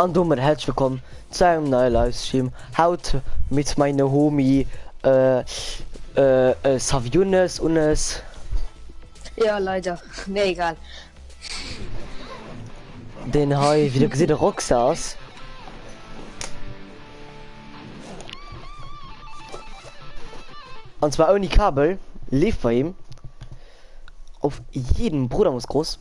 An dummer herzlich willkommen zu einem neuen Livestream. Heute mit meiner Homie Saviunes und es. Ja, leider. Nee, egal. Den habe wieder gesehen, der Rockstars. Und zwar ohne Kabel. Lief bei ihm. Auf jeden Bruder muss groß.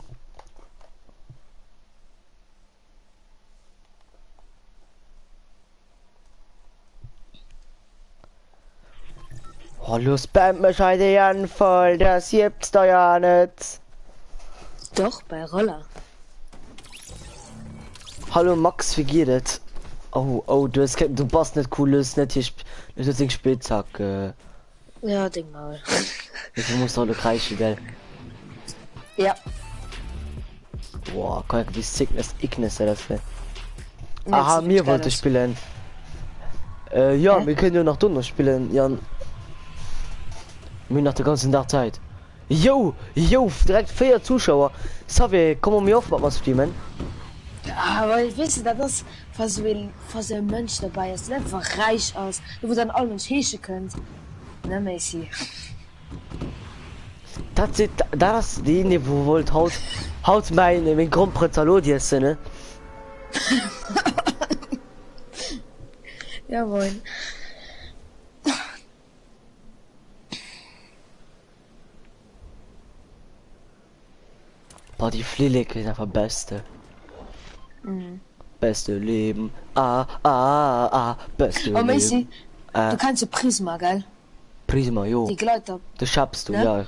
Hallo, spam mich heute an voll, das gibt's doch ja nicht. Doch, bei Roller. Hallo Max, wie geht es? Oh, du passt nicht cool, ist nicht hier, nicht Spielzack. Ja, denk mal. Du musst alle kreischen, gell? Ja. Boah, kann ich wie Sickness Ignis das ne? Nicht Aha, so mir geil wollte ist. spielen. Ja, Hä? wir können ja nach Donner spielen, Jan. Mir nach der ganzen Tag Zeit. Jo, direkt 4 Zuschauer. Savi, komm mir auf, was streamen. Aber ich weiß, dass was ein Mensch dabei ist, der einfach reich aus, wo dann alle Menschen heischen könnt. Ne, Messi. Das ist die Idee, wo wollt haut mein Grundprinzalodie ne? Ja, moin. Boah, die Flilik ist einfach beste. Beste Leben. Beste Oh, Leben. Messi, du kannst ja Prisma, gell? Prisma, jo. Die Gleiter. Das schaffst du, Ne? ja.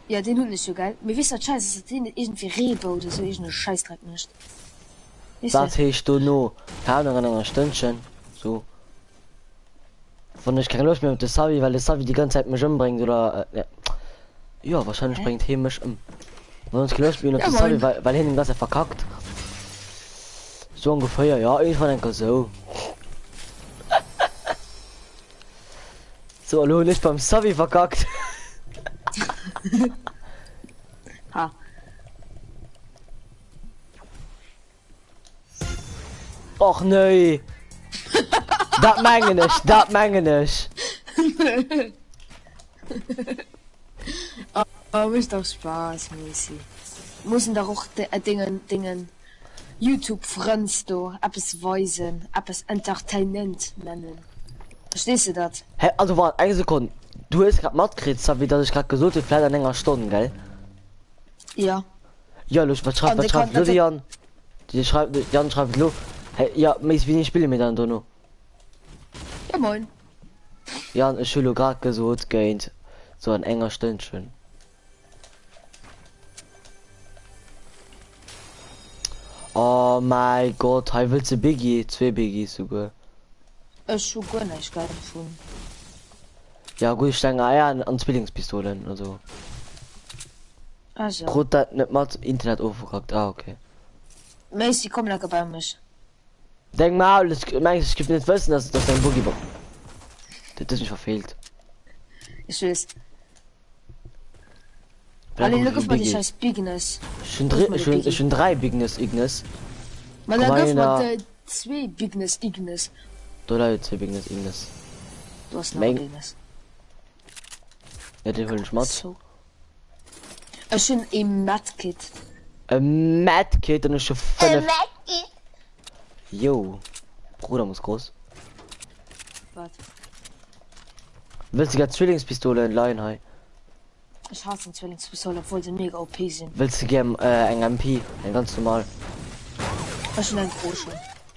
Ja, den Hund ist so geil. Mir wisst ihr, scheiße, dass den irgendwie Rebe oder so, ist eine Scheißdreck nicht. Wisst Was ihr? hast du noch? Keine Ahnung, ein Stündchen. So. Von ich keine Lust mehr mit der Savi, weil der Savi die ganze Zeit mich umbringt oder. Ja, wahrscheinlich Hä? bringt er mich um. Wenn ich keine Lust mehr mit Ja, der Savi, moin. weil er das er verkackt. So ungefähr, ja, irgendwann denke ich so. So, hallo, nicht beim Savi verkackt. Ha. Och nee. Dat mengen ich. Aber ist doch Spaß, Messi. Müssen doch auch Dingen YouTube Friends do, etwas weisen, etwas Entertainment nennen. Verstehst du das? Hä, also warte, eine Sekunde. Du hast gerade Matkrit, wie das ich gerade gesucht habe, vielleicht an länger Stunden, gell? Ja. Ja, los, was schreibt Und Jan? Jan schreibt lo. Hey, ja, meist wie ich spiele mit dann Dono. Ja, moin. Jan, ich will gerade gesucht, geht. So ein enger Stündchen. Oh mein Gott, hey, willst du Biggie? 2 Biggies sogar. Ich schon gar nicht geil gefunden. Ja gut, ich denke Eier an Zwillingspistolen, also. Also. Brot dat nicht mal Internet aufgehakt, okay. Messi, komm lecker bei mich. Denk mal, ich gibt nicht wissen, dass das ein Boogie war. Das ist nicht verfehlt. Ich weiß. Vielleicht Alle, kommt look auf mal die Biggie. scheiß Bigness. Ich bin 3 Bigness Ignis. Man, dann Kleiner. dürfen wir 2 Bigness Ignis. Oder 2 Bigness Ignis. Du hast noch Meng- Bigness. Ja, den will ich mal. So. Ich bin im Medkit. Ein Mad Kid und ich schon 5. Jo. Bruder muss groß. Warte. Willst du gar Zwillingspistole in Lion High? Ich hasse den Zwillingspistole, obwohl sie mega OP sind. Willst du gern ein MP? Ein ganz normal. Ich bin ein Große.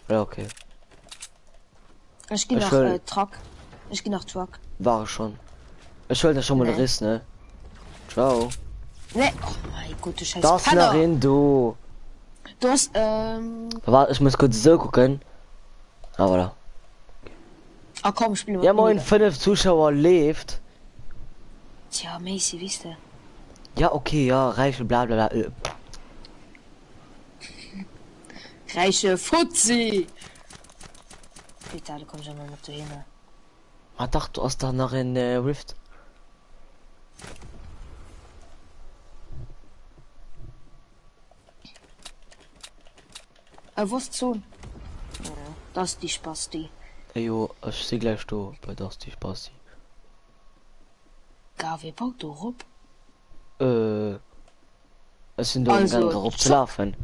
Ja, okay. Ich gehe Ich nach will- Truck. Ich gehe nach Truck. War schon. Ich wollte schon mal Nee. Riss, ne? Ciao. Ne, oh mein Gott, du scheiß Das Penner. darin, du. Du hast, Warte, ich muss kurz so gucken. Aber da. ah komm, spielen wir. Ja, moin, 5 Zuschauer lebt. Tja, Messi, wisst ihr. Ja, okay, ja, reiche, bla bla bla. Reiche Fuzzi. Bitte, alle kommen schon mal noch dahin. Ah, dachte du hast da noch in Rift. Was zu? Das die Spasti. Jo, ich sehe gleich du bei das die Spaß. Gar wie baut du rup? Es sind doch Also, darauf zu laufen.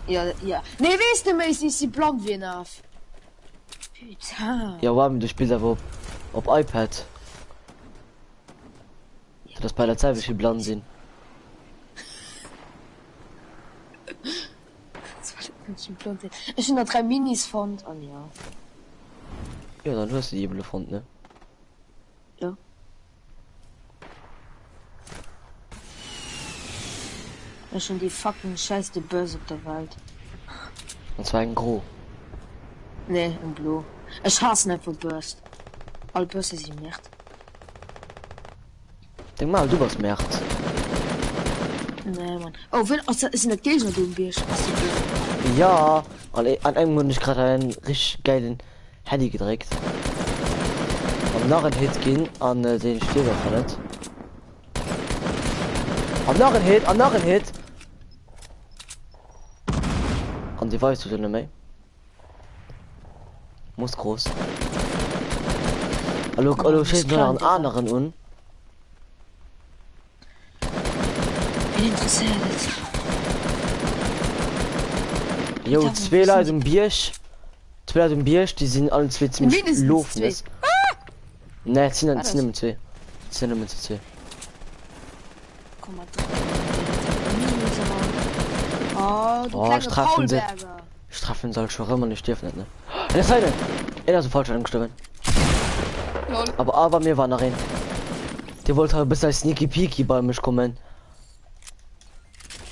Ja, ja. Nee, weißt du, Macy, sie blond wie nach. Putain. Ja, warum du spielst aber auf iPad. Das bei der Zeit wie viel Plan sind. Ich bin da 3 Minis von. Oh ja. Ja, dann hast du die eben gefunden, ne? Ja. Das ist schon die fucking scheiße Börse auf der Welt. Und zwar ein Gro. Nee, ein Blue. Ich hasse nicht von Börse. Alle Börse sind nicht. Denk mal, du warst März. Nee, Mann. Oh, wenn, also, ist nicht Gegner, du bist. Ja, an einem Grund ich gerade einen richtig geilen Handy gedreht. Und nach einem Hit gehen an den Stürmer verletzt. Und nach einem Hit. Und die weißt du denn nicht mehr? Muss groß. Hallo, schießt nur einen anderen un. Bin interessiert. Jo, zwei Leute im Biersch. Zwei Leute im Biersch, die sind alle zwei ziemlich Mindestens laufen. zwei. Ne, sind nicht zwei. Sind nicht zwei. Komm mal oh, du Oh, kleine Strafen sind. Paulberger. Strafen soll schon immer nicht dürfen, ne? Das eine. Er ist falsch angestorben. Lol. Aber mir war noch ein. Der wollte ein bisschen sneaky peaky bei mich kommen.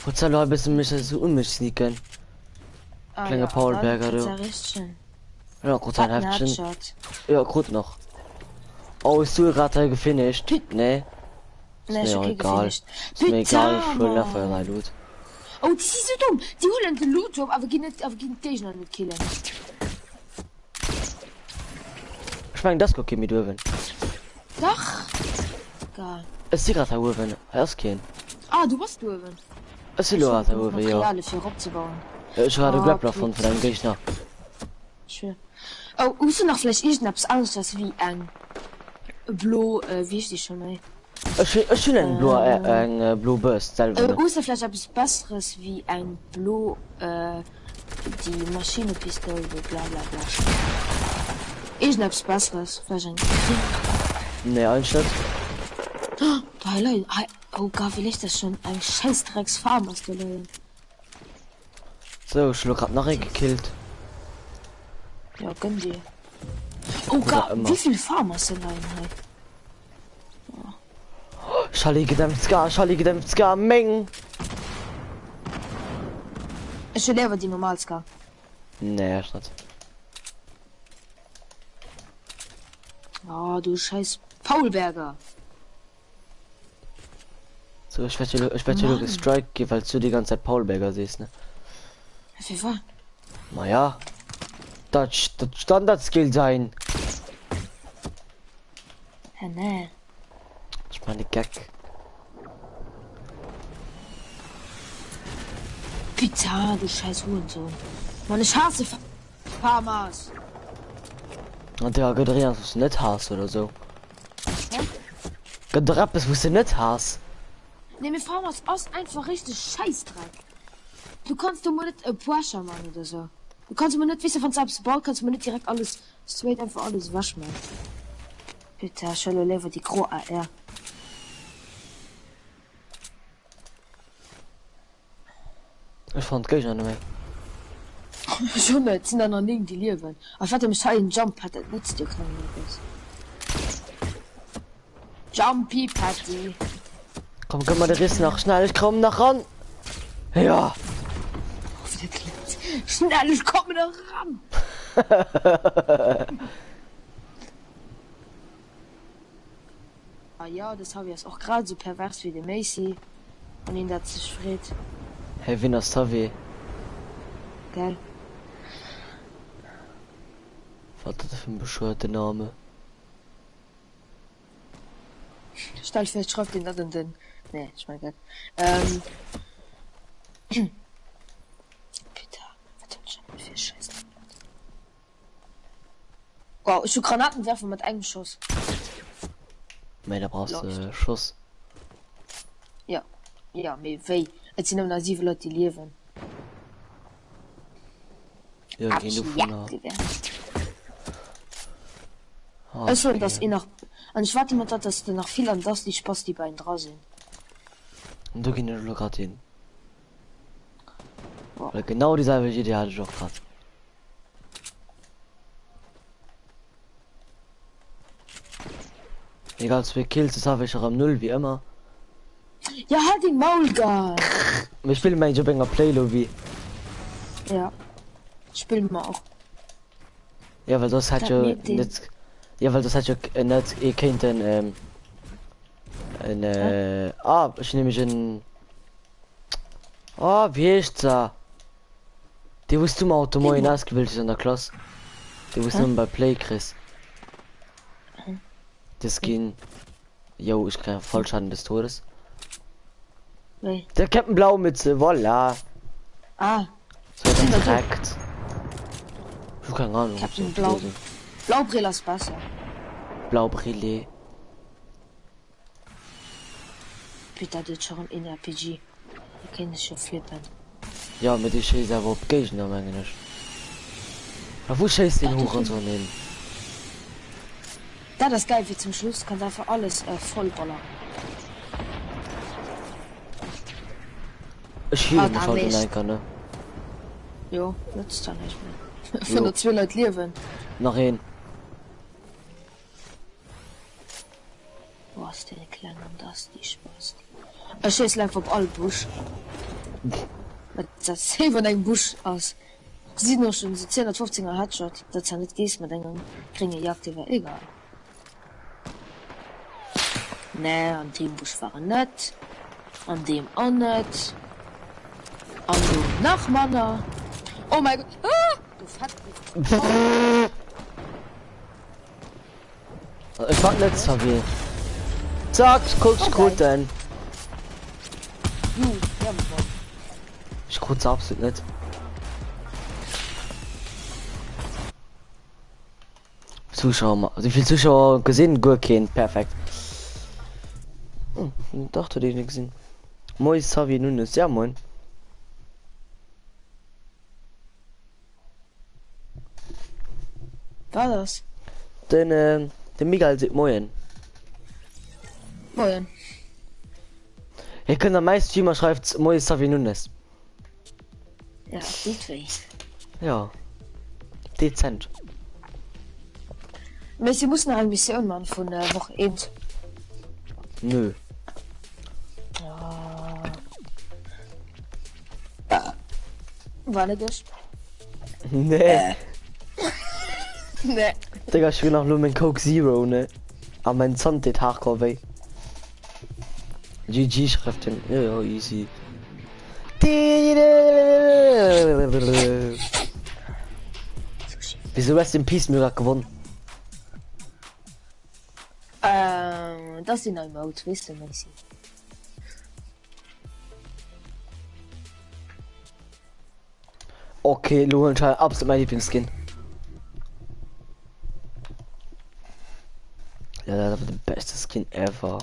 Verzeih ein bisschen mich so unmich sneaken. Ah, Kleiner Paulberger, du. Ja, kurz ein Heftchen. Ja, gut noch. Oh, ist du gerade gefinisht? Nee. Nee, Ist ich mir okay egal. gefinisht. Ist mir egal, ich will Mann. dafür mein Loot. Oh, die sind so dumm. Die holen den Loot up, aber gehen nicht, Gegner nicht killen. Ich meine, das okay mit Urban. Doch. Geil. Es ist gerade Urban. Erst gehen. Ah, du warst Urban. Es ist gerade Urban, ja. Materialien für abzubauen. Ich war der Ah, Grappler von deinem Gegner. Schön. Oh, hast du noch vielleicht irgendwas anderes wie ein Blue, wie ist die schon mal? Ich bin ein Blue Burst selber. Hast du vielleicht etwas Besseres wie ein Blue, die Maschinenpistole, bla bla bla. Ich hab's Besseres, vielleicht ein. Ne, ein Schritt. Oh, Leute, oh Gott, will ich das schon ein Scheißdrecks Farm aus der Leute. So, ich hab grad noch einen gekillt. Ja, gönn dir. Oh Gott, wie viel Farm hast du denn eigentlich? Charlie gedämpft Ska, Mengen. Ich will lieber die Normalska. Nee, ist nicht. Oh, du scheiß Paulberger. So, ich werde dir gestrikt geben, weil du die ganze Zeit Paulberger siehst, ne? Wie war? Naja. Das Standard-Skill sein. Ja, nee. Ich meine Gag. Pizza, du scheiß Hurensohn. Mann, ich hasse Farmers. Und der Gedreht, was du nicht hast oder so. Gedrapp ist, wo du nicht hast. Ne, mir Farmers aus einfach richtig Scheißdreck. Du kannst mal nicht Porsche machen oder so. Du kannst mir nicht wissen, von selbst bauen, kannst du mir nicht direkt alles straight einfach alles waschen. Bitte, schöne Lever, die Gro AR. Ich fand Gegner nicht mehr. Schon nicht, sind da noch nie die Leben. Aber ich hatte mich einen Jump, hat das nützt dir keinen Leben. Jumpy Patty. Komm, gib mal den Riss nach, schnell, ich komm nach ran. Ja. Schnell, ich komme da ran. Ah ja, das habe ich jetzt auch gerade so pervers wie der Macy. Und ihn dazu schreit. Hey, Winner Savi. Geil. Was ist das für ein bescheuerter Name? Stell fest, schreibt den und den. Nee, ich mein geil. Bitte, was tun schon für Scheiße? Wow, ich will Granaten werfen mit einem Schuss. Nee, da brauchst du Läuft. Schuss. Ja, mir weh. Jetzt sind noch 7 Leute, die leben. Ja, gehen du von da. Ah, Also, okay. dass ich noch. Und ich warte mal, dass du noch viel an das die Spaß die beiden dran sind. Und du gehst nur gerade hin. Wow. Weil genau dieselbe Idee hatte ich auch gerade. Egal, 2 Kills, das habe ich auch am Null, wie immer. Ja, halt den Maul, gar. Ich spiele mein Job in der Playlobby. Ja. Spielen wir auch. Ja, weil das hat Sag ja mir den. nicht... Ja, weil das hat ja nicht... Ihr kennt den, ich nehme mich in... Ah, wie ist da? Die wusst du mal Auto moin ausgebildet in der Klasse. Die wusste nur bei Play, Chris. Das ging... Jo, ich krieg Vollschaden des Todes. Nee. Der Captain Blaumütze, voila. Ah, So Sind wir direkt. Ich hab keine Ahnung. Captain ob Blau. so- Blaubrille ist besser. Blaubrille. Peter, das schon in RPG. Ich kenne schon flippen. Ja, mit die Scheiße aber auf Gegner, meine ich. Aber wo scheißt den hoch und so nehmen? Da das geil wie zum Schluss kann dafür alles vollballern. Ich hielt Ah, mich da halt nicht. in kann, ne? Jo, nützt dann nicht mehr. Jo. Von der 2 Leute leben. Nach hin. Was denn klein und das die Spaß. Ich schieß live auf all Busch. Das ist von einem Busch aus. Sieht noch schon so 1015er Headshot. Das hat nicht gehst mit einem kriege Jagd über egal. Nee, an dem Busch waren nicht. An dem auch nicht. An dem Nachmanner. Oh mein Gott. Ah! Du fett. Ich fand nicht so viel. Zack, guck's Okay. gut dann. Du, ja, Mann. Ich kurz absolut nicht. Zuschauer mal. Wie viele Zuschauer gesehen? Gut kennen. Perfekt. Dachte die nicht gesehen. Moin Savi Nunes. Ja moin. War das? Den Miguel sieht moin. Moin. Ihr könnt am meisten Streamer schreibt Moin Savi Nunes. Ja, sieht weh. Ja. Dezent. Sie mussten eine Mission machen von der Woche 1. Nö. War nicht das? Nee. Nee. Digga, ich will noch nur mein Coke Zero, ne? Aber mein Son geht hardcore weh. GG schreibt den. Ja, ja, easy. Wieso Rest in Peace mir gewonnen? Das sind ein Mode, wisst ihr, Messi. Okay, Lohenschein, absolut mein Lieblingsskin. Ja, das war der beste Skin ever.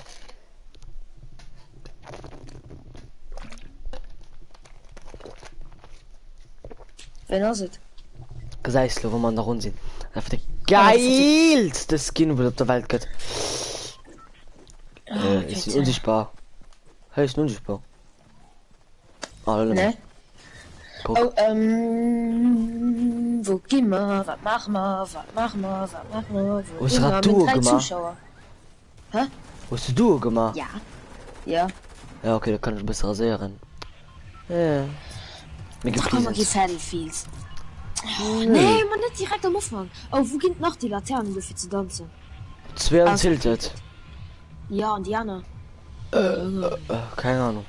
Wenn er sieht. Geseislo, wo man da rund sieht. Das war der geilste Skin, wo auf der Welt geht. Ist sie unsichtbar. Hey, ist unsichtbar. Ah, Ne? Guck. Oh, wo gehen wir? Was machen wir? Was machen wir? Was machen wir? Wo ist gehen wir? Radtour Mit 3 gemacht? Zuschauer. Wo hast du gemacht? Ja. Ja. Ja, okay, da kann ich besser sehen. Ja. Mir Da kommen wir gepriesen. Saddlefields. Nee, man nicht direkt am Anfang. Oh, wo geht noch die Laternen dafür zu tanzen? 2 und Also- tiltet. Ja, und Jana. Keine Ahnung.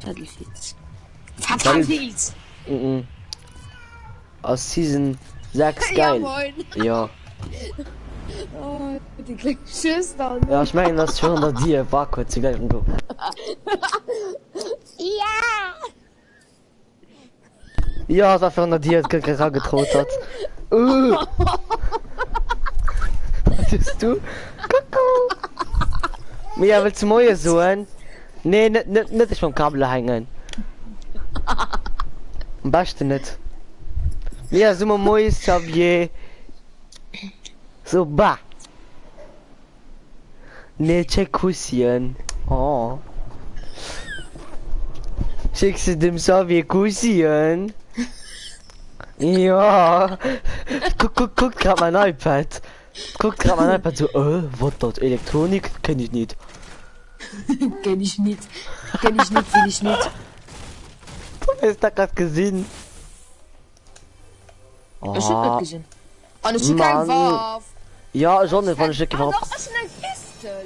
Saddlefields. Saddlefields! Mhm. Aus Season 6 geil. moin. Ja. Oh, die kleine Schwester. Ja, ich meine, das schon unter dir war kurz gleich und du. Ja! Ja, dafür unter dir gerade getraut hat. tust du? Kuckuck. Mir willst du Moje suchen? Nee, nicht ich vom Kabel hängen. Am besten nicht. Mir so Moje Xavier. So, bah. Nee, check Kusschen. Oh. Schickst du dem Xavier Kusschen? Ja. Guck grad mein iPad. Guckt grad mein iPad so, was dort Elektronik? Kenn ich nicht. Kenn ich nicht. Kenn ich nicht, will ich nicht. Du hast da grad gesehen. Ich hab nicht gesehen. Und ich kein Wurf. Ja, schon nicht, wenn ich nicht Ah, gewollt. doch, das ist eine Pistole.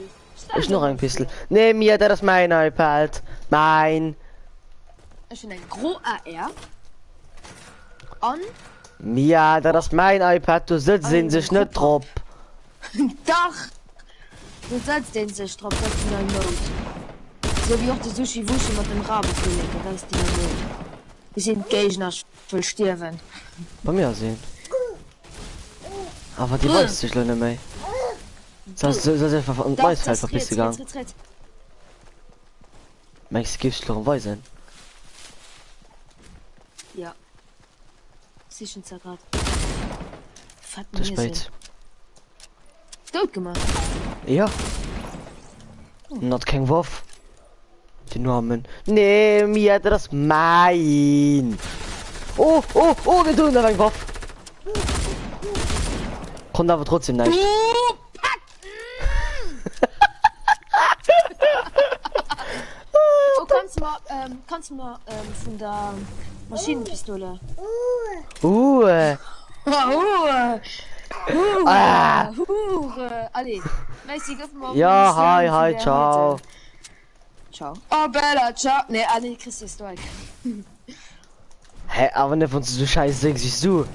Ich noch ein Pistol. Nee, mir, das ist mein iPad. Mein. Ich bin ein Gros AR. Und Mia, das ist mein iPad, du sitzt in sich nicht drauf. doch. Du setzt den sich drauf, das ist eine Not. So wie auch die Sushi-Wushi mit dem Raben gelegt, das ist die Not. Wir sind Gegner, will sterben. Bei mir sehen. Aber die weiß sich nicht mehr. Das ist einfach von weiß halt verpisst gegangen. Meinst du, gibst du weiß sein? Ja. Sicher zerrat. Das ist spät. Tot gemacht. Ja. Not kein Wurf. Die Namen. Nee, mir das ist mein. Oh, wir tun da ein Wurf. Kommt aber trotzdem nicht. Oh, kannst du mal von der Maschinenpistole. Allez, merci, gib mal. Ja, hi, ciao. Ciao. Oh, Bella, ciao. Nee, alle Christi Strike. Hä, aber nicht von so scheiß siehst du.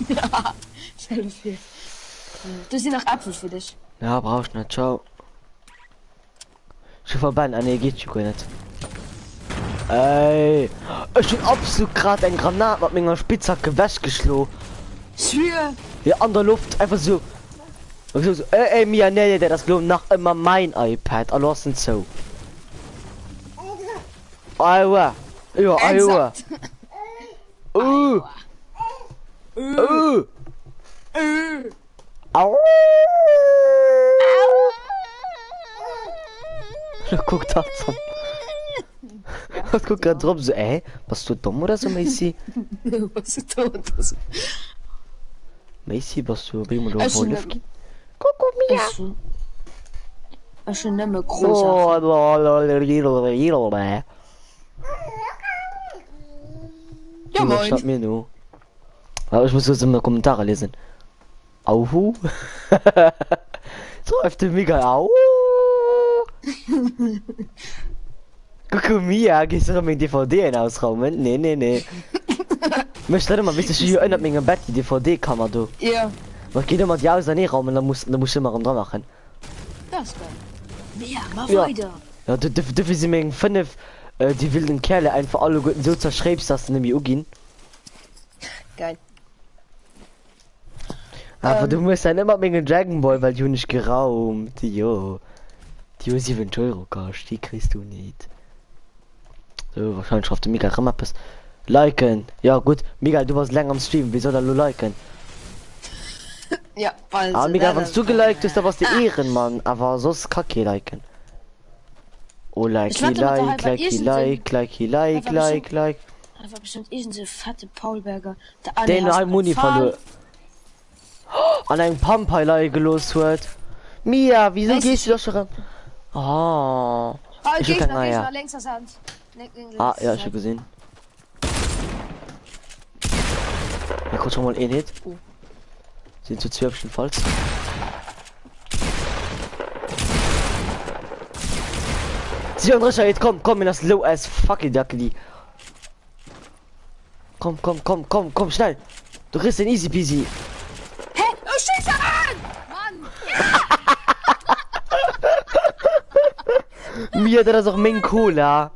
Ja, stell dir vor. Du siehst nach Apfel für dich. Ja, brauchst nicht, ciao. Ich vorbei, nee, geht schon nicht. Ey, ich bin absolut gerade ein Granat mit meiner Spitzhacke weggeschlagen. Schwör. Ja, an der Luft, einfach so. So, ey, Mia, nee, das glaubt nach immer mein iPad, also was denn so? Aua. Ja, aua. Au. Guck da zum. Was guckt gerade drauf so, was du dumm oder so, Macy? Was ist tot? Macy, was du bei mir Ich drauf? bin Guck Mia. Ich bin nicht mehr groß. Oh, Ja, moin. mir nur. Aber ich muss jetzt immer Kommentare lesen. Auhu. So läuft der mega au. Guck mir, gehst du mit DVD in ausraumen? Nee. Möchte immer wissen, ich hier in meinem Bett die DVD-Kammer du. Ja. Was geht immer die aus der Raum, dann muss ich immer dran machen. Das ist geil. Ja, mach Ja. weiter. Ja, dürfen sie mir 5 die wilden Kerle einfach alle guten so zerschreibst, dass du nämlich gehen. Geil. Aber du musst dann immer mit dem Dragon Ball, weil du nicht geraumt. Jo. Die 7 Euro Cash, die kriegst du nicht. So, wahrscheinlich schafft der Mega Ramappes. Liken. Ja gut, Mega, du warst länger am Stream, wie soll er nur liken? Ja, also. Ah, Mega, wenn du geliked hast, da warst du Ehrenmann, aber sonst kacke liken. Oh, like. Ich wette, mit der halben Like. Einfach bestimmt irgendeine fette Paulberger. Den Muni verloren. An einem Pump-Highlight gelost wird. Mia, wieso Weißt gehst du das schon ran? Ah. Ich hab kein Eier. Links aus Hand. Ah, ja, ich hab gesehen. Ja, kurz schon mal nicht. Oh. Sind zu 12 schon falsch. Sie und Richard, jetzt komm in das low as fucking Duckly. Komm, schnell. Du kriegst den easy peasy. Hä? Oh, schieß an! Mann! Mir das auch mein Cola.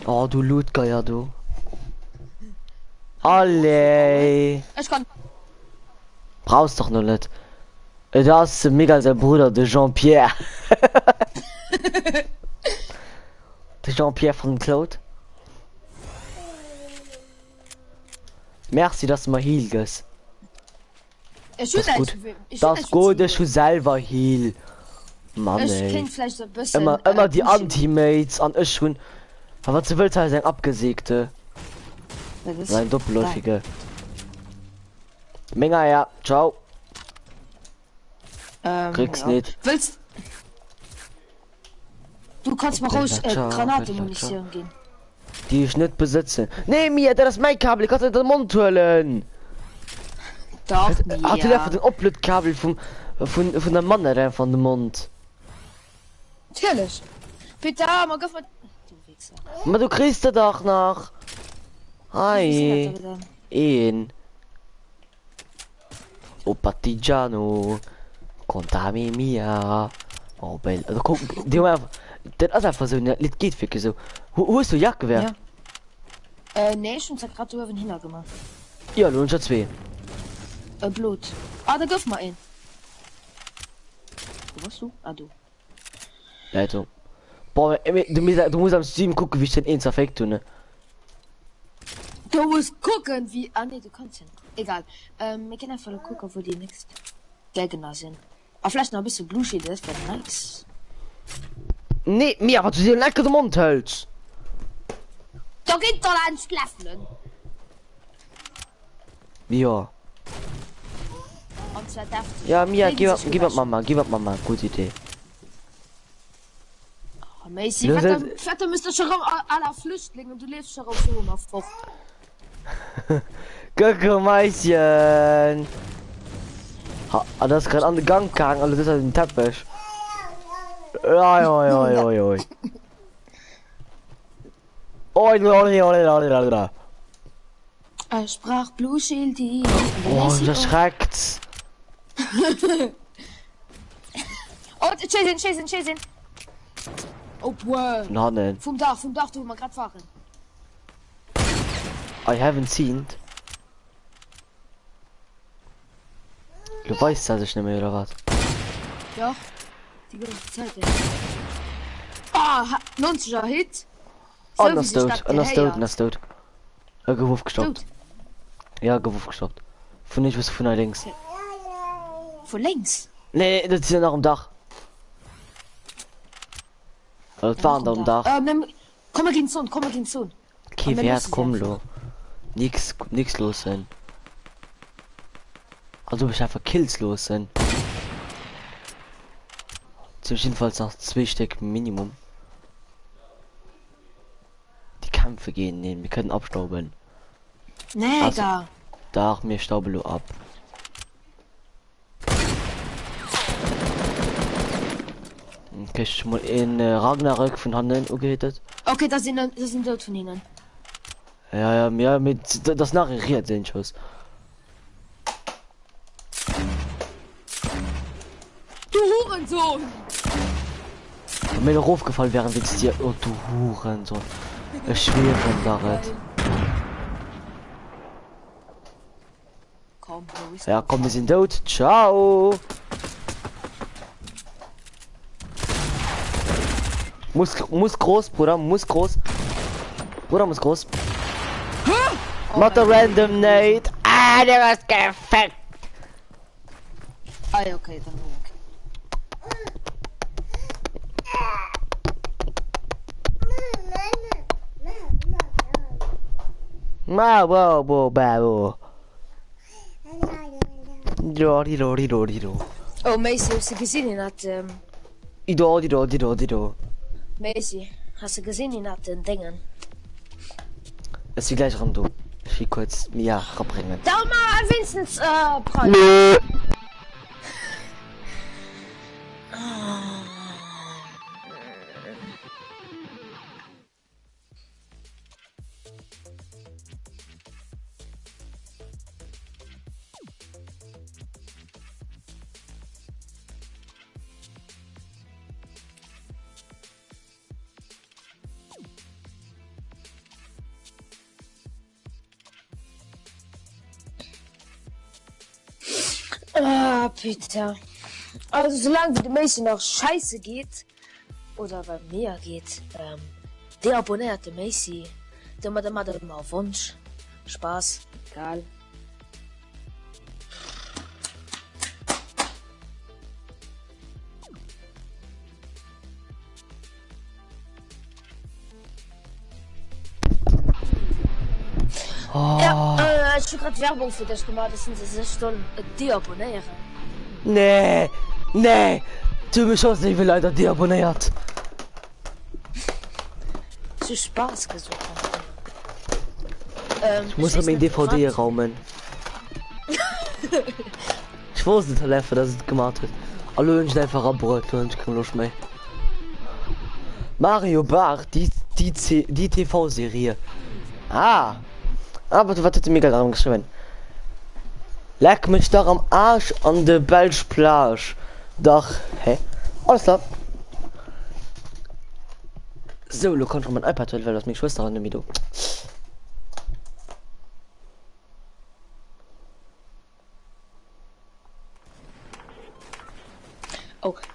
Oh, du Lootgeier, du. Alle. Ich kann. brauchst doch noch nicht. Da ist mega sein Bruder, der Jean-Pierre. Der Jean-Pierre von Claude. Merci, dass du mal heal gehst. Ich Das ist gut. Das ist gut, dass du selber heal. Mann, ey. Vielleicht ein bisschen, Immer die Bullshit. Antimates an ich schon. Aber was du willst, halt sein abgesägte. Das ist- Sein doppelläufige. Menge, ja. Ciao. Kriegst nicht. Willst du kannst mal raus Ciao, Granatemunition gehen. Die ich nicht besitze. Nee, mir, das ist mein Kabel. Ich kann nicht den Mund holen. Doch, Hat er einfach ja. den Upload-Kabel von der Mann rein von dem Mund. Natürlich. Peter, man geht mal... Du Wichser. Aber du kriegst er doch noch. Wie Hi. ist das denn? In. O partigiano. Contami mia. Oh, bell. Also guck, die haben einfach. Das ist einfach so, ne, das geht wirklich so. Wo ist du Jagdgewehr? Ja. Nee, schon seit gerade über den Hinter gemacht. Ja, lohnt schon zwei. Blut. Ah, da gib mal ein. Wo warst du? Ah, du. Leitung. Boah, du musst am Stream gucken, wie ich den ins Effekt tue, ne? Du musst gucken, wie... Ah, nee, du kannst ja. Egal. Wir können einfach nur gucken, wo die nächst Gegner sind. Aber vielleicht noch ein bisschen Blutschied, das wäre nice. Nee, mir, was du dir lecker den Mund hältst. Da geht doch ein Schlafen. Ja. Und zwar darf Ja, Mia, Regen sich gib ab überraschen. Mama, gute Idee. Oh, Macy, Das Vater müsste schon aller Flüchtlinge und du lebst schon auf so einer Frucht. Gucke, Mäuschen. Das ist gerade an den Gang gegangen, also das ist ein Teppich. Oi, oi, oi, oi, oi. Oi, oi, oi, oi, oi, oi. Er sprach Blutschild, die... Oh, das schreckt. Oh, chasen. Oh, wow. Na, nein. Vom Dach, du mal grad fahren. I haven't seen. Du weißt das nicht mehr, oder was? Ja. Die ganze Zeit, ja. Ah, 90er Hit. Anders tot. Gewurf gestoppt. Tot. Ja, Gewurf gestoppt. Von nicht was von links. Von links. Nee, das ist ja noch am Dach. Das war am Dach. Komm mal gehen Sohn. Okay, Und dann wer muss ist ich komm, einfach. lo. Nix los sein. Also ich einfach Kills los sein. Jedenfalls noch 2 Stück Minimum. Die Kämpfe gehen, nee, wir können abstauben. Nee, Also- egal. Da mir staubelo ab. Okay, schon mal in Ragnarök von Handeln umgehittet. Okay, das sind dort von ihnen. Ja, mir mit das nachriert den Schuss. Du Hurensohn! Mir noch aufgefallen wären willst dir, oh du Huren so. Ich schwöre Darit. Komm, wo ist Ja, komm, wir sind tot. Ciao. Muss groß, Bruder, muss groß. Bruder muss groß. Not a random Nate. Ah, der ist gefickt. Ah, ja, okay, dann okay. Wow. Dori. Oh, Macy, hast du gesehen, Ido. Macy, hast du gesehen, ihn hat den Dingen? Es ist gleich rum, du. Ich will kurz Mia rabbringen. Da mal wenigstens, Preis. Nö. Ah, Peter. Also solange wie die Mason noch scheiße geht oder bei mir geht, der abonnierte Macy, der macht immer Wunsch, Spaß, egal. Oh, Ja, ich habe gerade Werbung für dich gemacht, das sind 6 Stunden deabonnieren. nee, nee. Du mich schon nicht, wie Leute deabonniert. Zu Spaß gesucht. Ich muss in mein DVD raumen. Ich wusste Telefon, dass es gemacht hat. Hallo, ich einfach abbrücken und ich kann los mehr. Mario Bart, die TV-Serie. Ah. Aber du wartet mir gerade geschrieben. Leck mich doch am Arsch an der Belschplage. Doch, hä? Alles klar. So, du kannst mein iPad holen, weil das meine Schwester an dem Video. Okay.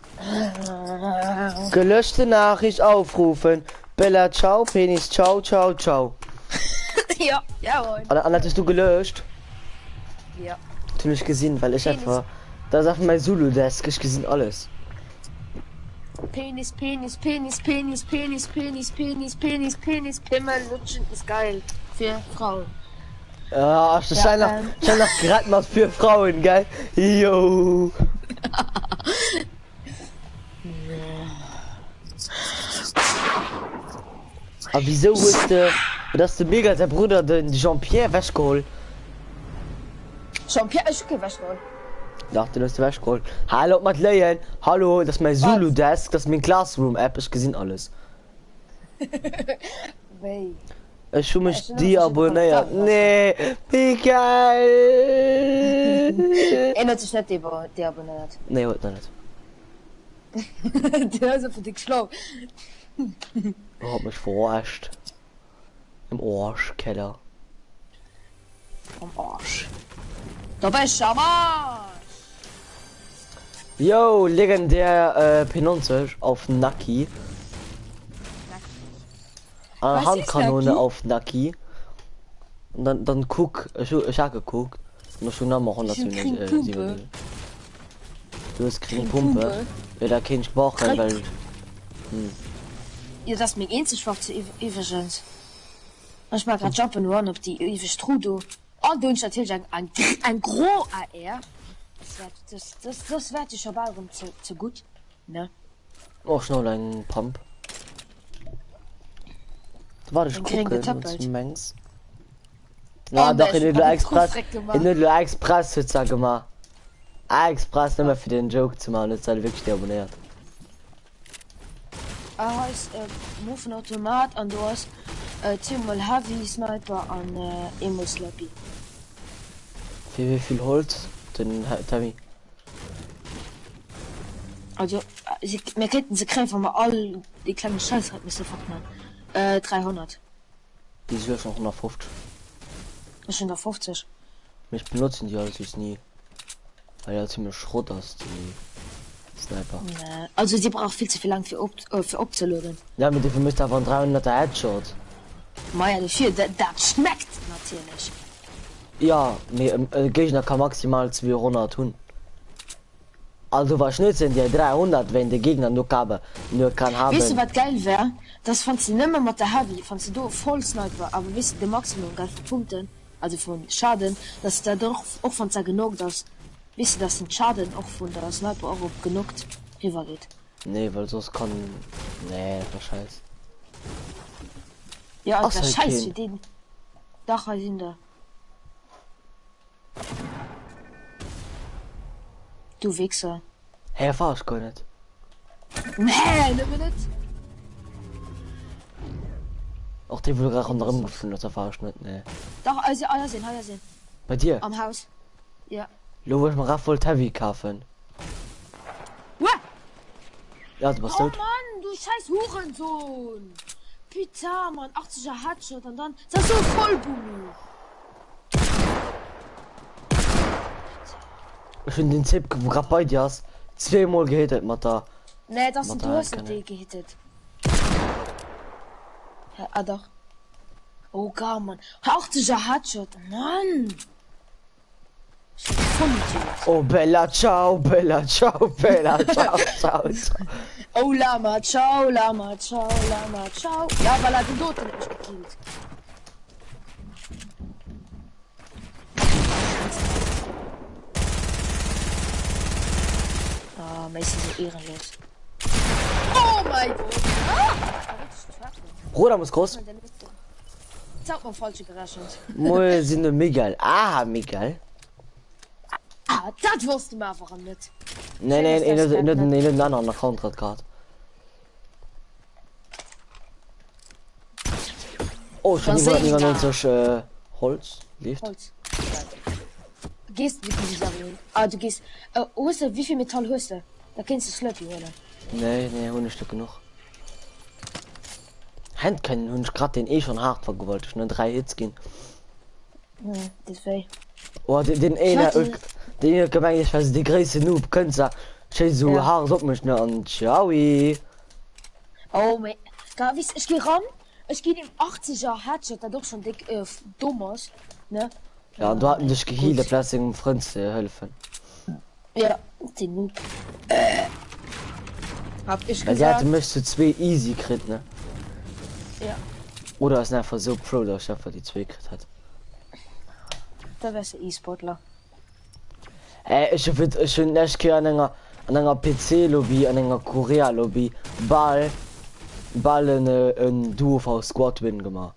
Gelöschte Nachricht aufrufen. Bella, ciao, Penis, ciao, ciao, ciao. Ja, jawohl. Oder hattest du gelöscht? Ja. Du nicht gesehen, weil ich Penis. einfach. Da sagt mein Zulu-Desk, ich gesehen alles. Penis, Penis, Penis, Penis, Penis, Penis, Penis, Penis, Penis, Pimmel, lutschen ist geil. Für Frauen. Ja, das scheint noch gerade mal für Frauen, gell? Jo. Aber wieso ist dass du mega der Bruder den Jean-Pierre weggeholt? Jean-Pierre ist okay, was wohl. Ja, den hast du weggeholt. Hallo, Madeleine. Hallo, das ist mein Zulu-Desk, das ist mein Classroom-App, ich gesehen alles. Wei. Ich will mich Ja, deabonniert. Nee, wie geil. Ändert sich nicht der abonniert. Nee, heute nicht. Der ist für dich schlau. Ich hab mich verarscht. Im Arschkeller. Am Arsch. Dabei ist Schammer. Yo, legendär P90 auf Naki. Was ist Handkanone Naki? auf Naki. Und dann guck, ich hab geguckt. Und schon noch 100 Ich krieg Pumpe. Du hast keine Pumpe. Ja, da kenn ich Bauch rein, weil. Ja, das ist mir einzig schwarze Evergens. Ich mag gerade Jumpen Run auf die Eve Strudo. Und du hast natürlich ein gros AR. Das wird ich aber auch zu gut. Ne? Oh, schnell ein Pump. Warte, ich Dann kriegen wir gucke, Tappelt. was Mengs. Na, doch, in der Express. In der Express wird es gemacht. Express nicht mehr für den Joke zu machen, jetzt halt wirklich deabonniert. Heißt Muffenautomat und du hast Timmal Heavy Sniper an Emo Slappy. Für wie viel Holz? Den Tammy. Also, wir könnten sie kriegen, wenn wir all die kleinen Scheiß hat, müssen wir 300. Die ist schon 150. Das sind da 50. Mich benutzen die alles nie. Weil ja ziemlich Schrott ist, die Sniper. Nee. Also, sie braucht viel zu viel lang für abzulösen. Ja, mit dem müsst ihr von 300er Headshot. Maja, nicht viel, das schmeckt natürlich. Ja, Gegner kann maximal 200 tun. Also was nützen die 300, wenn der Gegner nur kann haben. Weißt du, was geil wäre? Das fandst du nicht mehr mit der Heavy, fandst du voll Sniper, aber weißt du, der Maximum geil von Punkten, also von Schaden, dass da doch auch von der genug, dass, weißt du, dass ein Schaden auch von der Sniper auch genug rüber geht. Nee, weil sonst kann. Nee, das scheiß. Ja, Ach, und das so, Scheiß okay. für den. Dach sind da. Du Wichser. Hey, fahr ich gar nicht. Nee, nimm mir nicht. Auch die will gerade anderen gefunden, das fahr ich nicht, nee. Doch, also, heuer sehen. Bei dir? Am Haus. Ja. Lo, ich mir voll Heavy kaufen. Uah! Ja, du bist Oh tot. Mann, du scheiß Hurensohn. Pizza, Mann, 80er Headshot und dann. Das ist so voll, Bumi. schon den Tipp wo grad bei dir hast zweimal gehittet mit da Nee, das sind Mach du da hast keine. die gehittet. Ja, ah, doch. Oh, gar, Mann. Auch dieser Headshot, Mann. Ich bin voll Idiot. oh Bella ciao Bella ciao Bella ciao ciao Oh, Lama, ciao, Lama, ciao, Lama, ciao. Ja, weil er den Toten nicht gekillt. Ah, Messi so ehrenlos. Oh mein Gott. Bruder muss groß Sag mal falsche gerechnet. Moll sind Miguel Miguel Ah, das wusste du mir einfach nicht. nee Schön, dass das in bleibt, ne? den anderen Account hat grad oh schon Was seh ich da? 99 Holz lief Holz. Gehst mit diesem Sachen. Ah, du gehst. Hast du, wie viel Metall hast du? Da kennst du Slurpee, oder? nee 100 Stück noch Hand können hun grad den schon hart vergewollt nur 3 Hits gehen Ja, das weh. oh den einer Schade. den gemein ich weiß die Größe Noob könnt so Ja. hart op mich ne an ciao Oh, mein. Da, wie ich geh ran. Ich geh dem 80er Headshot, der doch schon dick, dumm ist. Ne? ja und du hatten dich geheilt gut. Platz im Freund helfen Ja, den Noob. Hab ich weil sie hatte gesagt. möchte 2 easy krit ne Ja, oder ist einfach so pro der Schaffer die 2 krit hat da wärst du E-Sportler. ich würde schon nicht an einer PC Lobby an einer Korea Lobby ballen ein Duo aus Squad win gemacht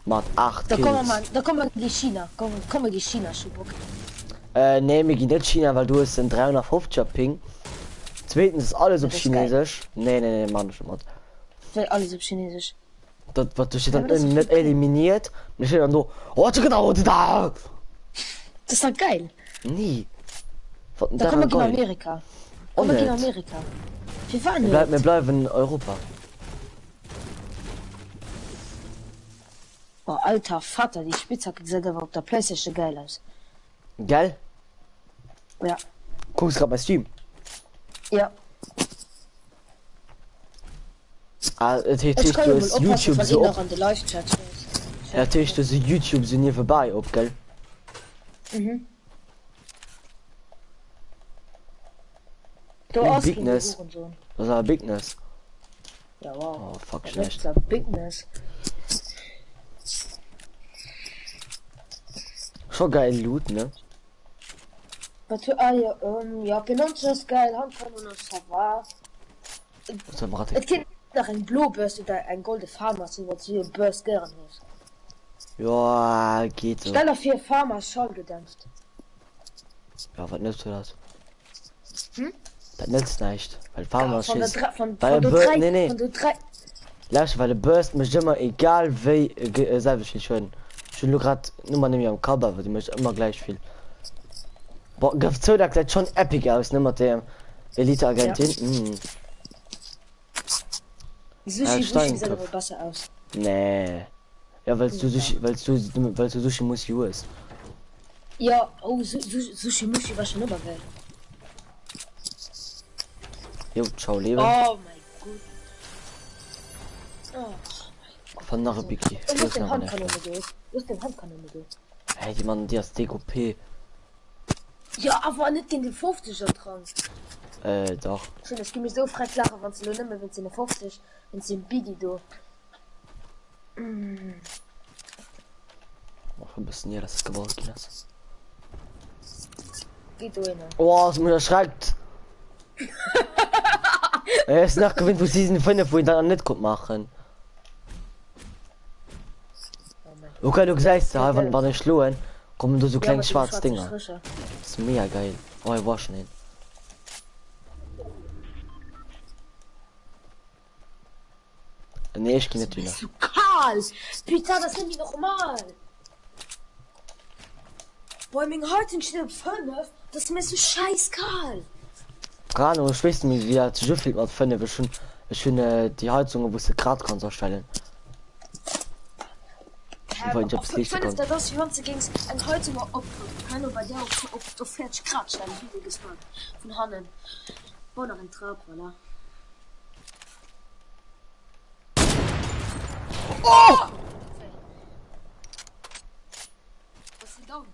macht 8 Da kommen wir Kills. mal, da kommen wir gegen China. Kommen wir gegen China, Schubock. Nee, mir geht nicht China, weil du hast den 350er Ping. Zweitens ist alles auf Das ist Chinesisch. Nee, Mann, schon mal. Alles auf Chinesisch. Das, was du steht Ja, dann aber das ist nicht okay. eliminiert. Mir steht dann so, oh, genau, da! Das ist doch geil. Nie. Da kommen wir gegen Amerika. Kommen wir gegen nicht. Amerika. Wir fahren Wir nicht. bleiben in Europa. Oh, alter Vater, die Spitzhacke sieht aber auf der Playstation geil aus. Geil? Ja. Guckst grad bei Stream. Ja. Es Ich heißt, kann du ja mal hast aufpassen, YouTube von so Ihnen ab. an der Live-Chat. Er heißt, du hast YouTube so nie vorbei, ob, gell? Mhm. Du Oh, hast Bigness. und so. Das ist ein Bigness. Ja, wow. Oh, fuck, Das schlecht. ist ein Bigness. Schon geil Loot, ne? Was für, ja, benutzt das geil, Handkammer und Savar. Das ist Bratte. Es gibt noch ein Blue Burst oder ein Golden Farmer, so was du Burst gern hast. Ja, geht so. Stell auf 4 Farmer Schall gedämpft. Ja, was nützt du das? Hm? Das nützt nicht. Weil Farmer Von der schießt. 3, von Weil der der 3, nee. von der 3. Lass, weil der Burst mich immer egal wie selber schön. Ich will gerade nur nämlich am Cover, weil die mich immer gleich viel. Boah, Griff 2, das sieht schon epic aus, ne, mit dem Elite-Agentin. Ja. Sushi Stein sieht aber Kopf. besser aus. Nee. Ja, weil du Sushi muss US. Ja, oh, Sushi Mushi war schon immer geil. Jo, ciao, Leben. Oh mein Gott. Oh. Von nach Biki. Ich muss den Handkanone durch. Du hast den Handkanone durch. Hey, die Mann, die hast DQP. Ja, aber nicht gegen den 50er dran. Doch. Schön, das gibt mir so frech lachen, wenn sie nur nicht mehr, wenn sie eine 50, wenn sie ein Bidi do. Mach ein bisschen hier, das ist gewollt, Kinas. Geht du hin. Oh, es mich erschreckt. Er ist nach gewinnt, wo Season 5, wo ich dann nicht gut machen. Oh mein Okay, du sagst, ja, wann ich schluen, kommen du so kleine aber die schwarze schwarze Dinger. Frische. Das ist mega geil. Oh, ich war schon hin. Nee, ich geh nicht wieder. Bist du Karl? Pizza, das sind die normal. Boah, mein heute steht 5. Das ist mir so scheiß Karl. Gerade, du sprichst mir wieder zu viel mit 5, ich schon die Heizung, wo du Grad kannst erstellen. wollen Jobs Licht findest kommen. du das ganze ging's und heute mal ob kann bei dir auf der Fetch kratsch ein Video gespannt von Hannen oder ein Trab voilà. Oh! Was ist down?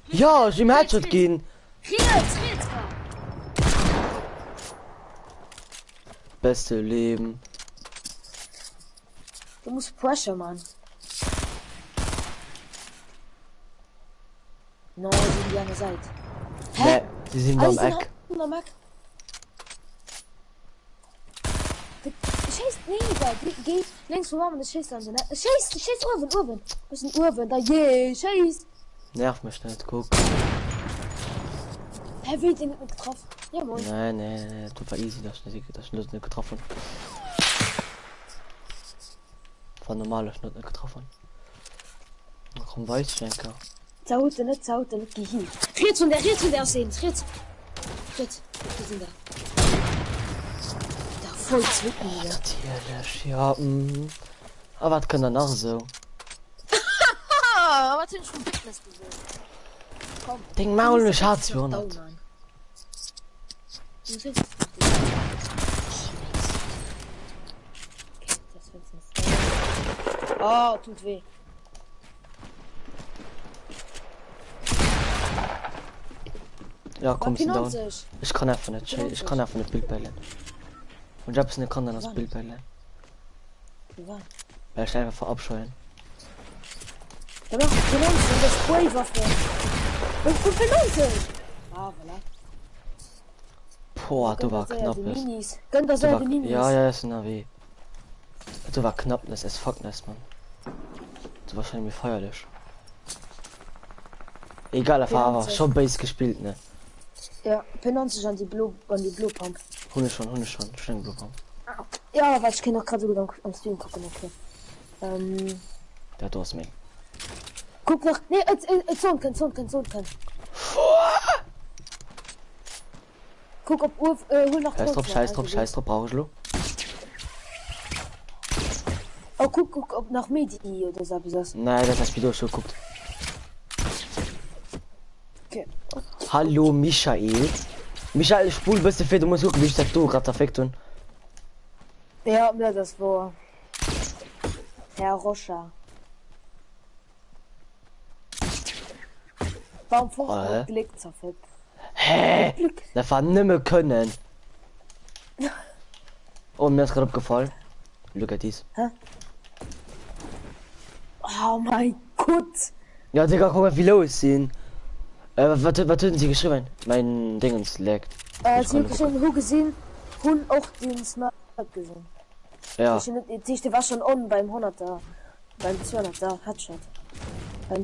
Ja, ich im Headshot gehen. Riet. Beste Leben. Du musst Pressure, Mann. No, sind die an der Seite. Ne, sie sind am Eck. Scheiß, nee, geh links von Mama, das scheiß an, ne? Scheiß Urban. Was ist ein Urban? Da, scheiß. Nerv mich nicht, guck. Hä, wie den nicht getroffen? Ja, moin. Nee, du war easy, das ist nicht getroffen. War normal, das ist nicht getroffen. Warum weiß ich nicht? Zaute nicht, geh hin. Riet von der sehen, Riet. Wir sind da. Da voll zwicken wieder. Natürlich, ja. Aber was kann danach so? Ah, was sind schon Fitness gesehen? Komm. Ding Maul, eine Schatz für 100. Oh, tut weh. Ja, komm, sind down. 90. Ich kann einfach nicht, ich kann einfach nicht Bildbeilen. Und ich hab's nicht kann dann das Bildbeilen. Weil ich einfach verabscheuen. Da macht die 90 und das Spray-Waffe. Und für 90. Ah, voilà. Boah, du war knapp. Gönnt das ja die Minis. Ja, ist ein weh. Du war knapp, das ist fuckness, man. Du warst wahrscheinlich feierlich. Egal, er war schon Base gespielt, ne? Ja, P90 an die Blue Pump. Hunde schon, schön Blue Pump. Ja, was ich kann noch gerade so gut am Stream gucken, okay. Der du hast mich. Guck noch, nee, Zone kann. Guck ob hol noch Scheiß drauf, brauch ich lo. Oh, guck ob nach Medi oder so das. Nein, das hast Video schon guckt. Okay. Hallo Michael. Michael, spul bist du fit, du musst gucken, wie ich das du gerade perfekt tun. Ja, das war Herr Rocha. Warum vorgelegt zerfällt? Hä? Das war nimmer können. Oh, mir ist gerade abgefallen. Look at this. Hä? Oh mein Gott. Ja, Digga, guck mal, wie los sind. Was töten sie geschrieben? Mein Dingens leckt. Sie hat schon gesehen, Hund auch den Snap gesehen. Ja. Die war schon on beim 100er. Beim 200er Headshot.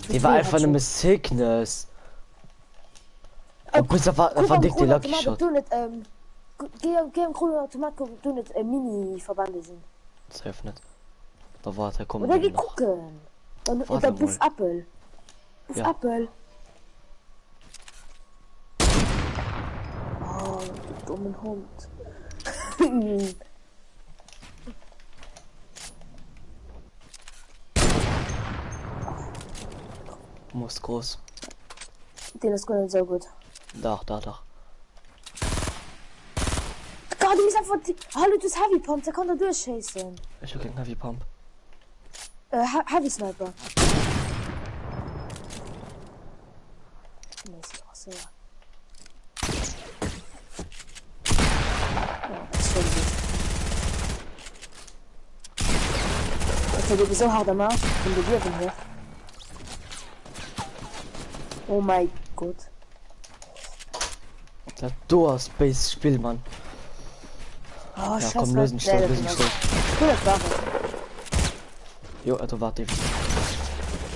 Die war einfach eine Sickness. Und da war dick die Lucky Shot. Geh im grünen Automat gucken, du nicht Mini-Verbande sind. Das hilft nicht. Da war der kommen. Oder geh gucken. Und der Buff Apple. Buff Apple. Oh, du dummen Hund. Muss groß. Den ist gut, sehr gut. Doch. Gott, du bist einfach die... Hallo, du bist Heavy Pump, der kann da durchchasen. Ich will gegen Heavy Pump. Heavy Sniper. Okay, du bist so hart am Arsch. Und du wirken hier. Oh mein Gott. Der Door Space Spiel, Mann. Oh, ja, komm, lösen schnell. Jo, also warte.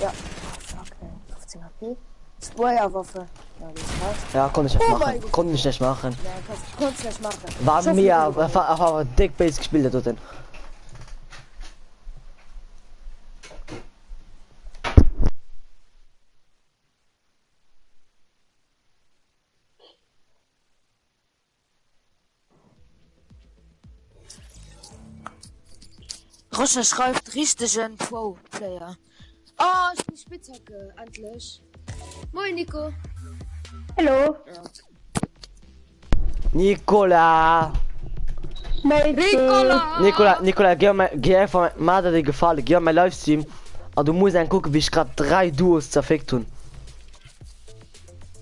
Ja. Fuck, ey. 15 HP. Spoilerwaffe. Ja, die ist raus. Ja, konnte ich nicht machen. Konnte ich nicht machen. Ja, konntest du nicht machen. War mir, aber dick Base gespielt dort denn. Roger schreibt richtigen Pro-Player. Oh, ich bin Spitzhacke, endlich. Moin, Nico. Hallo. Nicola! Nicola, geh einfach mal dir gefallen, geh mein Livestream. Und du musst dann gucken, wie ich gerade 3 Duos zerfickt tun.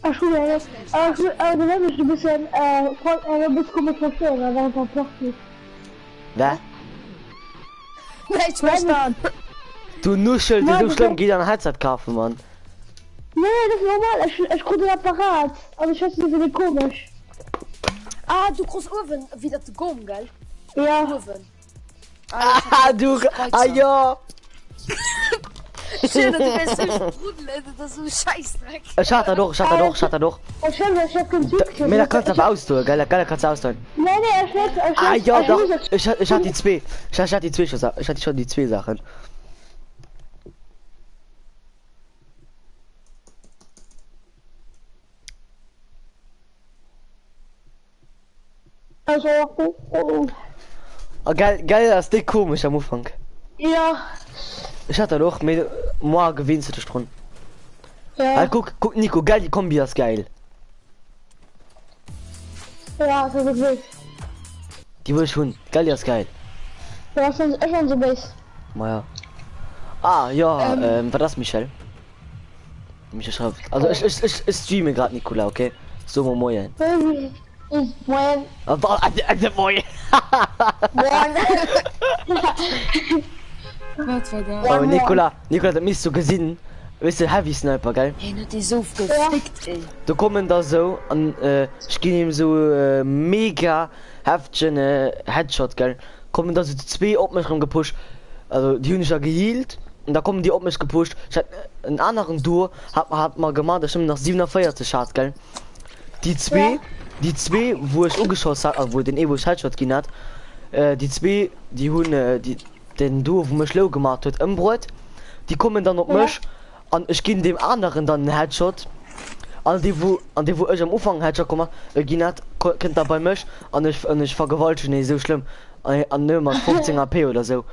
Ach, cool, ja. Du wirst ein bisschen, ein bisschen Kommunikation, aber einfach Plastik. Wer? Nicht verstanden. Du Nuschel, die Nein, so du schlimm, kannst- geh dir ein Headset kaufen, Mann. Nee, das ist normal, ich konnte den Apparat. Aber ich weiß nicht, wie komisch. Ah, du kriegst Oven wieder zu kommen, gell? Ja. Oven. Ah, du, ah ja. Schön, du bist so sprudel, das ist so Scheißdreck. Schaut er doch. Ich hab keinen Typ. Mir da kannst du aber austun, gell, da kannst du austun. Nee, er schlägt. Ah ja, doch, ich hatte die zwei. Ich hatte die zwei schon, ich hatte schon die zwei Sachen. Also, oh. Ah, geil, das ist dick komisch am Anfang. Ja. Ich hatte doch, mit morgen gewinnst du das dran. Ja. Ah, guck, Nico, geil, die Kombi ist geil. Ja, so ist es. Die will ich schon, geil, die ist geil. Ja, das ist schon so base. Naja. Ah, ja, war das Michel? Michel schreibt. Also, ich streame gerade, Nicola, okay? So, moin. Moin. Aber, moin. Was war da? Aber Nicola, das müsst du gesehen. Weißt du, Heavy Sniper, gell? Ey, nicht die so gefickt, ey. Da kommen da so, und ich gebe ihm so mega heftigen Headshot, gell? Kommen da so 2 auf mich rumgepusht. Also, die haben ich ja gehealt. Und da kommen die auf mich gepusht. Ich hab einen anderen Duo, hat mal gemacht, das stimmt nach 47 Schaden, gell? Die zwei, wo ich umgeschossen habe, wo den Evo Headshot gegeben hat, die zwei, die haben den Duo, wo mich schlau gemacht hat, im Brot. Die kommen dann auf mich. Und ich gebe dem anderen dann einen Headshot. An die wo ich am Anfang Headshot komme, hat, kennt er bei mich. Und ich vergewaltige nicht so schlimm. An nur 15 AP oder so.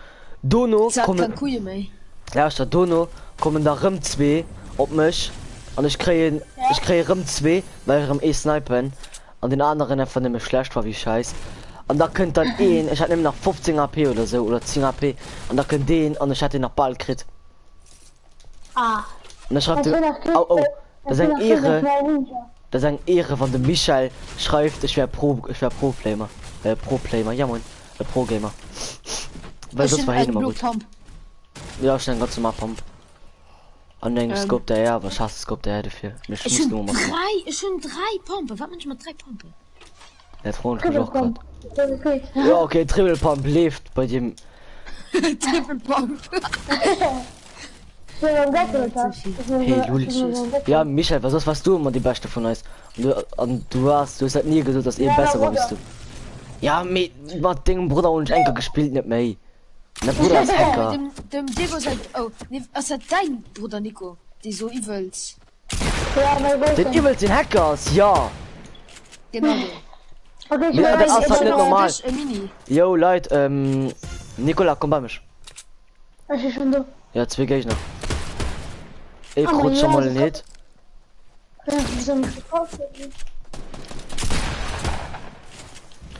Dono Ich hab keine kommen. Kuh mehr. Ja, statt Dono kommen da rum 2 auf mich. Und ich kriege rum 2, weil ich am snipen. Und den anderen einfach nicht mehr schlecht war wie scheiß. Und da könnt dann ich hatte nach 15 AP oder so, oder 10 AP. Und da könnt den, und ich hatte nach Ball krit. Ah. Und dann schreibt er, oh, das ist eine Ehre, das ist eine Ehre von dem Michael schreibt, ich wäre Pro-Player, Pro-Player, ja moin, Pro-Gamer. Weil das war hin immer gut. Ja, ich den ganz normal Pump. Und dann Scope der ja, was hast du Scope der dafür? Mich Ich muss nur machen. schon 3 Pumpe. Was manchmal 3 Pumpe? Der Thron auch grad. Ja, okay, Triple Pump lebt bei dem. Triple Pump. Hey, Julius. Ja, Michael, was warst du immer die Beste von uns? Und du hast halt nie gesagt, dass ihr besser war bist du. Ja, mit dem Bruder und Enkel gespielt nicht mehr. Der Bruder ist Hacker. Dem Diego sagt, oh, was hat dein Bruder Nico? Die so Evils. Den Evil den Hackers, ja. Genau. Okay, Ja, das ist halt nicht normal. Mini. Yo, Leute, Nicola, komm bei mich. Das ist schon so. Ja, 2 Gegner. Ich Aber rutsch schon ja, mal das nicht.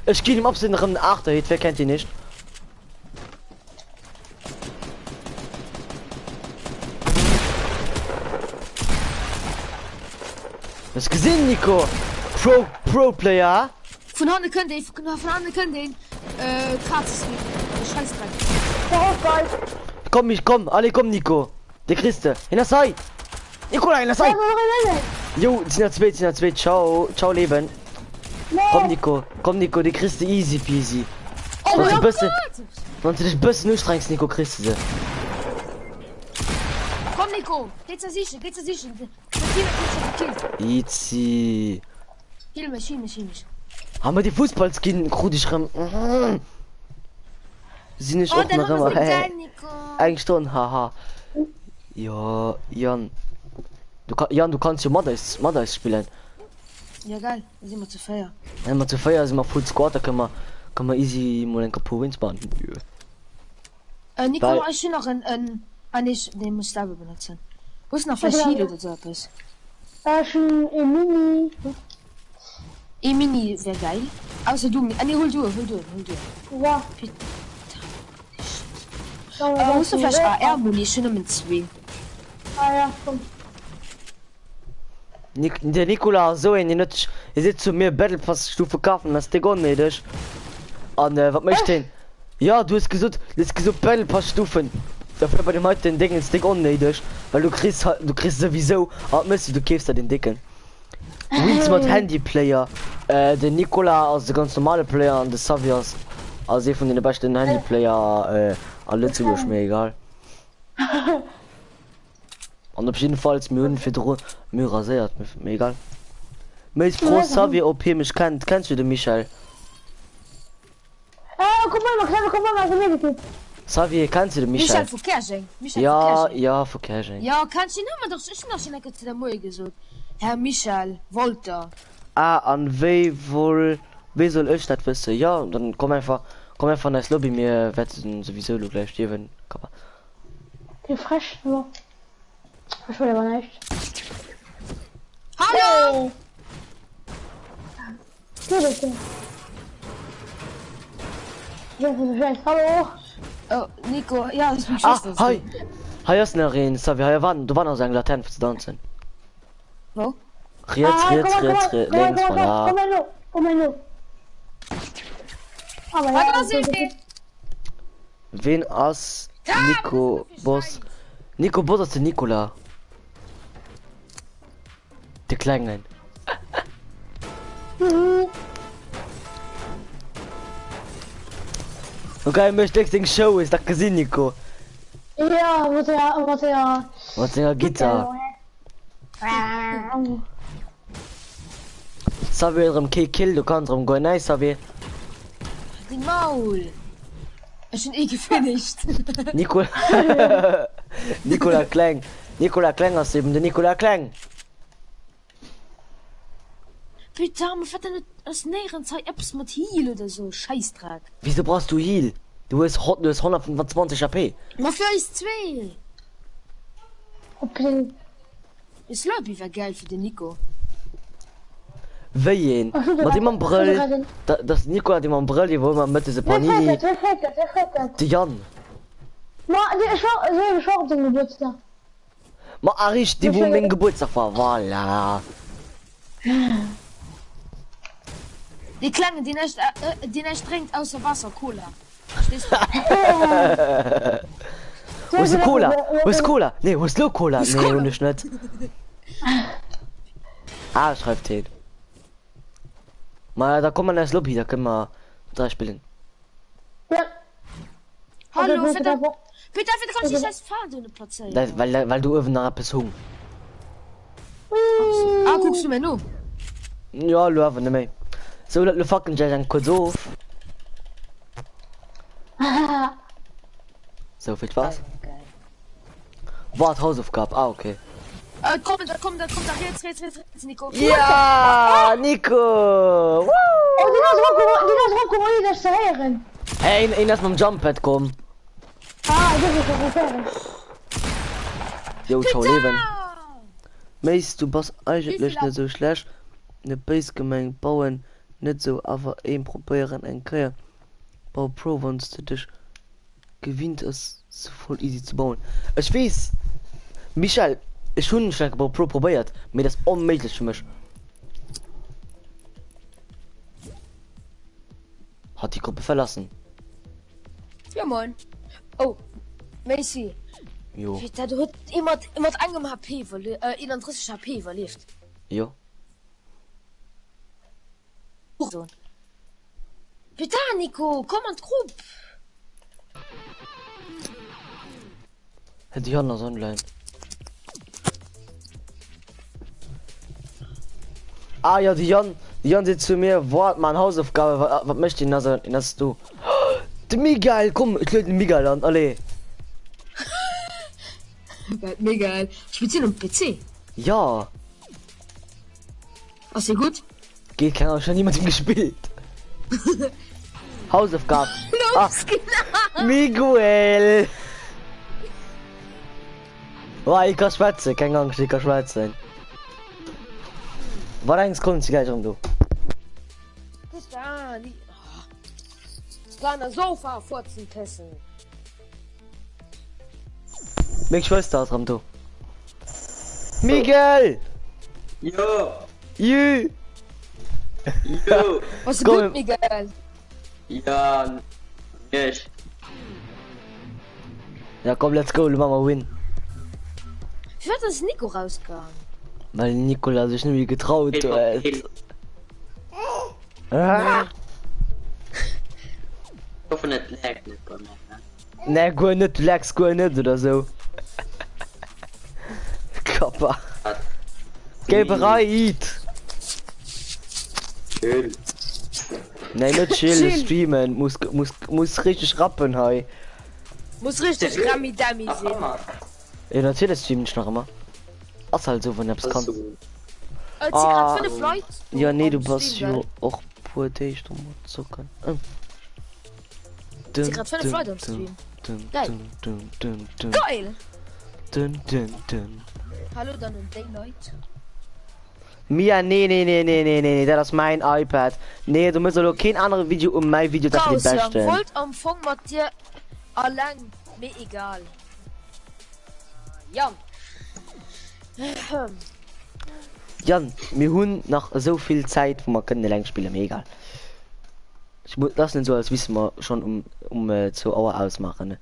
Ich gehe ihm ab den Rennen 8, wer kennt ihn nicht? Das gesehen, Nico. Pro-Player. Von Hand können den, Kratz Scheißdreck. Komm, alle komm, Nico. Der Christe. In der Seite. Nicola, in der Seite. Jo, sind ja zwei. Ciao, Leben. Komm, Nico, die kriegst du easy peasy. Oh mein Gott! Wenn du dich ein bisschen nur strengst, Nico, kriegst du sie. Komm, Nico! Geht's ja sicher. Easy. Kill mich. Haben wir die Fußballskin krutisch rum? Sie nicht Oh, auch dann noch haben wir immer. geil, Nico. Eigentlich schon, haha. Ja, Jan. Du kannst ja Modders spielen. Ja, geil. Da sind wir zu feiern. Wenn wir zu feiern sind wir Full Squad, da kann man easy mal ein Kapo ins Bahn. Nico, Weil- ich will noch ein Ah, nicht, den muss ich selber benutzen. Wo ist noch verschiedene oder so etwas? Schon im Mini. E-Mini wäre geil. Außer du, nee, hol du. Ja. Musst du vielleicht AR-Muni, schon mit 2. Ah ja, komm. Der Nikola so in ihr sitzt zu mir Battle Pass Stufe kaufen, das der unnötig. Und was möchte den? Ja, du hast gesagt Battle Pass Stufen. Dafür bei dem heute den Ding ist dick unnötig, weil du kriegst sowieso, du käfst da den dicken. Wins mit Handyplayer, der Nikola aus der ganz normale Player und der Savias, also von den besten Handyplayer, alle zu mir egal. Und auf jeden Fall ist mir für mir rasiert, mir egal. Mir ist froh, Savia OP mich kennst du den Michael? Guck mal, was er mir Savia, kennst du den Michael? Michael Verkehrschenk. Ja, Verkehrschenk. Ja, kannst du nicht, doch ich noch schon zu der Mutter gesagt. Herr Michael, Volta. Ah, an wie soll ich das wissen? Ja, dann komm einfach in das Lobby, mir werden sowieso gleich stehen. Die frisch, nur. Ich will aber nicht. Hallo! Bitte. Hallo. Oh, Nico, ja, das ist mein Ah, Schwester. hi! Hi, ist eine Reden, Savia, du warst noch sein Latent für zu tanzen. Wo? Links von da. Komm mal nur. Aber Warte, ja, was ist denn? Wen aus Nico Boss? Nico Boss ist der Nikola. Der Kleinen. Okay, möchte ich den Show ist das gesehen, Nico. Ja, muss ja. Was ist Gitarre? Savia im Kill, du kannst rum gehen, nice Savia. Die Maul. Ich bin gefinisht. Nikola Klein aus eben der Nikola Klein. Bitte, man fährt nicht aus näheren Zeit etwas mit Heal oder so. Scheißtrag. Wieso brauchst du Heal? Du hast 125 AP. Mal für uns 2. Okay. Ich glaube, ich wäre geil für den Nico. Wen? Mit dem Brill. Das Nico hat immer Brill, wo man mit diese Panini. Wer fährt das? Die Jan. Ich war auf den Geburtstag. Ma Arisch, die wo mein Geburtstag war. Voilà. Die Klange, die nicht trinkt außer Wasser, Cola. Verstehst du? Wo ist die Cola? Wo ist Cola? Nee, wo ist Lo Cola? Nee, ohne Schnitt. Ah, schreibt den. Mal, da kommt man als Lobby, da können wir 3 spielen. Ja. Hallo, verdammt. Bitte, kannst du nicht als Fahrdünne platzieren? Weil du irgendwann nach etwas Hunger. Ah, guckst du mir nur? Ja, laufen nicht mehr. So, wir fucking dann kurz auf. So, viel Spaß. Wart, Hausaufgabe. Ah, okay. Komm da, jetzt, Nico. Ja, Nico! Woo! Oh, die ist rumgekommen, das zu hören. Hey, lass mal im Jumppad kommen. Ah, das ist doch fair. Jo, ciao, Leben. Meist, du bist eigentlich nicht so schlecht. Eine Base gemeng bauen, nicht so, aber ein probieren ein Kreier. Bau Pro, wenn du dich gewinnt, ist voll easy zu bauen. Ich weiß, Michael, ich schon stark Bau Pro probiert, mir das unmöglich für mich. Hat die Gruppe verlassen. Ja, moin. Oh, Macy. Jo. Du hast immer angem HP, in 30 HP überlebt. Jo. So. Bitte, Nico, komm an Gruppe. Hätte ich auch noch online. Ah ja, die Jan sitzt zu mir, Wort, meine Hausaufgabe, was möchte ich in das du? Der Miguel, komm, ich löte den Miguel an, alle. Mega geil. Spielst du am PC? Ja. Hast du gut? Geht keiner, schon niemand gespielt. Hausaufgabe. Los, genau. Miguel. Oh, ich kann schwätzen, keine Angst, ich kann schwätzen. War eigentlich kommt sie gleich rum, du. Das da, die. Das kleine Sofa furzenkissen. Mich Schwester dran, du. Miguel! Jo, Jü! jo, Was ist Komm. gut, Miguel? ja, nicht. Ja, komm, let's go, Mama win. Ich werde das Nico rausgegangen. Weil Nikola sich nicht mehr getraut Hilfe, hat. Hilfe. Ah! Ich hoffe nicht, lag nicht bei mir. Ne? Ne, gut nicht, du lagst gut nicht oder so. Kappa. Geh bereit! Schön. Nein, nicht chillen, Chill. streamen. Muss richtig rappen, hey. Muss richtig Rami-Dami Ach, sehen. Mama. Ja, natürlich streamen ich noch immer. Ach, halt so, wenn du es kannst. Also, Ah. Zigarette für eine Flight? Ja, nee, du Am passt Stream, ja gell? auch poetisch, du musst zucken. Sie grad für eine Freude am Stream. Geil. Geil! Hallo, dann und Daylight. Mia, nee, das ist mein iPad. Nee, du musst doch kein anderes Video um mein Video, das ist die Chaos, ja. beste. Wollt am Fong mit dir allein. Mir egal. Ja. Jan, wir haben noch so viel Zeit, wo wir können lang spielen, mir egal. Ich muss das nicht so, als wissen wir schon um 2 Uhr ausmachen. Ne?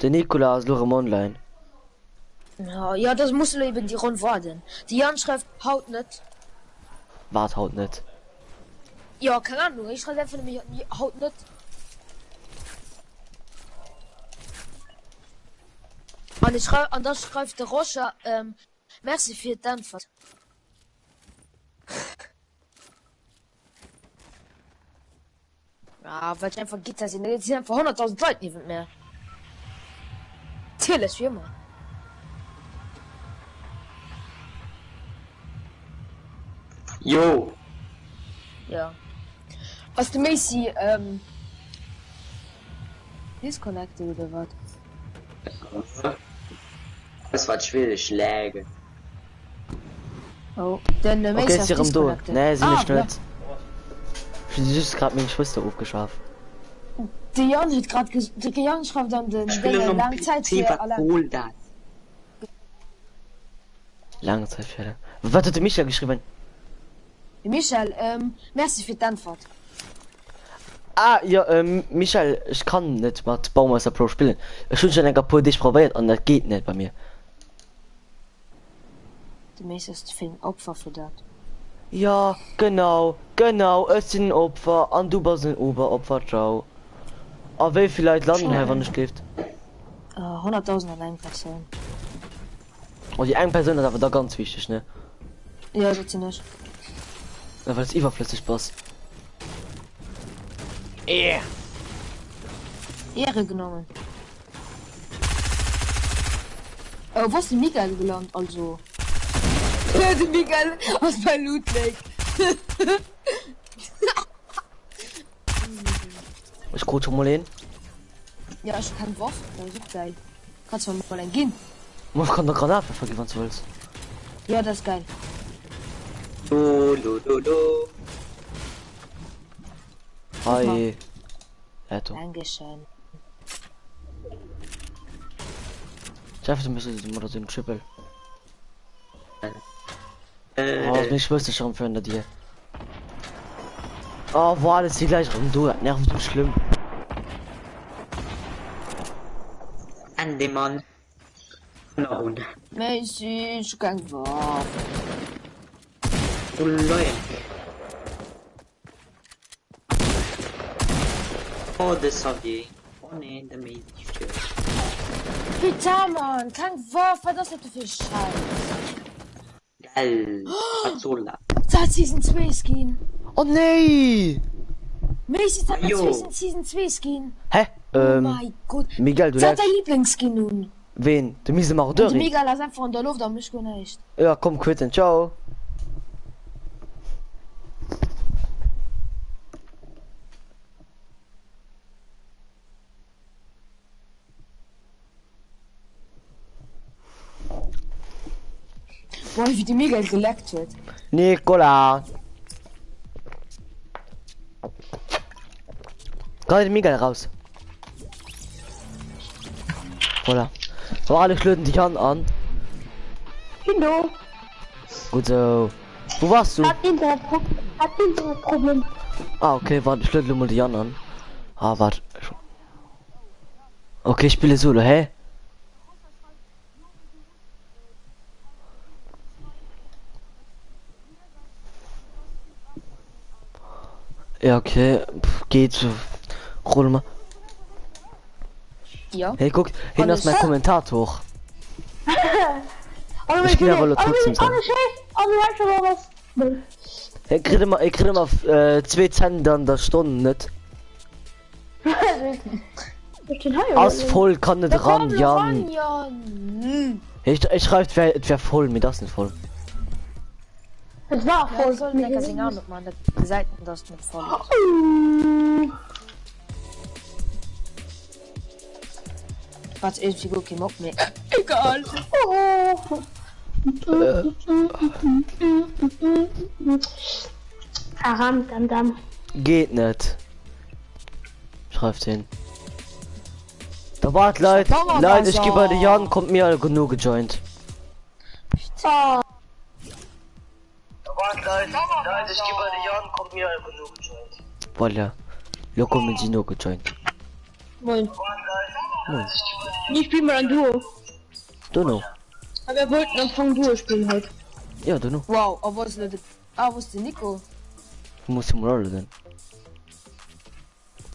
Der Nikola ist noch im Online. Ja, das muss eben die Runde warten. Die Anschrift haut nicht. Wart haut nicht. Ja, keine Ahnung. Ich schreibe einfach nämlich haut nicht. Und ich schreibe, und das schreibt der Roger, merci für die Antwort. Ja, weil ich einfach geht das in jetzt sind einfach 100.000 Leute nicht mehr. Natürlich, wie immer. jo. Ja. Aus dem Messi, disconnected oder was? Das war schwierig, Schläge. Oh, denn der Okay, Messi ist hier am Do. Nee, sie nicht ja. nicht. Ich ist gerade meine Schwester aufgeschafft. Der Jan hat gerade der Jan schreibt dann den Ich will noch lange Zeit PC, für was allein. cool das. Lange Zeit für. Was hat der Micha geschrieben? Michael, merci für die Antwort. Ah, ja, Michael, ich kann nicht mit Baumeister Pro spielen. Ich habe schon ein paar dich probiert und das geht nicht bei mir. Der Messi ist für ein Opfer für das. Ja, genau, es sind Opfer, und du bist ein Oberopfer, ciao. Aber wer vielleicht landen, wenn nicht schläft. 100.000 allein Personen. Und die eine Person ist aber da ganz wichtig, ne? Ja, das sind nicht. Ja, weil es überflüssig passt. Yeah. Ehre genommen. Wo ist die Miguel gelandet, also? Die Miguel aus mein Loot Lake. Ich gucke schon mal hin. Ja, ich kann Wurf, das ist auch geil. Kannst du mal ein gehen? Man kann doch Granate vergeben, was du willst. Ja, das ist geil. Do. Hi. Ja, du. Dankeschön. Ich hoffe, du müsstest immer so ein Triple. Oh, Äh, meine Schwester schon für hinter dir. Oh, war das die gleich rum, du. Nerven so schlimm. an dem Mann. No. Messi, ich kann Wurf. Oh, Leute. Oh, das hab ich. Oh, nee, der Mädchen. Bitte, Mann, kein Wurf, was ist das für Scheiß? Geil. Azula. Das hat Season 2 Skin. Oh nee! Messi hat Jo. Season 2 Skin. Hä? Oh mein Gott. Miguel, du Das hat lagst. dein Lieblingsskin nun. Wen? Du miese Und Mardeur. Miguel ist einfach in der Luft, aber ich kann nicht. Ja, komm, quitten. Ciao. Boah, wie die mega geleckt wird. Nicola. Gerade Miguel raus. Voilà. Aber alle schlöten dich an. Hallo. Gut so. Wo warst du? Hat Internetproblem. Ah, okay, warte, ich löte mal die an. Ah, warte. Okay, ich spiele Solo, hä? Ja, okay. Geht. Roll mal. Ja. Hey, guck, hin ist mein Kommentator. Oh, Ich geh aber trotzdem sagen. was. Ich krieg immer 2 Cent an der Stunde, nicht? Aus voll kann nicht ran, Jan. Ich schreibe, es wär voll, mir das nicht voll. Es war voll. Seiten das mit voll. Was ist die Gucki Mock mir? Egal. Aram, dam. Geht nicht. Schreibt hin. Da wart Leute, ich gebe bei der Jan, kommt mir genug gejoint. Oh. Voilà. Loco mit Gino gejoint. Moin. Moin. Ich spiele mal ein Duo. Du noch? Aber wir wollten Anfang Duo spielen heute. Ja, du noch. Wow, aber was ist wo ist der Nico? Du musst im Roller denn.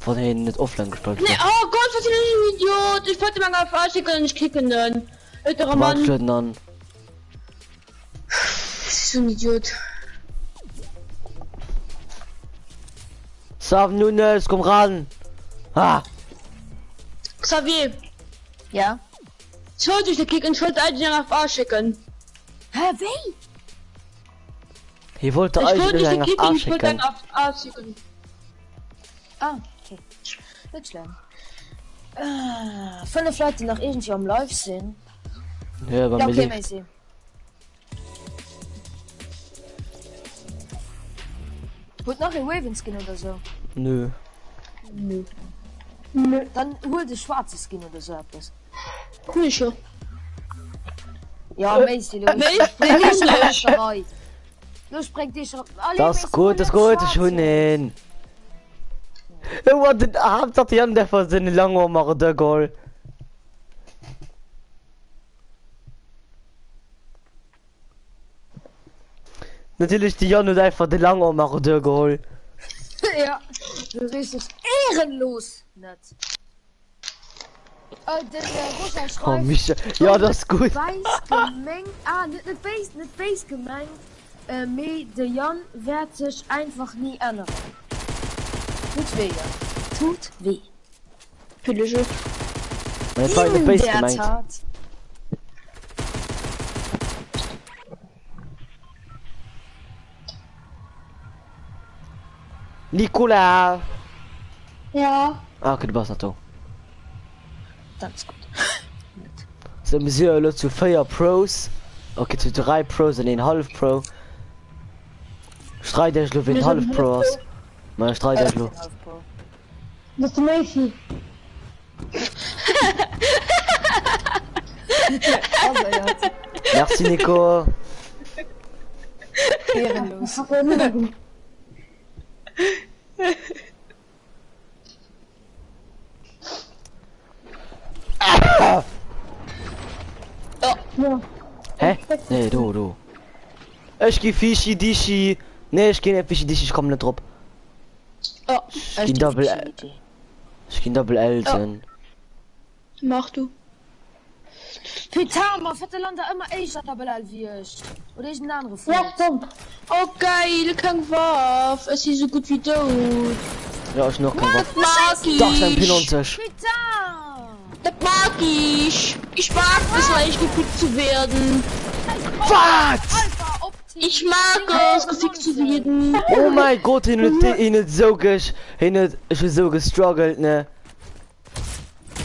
Von denen nicht offline gestaltet. Nee, oh Gott, was ist ein Idiot? Ich wollte mal auf Artikel nicht klicken dann. Älterer Mann. Wartschlitten an. Das ist so ein Idiot. Sav Nunes, komm ran. Ah. Xavier, Ja? ich wollte dich klicken, ich wollte eigentlich auf A schicken. Hä, wie? Ich wollte Ich wollte eigentlich dich einen auf klicken, Arsch ich wollte schicken. dann auf A schicken. Ah, okay. Nicht schlimm. 5 Leute noch irgendwie am Live sind. Ja, bei Ja, mir okay, liegt. mal sehen. Holt noch ein Raven-Skin oder so. Nö. Dann hol den schwarzen Skin oder so etwas. Cool schon. Ja, Macy, du sprengt dich schon. Das ist gut, ich schon hin. Wat habt dat Jan der vor seine lange mache der Goal. Natürlich die Jan und einfach die lange mache der Goal. Ja, du bist es ehrenlos. Net. Der Russland Oh, schreibt. Micha. Ja, das ist gut. Weiß gemengt. Ah, nicht weiß gemengt. Der Jan wird sich einfach nie ändern. Tut weh, ja. Tut weh. Viele schon. Meine Freunde In Base der gemeint. Tat. Nicola. Ja. Ah, okay, du warst nicht da. Das ist gut. So, wir sind ja zu 4 Pros. Okay, zu 3 Pros und 1,5 Pro. Streit ich nur 1,5 Pro aus. Mein Streit ich nur. Das ist Macy. Also, ja, Merci, Nico. ehrenlos. Ja. Hä? Nee, du. Ich geh Fischi, Dischi. Nee, ich geh nicht Fischi, Dischi, ich komm nicht drauf. Oh, Ich geh Double Elton. mach du. Peter, man fährt Land immer echt Tabelle wie ich. Oder ich ein andere Ja, stimmt. Oh geil, kein Wurf. Es ist so gut wie tot. Ja, ich noch kein Waffe. Mag Doch, sein ich. Pilontisch. Peter! Das mag ich. Ich mag es, leicht gefickt zu werden. Was? Alpha, Optik. Ich mag es, gefickt zu werden. Oh mein Gott, ich bin so gestruggelt, ne?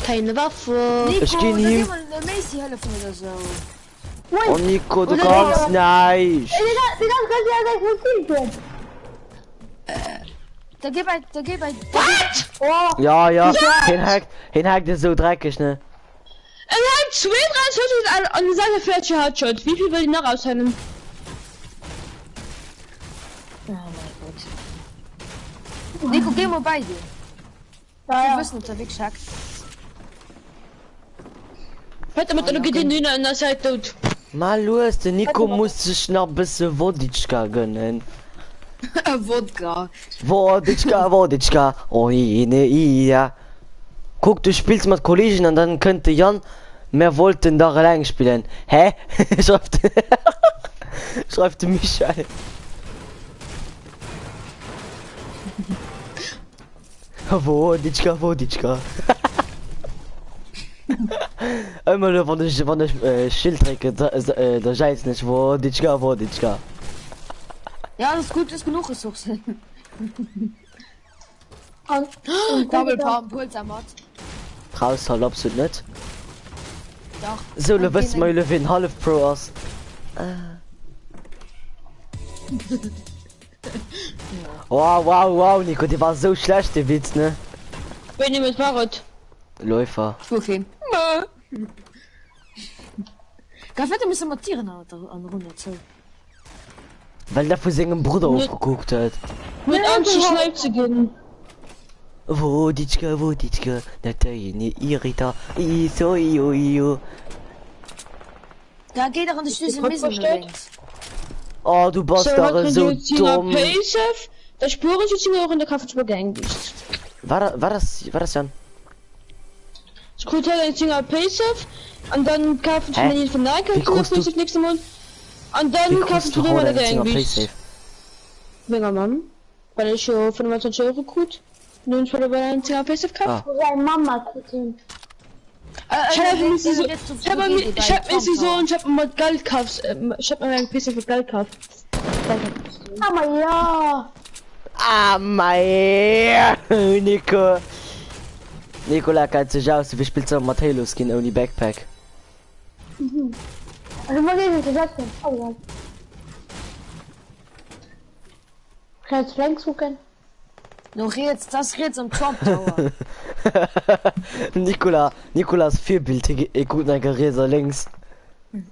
Keine Waffe. Nico, Ich geh da nie- geh mal eine Macy helfen oder so. Oh Nico, du Oder kannst Digga. nicht. Wie das kannst du ja gleich mit Team. Da geh bei. Oh, Ja. Hinhakt ist so dreckig, ne? Er hat 32 an seine Fährtchen Headshot. Wie viel will ich noch aushängen? Oh mein Gott. Nico, geh mal bei dir. Wir ja. wissen unterwegs, Schack. Heute mit einer Gedien an der Seite tot. Mal los, der Nico muss sich noch ein bisschen Woditschka gönnen. Wodka. Woditschka. Oh, ja. Guck, du spielst mit Kollegen und dann könnte Jan mehr wollten da allein spielen. Hä? Schreibt Michael. Woditschka. Immer nur von der Schildtrecke, da scheiß nicht, Woditschka. Ja, das ist gut, ist genug Ressourcen. Double Pump, Puls am Mod. Raus, halt absolut nicht. Doch. So, du Und wirst den- mal Levin Half Pro aus. Wow, Nico, die war so schlecht, die Witz, ne? Wenn ihr mit Fahrrad. Läufer. Okay. Gafette müssen montieren an Runde zu. Weil der für seinen Bruder aufgeguckt hat. Mit anzuschneiden zu gehen. Woditschka, Natalie, Irita, Iso. Da geht er an die Schlüssel Hat Missen verstellt? links. Oh, du Bastard, so dumm. Der Spuren sind auch in der Kaffee gegangen. War das Jan? Scooter ein Singer Pacef und dann kaufen Hä? sie von Nike Wie und groß du- nächste Mal. Und Wie dann kaufen kommst sie du nochmal heute der Singer Gang. Paysafe? Wenger Mann. Weil ich schon 25 Euro gut. Nun ich bei einem Singer Pacef kaufen. Seine Mama gucken. Ich hab mir sie so, ich hab mir Geld gekauft. Ich hab mir ein PC für Geld gekauft. Aber ja. Ah, mein Nico. Nicola kennt sich aus, wie spielt so Matteo Skin ohne Backpack? Also was ist das denn? Oh ja. Kannst du Flank suchen? Noch jetzt, das jetzt am Trump Tower. Nicolas vierbildtig, gut ein Geräser links.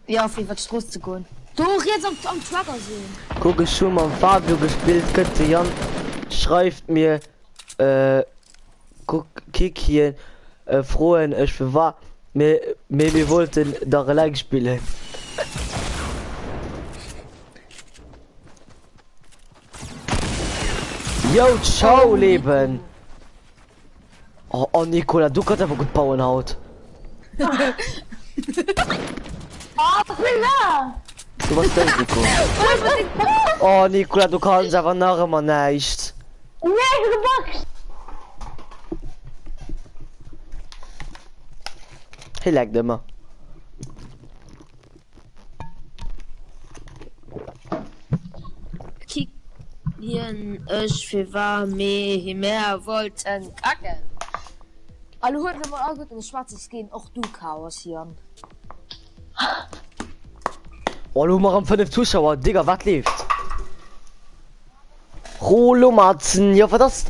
Ja, auf jeden Fall Stroß zu gehen. Du jetzt am Tracker sehen. Guck ich schon mal Fabio gespielt, könnte Jan schreibt mir, guck, kick hier, frohen, ich für wahr, wir wollten da allein spielen. Yo, ciao, Leben! Oh, Nicola, du kannst aber gut bauen, Haut. Ah, ich bin da! Du warst dein Nico. Oh, Nicola, du kannst aber nachher mal nicht. Nee, geboxt! Hey, lag immer. Kicken, ich für war mehr wollten kacken. Alle hört mal auch gut in schwarzes gehen, auch du Chaos hier. Oh, du machst 5 Zuschauer, Digga, was lebt? Rolo Matzen, ja, was das?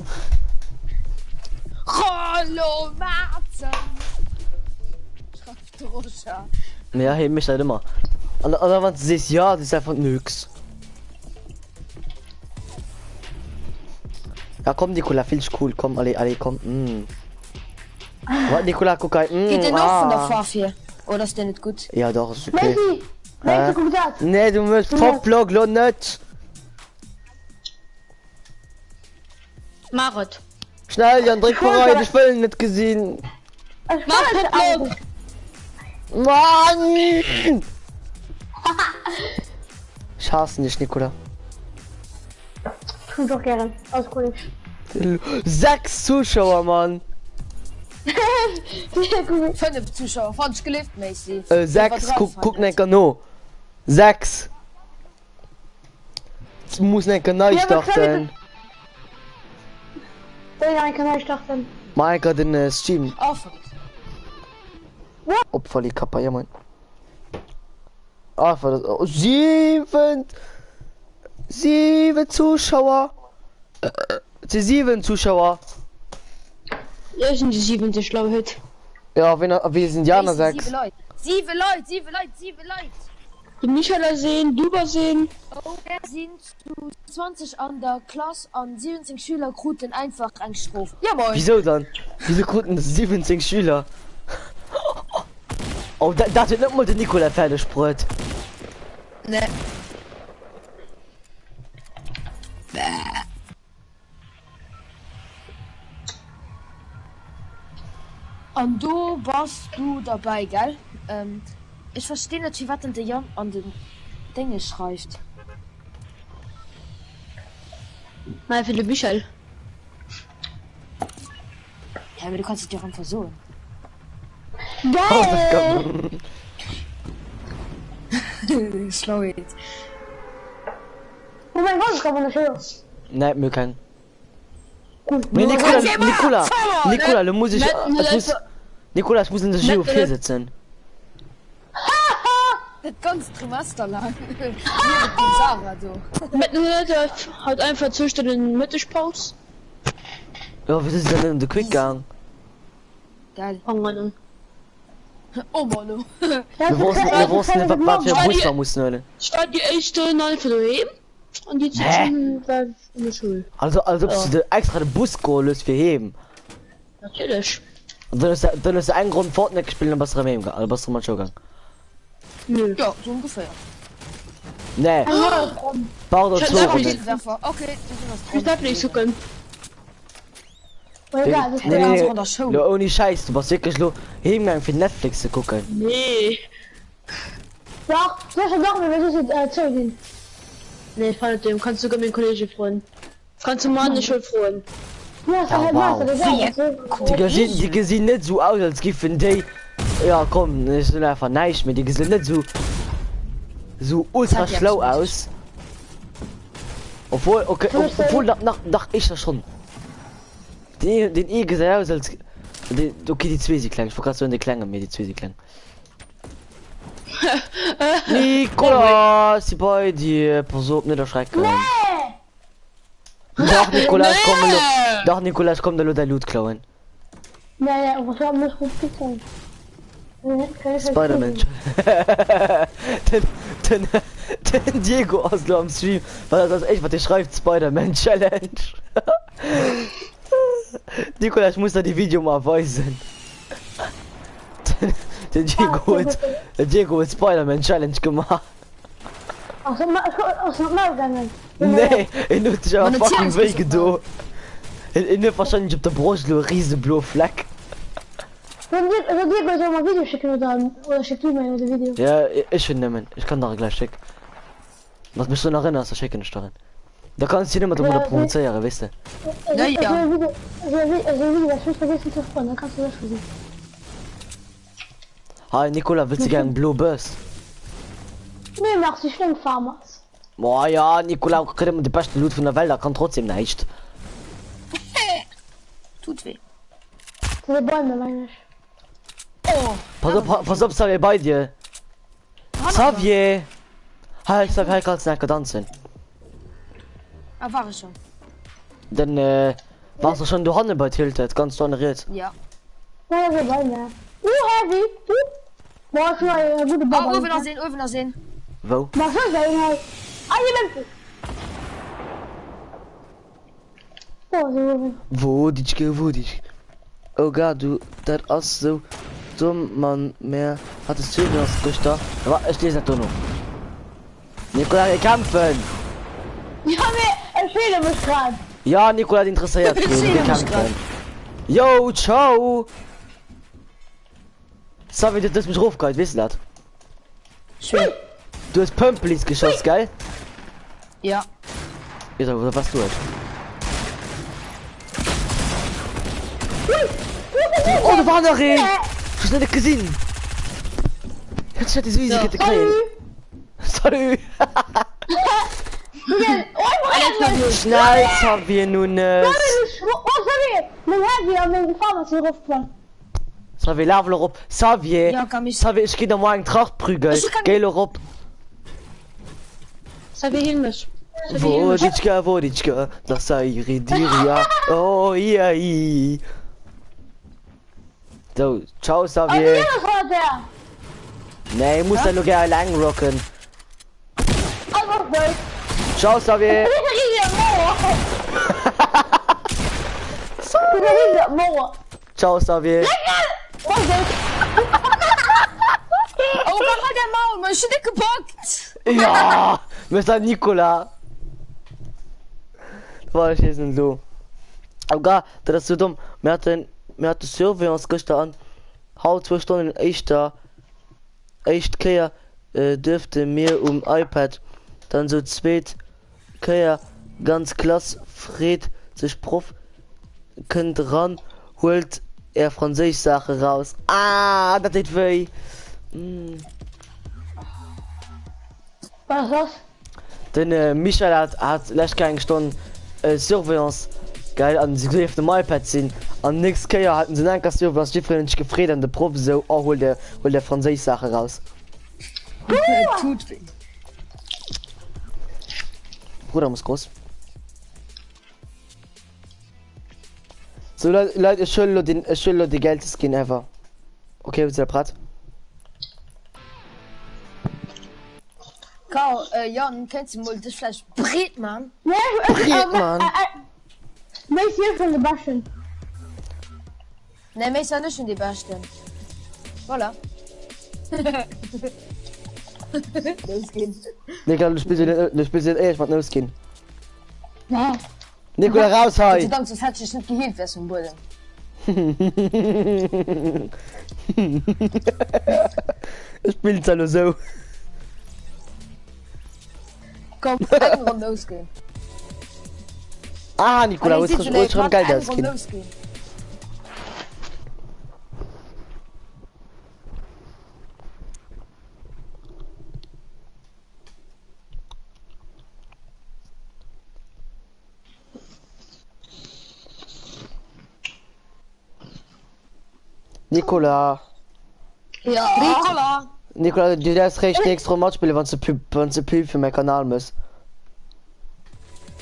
Hallo Marzen! Troscha. Ja, hey, mich halt immer. Und wenn du siehst, ja, das ist einfach nix. Ja, komm, Nicola, viel cool, komm, alle, komm, Warte, Nicola, guck halt, Geht der noch von der Farf hier? Oder ist der nicht gut? Ja, doch, ist okay. Messi! Messi, guck das! Nee, du musst Top-Blog, lo nicht. Marot. Schnell, Jan, drück bereit, ich will nicht gesehen. Ich Mach weiß Top-Blog. Mann! Ich hasse dich, Nicola. Tu doch gerne. Aus Kollege. 6 Zuschauer, Mann. 5 Zuschauer, fand ich gelebt, Messi. 6, guck nicht no. 6. Ich muss nicht neu Ja, aber starten. Ja, ich kann euch starten. Mein Gott, in Steam. Oh, fuck. Opfer die Kappa, ja, Mann. Einfach das. 7 Zuschauer. 7 Zuschauer. Ja, sind die 70 schlau heute. Ja, wir sind Jana 6. 7 Leute. Den Michael sehen, Duber sehen. Oh, wir sind zu 20 an der Klasse an 17 Schüler Kruten einfach eingestuft. Ja, moin. Wieso dann? Wieso konnten 17 Schüler? Oh, da hat nicht mal der Nikola fertig sprüht. Ne. Und du warst du dabei, gell? Ich verstehe nicht, wie was denn der Jan an den Dinge schreibt. Mal für den Michael. Ja, aber du kannst es dir einfach versuchen. Geil! Schlau jetzt. Oh mein Gott, das kann man nicht hören. Nein, mir kein. Gut, Nee, nur- Nikola, du musst ich. Nikola, ich muss in der Geo 4 Net- sitzen. Das ganze Trimester lang. Hier mit dem Sarah, du. Mit der hat einfach zwischen den Mittagspause. Ja, wie ist denn in der Quick Gang? Geil. Fangen wir an. Oh, Manu. Wir wussten nicht, was wir Bus mussten, oder? Ich war die erste 9 von daheim. Und die zweite war in der Schule. Also, als ob du extra den Bus geholt hast für heben. Natürlich. Und dann ist ein Grund Fortnite gespielt und was du gegangen, also was du mal schon gegangen. Nö. Ja, so ungefähr. Nee, bau doch Ich hab so. selber Robin. nicht- Werfer. Okay, das ist Ich darf nicht zucken. Oh, ja, das ist Nee, Ja, nee, so der Show. nee, ohne Scheiß, du warst wirklich nur hingegangen für Netflix zu gucken. Nee. Doch, doch, wir müssen erzählen. Nee, ich fand dem. Kannst du sogar mit dem Kollegen freuen. Kannst du mal nicht schon freuen. Ja, das ist Ja, halt wow. Master, Die sehen nicht so aus, als giffen die. Ja, komm, das ist einfach nice, mit die sehen nicht so ultra Sag ja schlau nicht. aus. Obwohl, okay, obwohl nach ich das schon. Den I gesehen aus als. Okay, die zwei sind klein, ich wollte gerade so in die Klänge, mir die zwei sind klein. Nikolas, die bei dir, pass auf, nicht erschrecken. Doch, Nikolas, komm, doch, Nikolas, komm, da dein Loot klauen. Nee, was haben wir gut getan? Spider-Man. den Diego aus am Stream, weil das echt, was der schreibt, Spider-Man Challenge. Nikolas, ich muss da die Video mal weisen. Der Diego hat Spider-Man Challenge gemacht. Aus dem Mal gegangen. Nee, ich nutze dich aber Man fucking erzählt Wege, du. Ich nehme wahrscheinlich auf der Brust nur riesen blaue Fleck. Wenn dir so mal Video schicken oder schickt du mir das Video. Ja, ich will nehmen. Ich kann da gleich schicken. Was mich so erinnerst, das schicken ich darin. Da kannst du nicht mehr drüber provozieren, weißt du. Ja. Video, das muss vergessen zu freuen, dann kannst du das versuchen. Hi, Nikola, willst du gerne Blue Burst? Nee, mach sie schlimm, Farmers. Boah, ja, Nikola, kriegt immer die beste Loot von der Welt, da kann trotzdem nicht. Tut weh. Diese Bäume, meine ich. Oh. Pass auf, Xavier, bei dir. Xavier! Hi, Xavier, kannst du nicht tanzen? Ah, war ich schon. Dann, warst du schon du Hannibal tiltet, ganz honoriert. Ja. Ja, diese Bäume. Heavy. Boah, schon eine gute Oh, Bäume. Oven sehen. Wo? Was soll sein, halt? Ah, hier bist du. Oh, so. Wo dich? Oh Gott, du, das ist so dumm, man, mehr hat es Züge aus Richter. Aber ich lese das noch. Nikola, wir kämpfen! Ja, mir erzähle mich gerade. Ja, Nikola, die interessiert mich, sehe wir mich kämpfen. grad. Yo, ciao! Sorry, du hast mich raufgehalten, weißt du das? Schön. Du hast Pumpelis geschossen, geil? Ja. Jetzt aber, was du hast. Oh, da war noch ein! Ich hab nicht gesehen! Jetzt hat die so easy gekriegt. Sorry! Schnell haben wir nun Oh, sorry. Mein Heavy hat mir gefallen, was hier raufgekommen. Xavier, lauf noch ab. Xavier! Ja, kann mich. Xavier, ich geh da mal einen Tracht prügeln. Ich kann- Geh noch ab. Xavier, heal mich. Woditschka, das sei Ridiria. Oh, ja, i. So, ciao, Xavier. Ja, das war der. Nee, ich muss da nur gerne lang rocken. Einfach durch. Ciao, Xavier. Mauer. Ciao, Xavier. Oh, warum hat der Maul? Man ist nicht gepackt. Ja, Mr. Nicola. War ich jetzt nicht so. Aber das ist so dumm. Wir hatten Surveillance gestern an. Haut 2 Stunden echt Kehr dürfte mir iPad. Dann so zweit Kehr ganz klasse. Fred sich Prof könnt ran, holt er Französisch Sache raus. Ah, das tut weh. Was ist das? Denn Michael hat letzte keine Stunde Surveillance geil an sie auf dem iPad sind. An nix Kehr hatten sie ein Surveillance different gefreut an der Prof so holt der Französisch Sache raus. Tut weh. Bruder muss groß. So Leute, ich schulde die Geld Skin ever. Okay, was ist der Prat? Karl, Jan, kennst du mal das Fleisch brät, Mann? Ja, Mann. Mich hier schon gewaschen. Ne, mir ist ja nicht schon die Besten. Voilà. Los geht's. Nikola, du spielst jetzt echt mit No Skin. Nee. Nikola, raus, hi! Verdammt, das hat sich nicht geheilt, wer so ein Bullen. Ich spiel's ja nur so. Komm, eine Runde losgehen. Ah, Nikola, was ist schon geil, der Skin. Nikola. Ja. Nikola, du darfst recht extra Match spielen, wenn du Püp für meinen Kanal musst.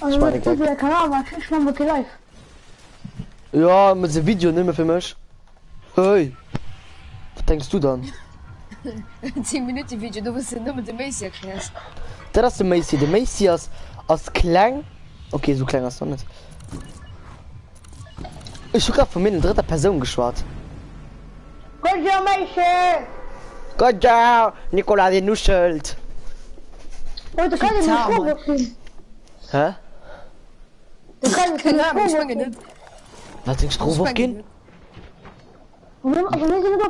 Also, Spannend, das ist der Kanal, aber ich mach mit dir live. Ja, mit dem Video nicht mehr für mich. Hey. Was denkst du dann? 10 Minuten Video, du wirst nur mit dem Macy erklären. Das ist der Macy. Der Macy als klein. Okay, so klein hast du nicht. Ich hab grad von mir in dritter Person geschwart. Good job, Mädchen! Gott ja, Nikola, die nuschelt. Und du kannst nicht Mann. vorwurfen. Hä? Du kannst nicht Keine Ahnung, ich vorwurfen. meine nicht. Was denkst du, Stroh aufgehen?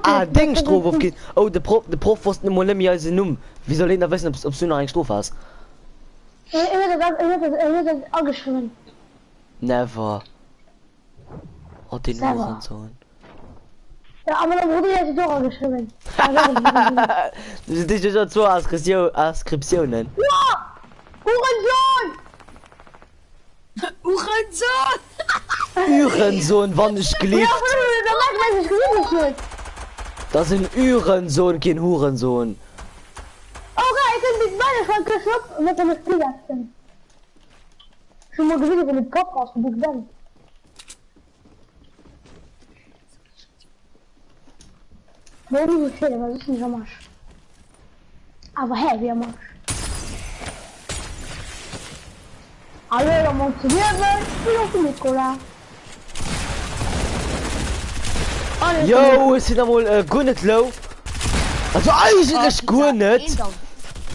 Ah, Denk Stroh aufgehen. Oh, der Prof wusste nicht mal mehr als ihn. Wie soll ich da wissen, ob du noch einen Stroh hast? Ich hätte das angeschrieben. Never. Oh, den Selber. Hurensohn. Ja, aber dann wurde jetzt doch angeschrieben. Das ist schon zwei Askriptionen. Ja! Hurensohn! Uhrensohn! Uhrensohn, wann ich geliebt. Ja, dann mach ich nicht gesehen. Das ist ein Uhrensohn, kein Hurensohn. Okay, ich bin mit meiner Schwanke geschluckt und mit dem Spielersten. Schon mal gewinnt in den Kopf aus dem Big Ben. Nee, nicht so viel, aber das ist nicht so Marsch. Aber hey, wie er Marsch. Hallo, ihr motiviert wird, ich bin auf den Nikola. Yo, es sind einmal gut nicht low. Also eigentlich gut nicht.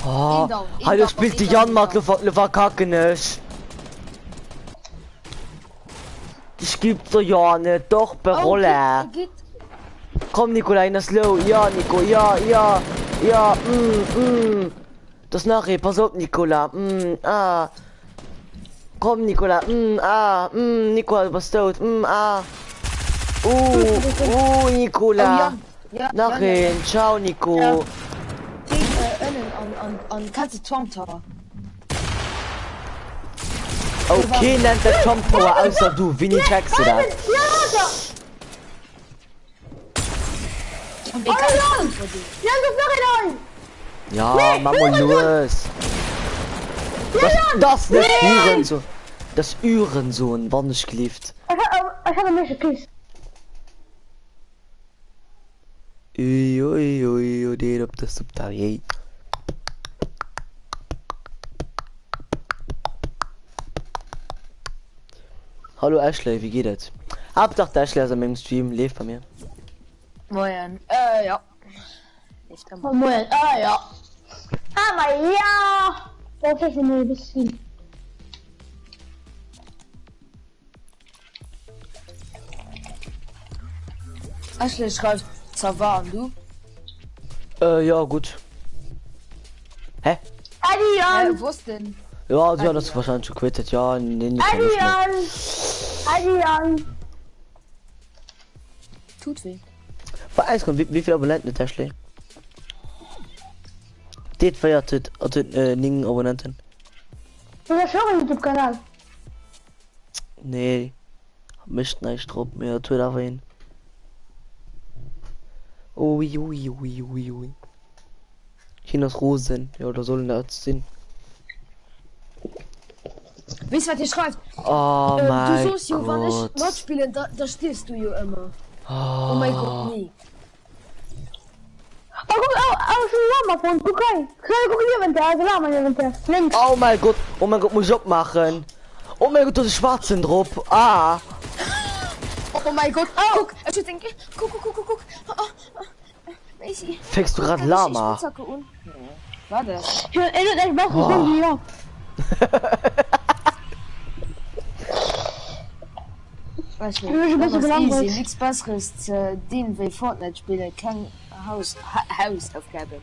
Oh, hallo, spielt die Janmark, du verkacken nicht. Das gibt's doch ja nicht, doch, Berolle. Komm, Nikola, in das Low. Ja, Nico, ja. Das nachher, pass auf, Nikola. Komm, Nikola. Nikola, du bist tot. Nikola. Nachher, ciao, Nico. An Katze Trump Tower. Okay, nennt der Trump Tower außer du. Wie nie checkst du das? Und egal, Ja, das noch in euch! Ja, mach mal los. Das nicht Uhrensohn. Das Uhrensohn, wann nicht gelieft. Ich habe mich geküsst. Ui, den ob das total je. Hallo Ashley, wie geht es? Hauptsache der Ashley aus meinem Stream lebt bei mir. Moin. Ja. Ich kann mal. Moment, ja. Aber ja. Das ist ein bisschen. Ashley schreibt Zavar und du? Ja, gut. Hä? Adrian. Wo ist denn? Ja, sie hat das wahrscheinlich schon quittet. Ja, nee, nicht mehr. Adrian. Tut weh. Bei eins kommt, wie viele Abonnenten hat Ashley? Det feiert ningen Abonnenten. Du hast schon einen YouTube-Kanal. Nee. Mischt nicht drauf mehr, tut aber hin. Ui. Chinas Rosen, ja, oder sollen da sind. Wisst ihr, was ihr schreibt? Oh mein Du sollst ja, wenn ich Gott. Mod spielen, da stehst du ja immer. Oh Oh mein Gott, nee. Oh, guck, schon Lama von Türkei. Guck hier, wenn der Lama hier, links. Oh mein Gott, muss ich abmachen. Oh mein Gott, das ist schwarzen drauf. Ah. Oh mein Gott, guck, ich denke, guck. Macy. Fängst du gerade Lama? Warte. Ich will echt was von dir. Weiß Ich will ein bisschen nicht, gelangweilt. easy, nichts besseres zu denen wie Fortnite spielen, kein Hausaufgaben.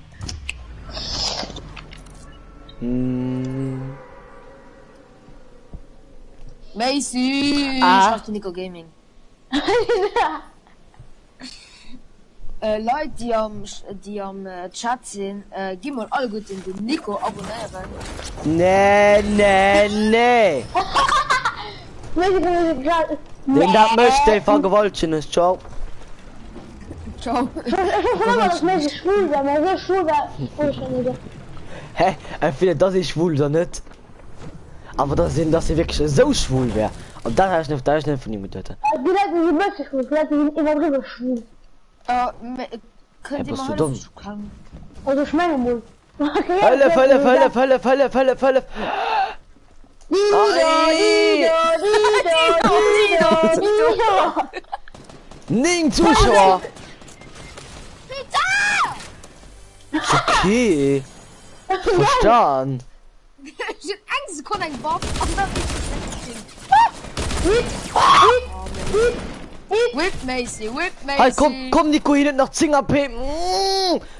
Macy! Schreibt Nico Gaming. Leute, die am Chat sind, gib mal alle gut in den Nico abonnieren. Nee. Den da möchte vergewaltigen ist, ciao. Ciao. Das ist schwul, aber so schwul. Hä? Ich finde, das ist schwul, oder nicht? Aber das sind, dass sie wirklich so schwul wäre. Und da ist nicht von ihm mit heute. Die Leute sind wirklich schwul, vielleicht sind immer drüber schwul. Könnt ihr bist mal du dumm? helfen? Also schmecken wohl. Hölle. Ning Zuschauer. Ist okay. Verstanden. Ich hab Angst, ich kann einen Bob. Whip Macy. Halt, komm, Nico, hier nach 10 AP.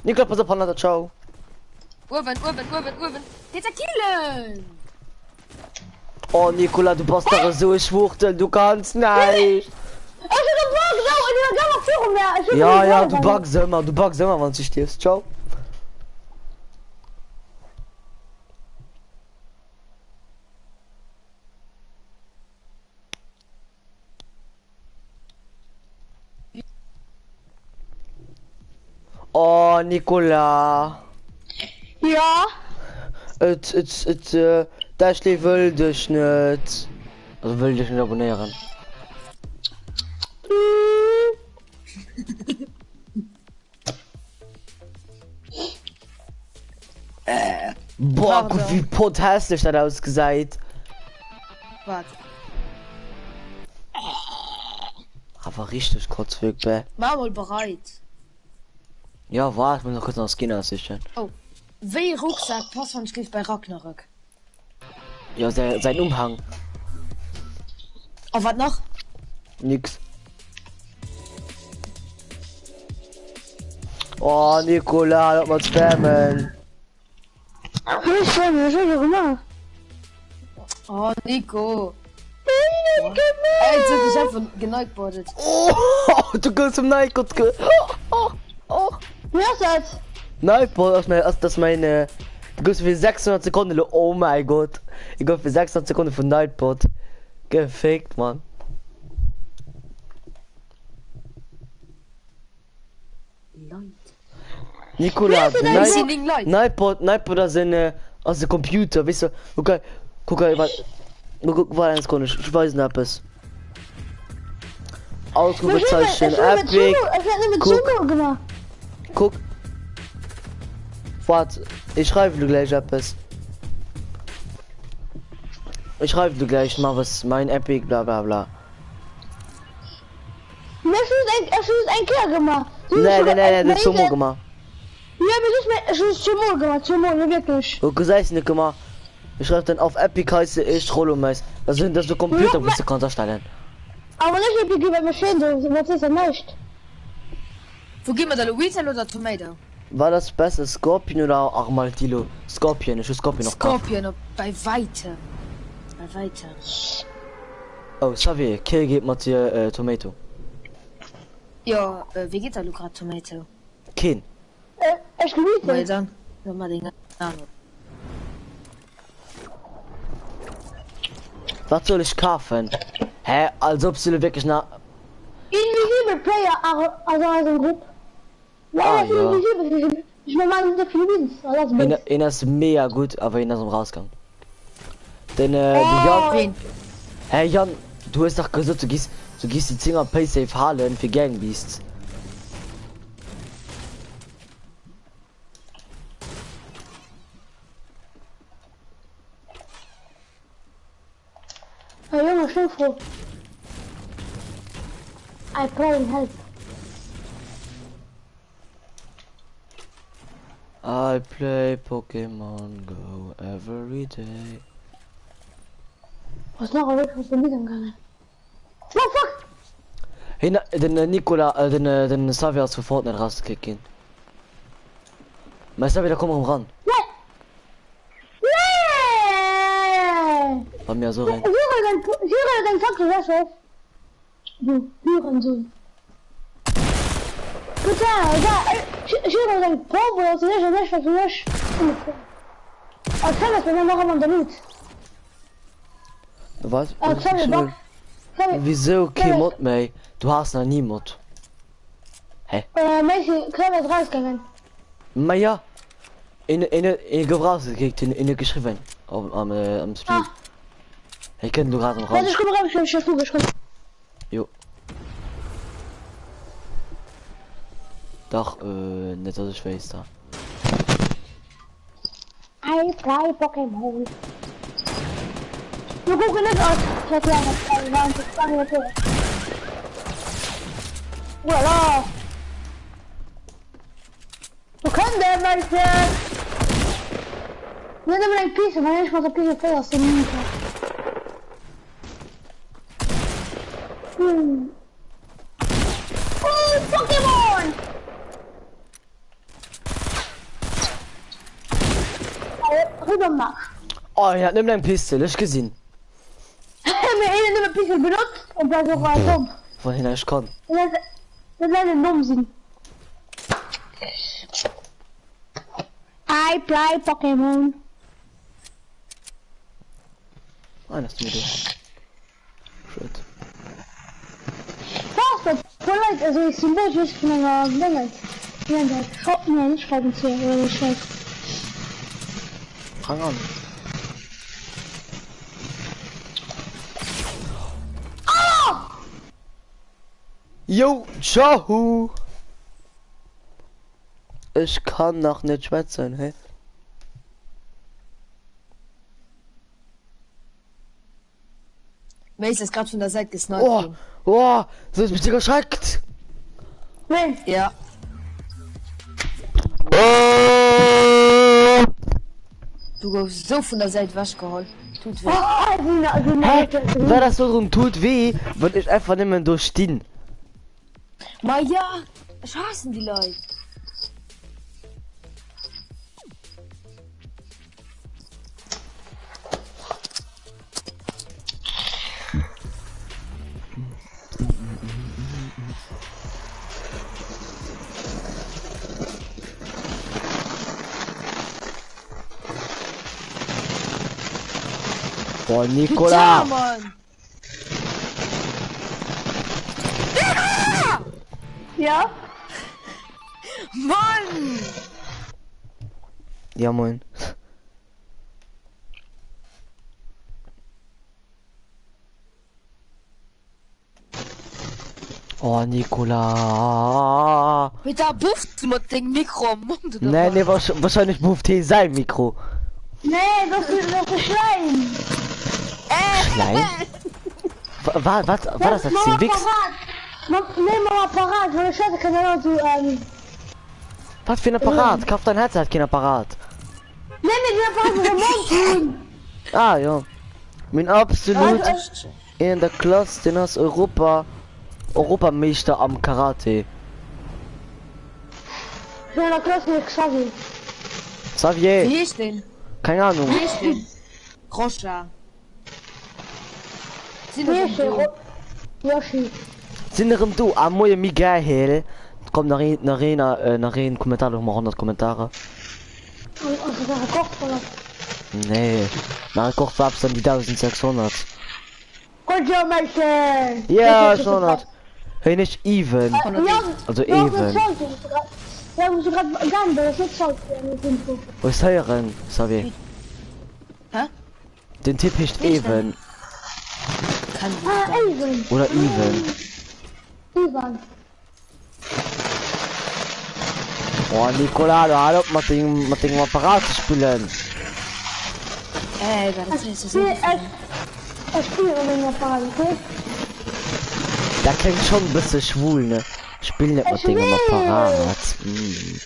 Nico, pass auf, Hanna, ciao. Urban. Peter killen. Oh, Nicola, du bist doch so schwuchtel, du kannst nicht. Ja, du backst immer, wenn du stirbst. Ciao. Oh, Nicola. Ja. Das will dich nicht. Also will dich nicht abonnieren. Boah, guck, wie pothässlich das ausgesagt. Warte. Aber richtig kurz weg, bäh. Mach mal bereit. Ja, warte, ich muss noch kurz noch Skin aussichern. Wie Rucksack passt von Schrift bei Ragnarök. Ja, sein Umhang. Oh, was noch? Nix. Oh, Nicola, lass mal spammen. Ich schon gemacht. Oh, Nico. Ey, jetzt sind ich einfach geneigbordet. Oh, du gehst zum Neikot. Wie ist das? Neikot, das ist meine. Du gehst für 600 Sekunden. Oh mein Gott. Ich gehe für 600 Sekunden von Nightbot. Gefickt, Mann. Leute. Nicola, Nightbot, Nightbot, das sind aus dem Computer, weißt du? Okay, guck mal, war eins kann ich weiß nicht etwas. Ausrufezeichen, Epic. Guck. Warte, ich schreibe dir gleich etwas. Ich schreibe dir gleich mal was, mein Epic, bla bla bla. Es ist ein Kerl gemacht. Nein, das ist so gemacht. Ja, es ist zum Morgen, wirklich. Du sagst nicht gemacht. Ich schreibe dann auf Epic heiße ich Rollomeis. Das sind das so Computer, was du kannst erstellen. Aber nicht Epic über Maschinen, was ist denn nicht? Wo gehen wir da, Luisa oder Tomato? War das besser Scorpion oder Armaltilo? Scorpion, ich will Scorpion noch kaufen. Scorpion, bei weitem. Bei weitem. Oh, Xavier, Kill geht mal dir Tomato. Ja, wie geht da, Luca, Tomato? Kein. Ich liebe Weil es. dann, wenn man den Namen. Was soll ich kaufen? Hä, als ob du wirklich nach... Invisible Player, also ein Gruppe. Ah, Ja, ja. invisible. Ich meine, man sind viele Wins. Einer ist mega gut, aber einer ist im Rausgang. Denn, die Oh. Jan... Wen? Hey Jan, du hast doch gesagt, du gehst die Zinger Paysafe Hallen für Gangbeasts. Ja, Junge, schön froh. I play in help. I play Pokemon Go every day. Was noch, was ist denn mit dem gegangen? Oh, fuck! Hey, den Nikola, den Xavier hat für Fortnite rausgekickt. Meister wieder komm ran. Nein! Nein! Bei mir so rein. Führe dein Fuck, was ist? Du, Hurensohn. Bitte, führe dein Probe, das ist nicht, was du nicht. Erzähl es mir noch einmal damit. Was? Erzähl mir, Wieso okay Mod mei? Du hast noch nie Mod. Mädchen, kleiner ist rausgegangen. Ma ja. In Gebrauch gekriegt, in geschrieben. Am Stream. Ich kenn du gerade noch Warte, raus. ich komme raus, ich hab zugeschrieben. Jo. Doch, nicht dass ich weiß da. I play Pokémon. Wir gucken nicht aus. Ich hab ja noch Voilà. Du kannst der Leute. Nicht immer ein Piece, weil ich muss ein Piece für das Minute. Oh, Pokémon! Rüber mach. Oh ja, nimm dein Pistol, ich gesehen. Mir eine nimmer Pixel benutzt und bleibt auch mal dumm. Wohin ich kann. Das eine dumm sind. I play Pokémon. Ah, das ist mir durch. Shit. Was? Vielleicht, also ich symbolisch ist von einer Menge. Menge. Schaut mir nicht schreiben zu, oder ich weiß. Fang an. Jo, ciao. Ich kann noch nicht schwätzen, hey. Mace ist gerade von der Seite gesniped. Oh, so ist mich geschreckt. Wen? Ja. Du gehst so von der Seite wasch geholt. Tut weh. Hä? Wer das so drum tut weh, wird ich einfach nicht mehr durchstehen. Ma ja, ich hasse die Leute. Boah, Ja, Nikola. Mann. Ja? Mann! Ja, moin. Oh, Nikola. Mit der Buft mit dem Mikro am Mund. oder Nee, was? nee, wahrscheinlich ruft hier sein Mikro. Nee, das ist Schleim. Klein? Was das als den Wix? Nimm mal Apparat, weil ich hatte keine Ahnung, Was für ein Apparat? Kauf dein Herz, hat kein Apparat. nimm mir den Apparat mit dem Mund tun. Ah, ja. Mein absolut in der Klasse, den aus Europameister am Karate. Ich bin in der Klasse mit Xavi. Xavier, Wie ist denn? keine Ahnung. Wie ist denn? Rocha. Sind Hier das ist so? Yoshi. Sind du am Moje Miguel? Komm nach rein Kommentare, noch mal 100 Kommentare. Und ich habe gekocht von das. Nee, nach Koch selbst dann die 1600. Good job, Mädchen. Ja, schon hat. Hey, nicht even. Ja, Also ja, even. das schaut ihr. Ja, muss ich gerade sagen, das ist schaut ihr mit dem Info. Was ist hören, Xavier? Hä? Den Tipp ist even. Kann ich Ah, nicht. Ivan. Oder even. Ivan. Oh, Nikola, du hast mit dem Apparat zu spielen. Das ist so. Ich spiele mit dem Apparat, okay? Der klingt schon ein bisschen schwul, ne? Spiel nicht mit dem Apparat. Hm.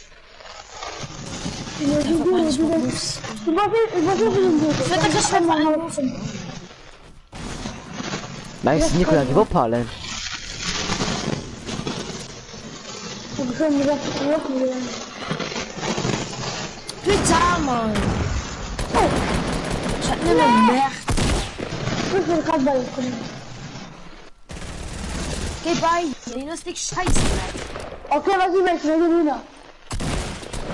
Meinst du, Nikola, die Wupperlen? Bitte, Mann. Ich hab nicht mehr gemerkt. Geh bei, den ist nicht scheiße. Okay, was ich möchte, Regina.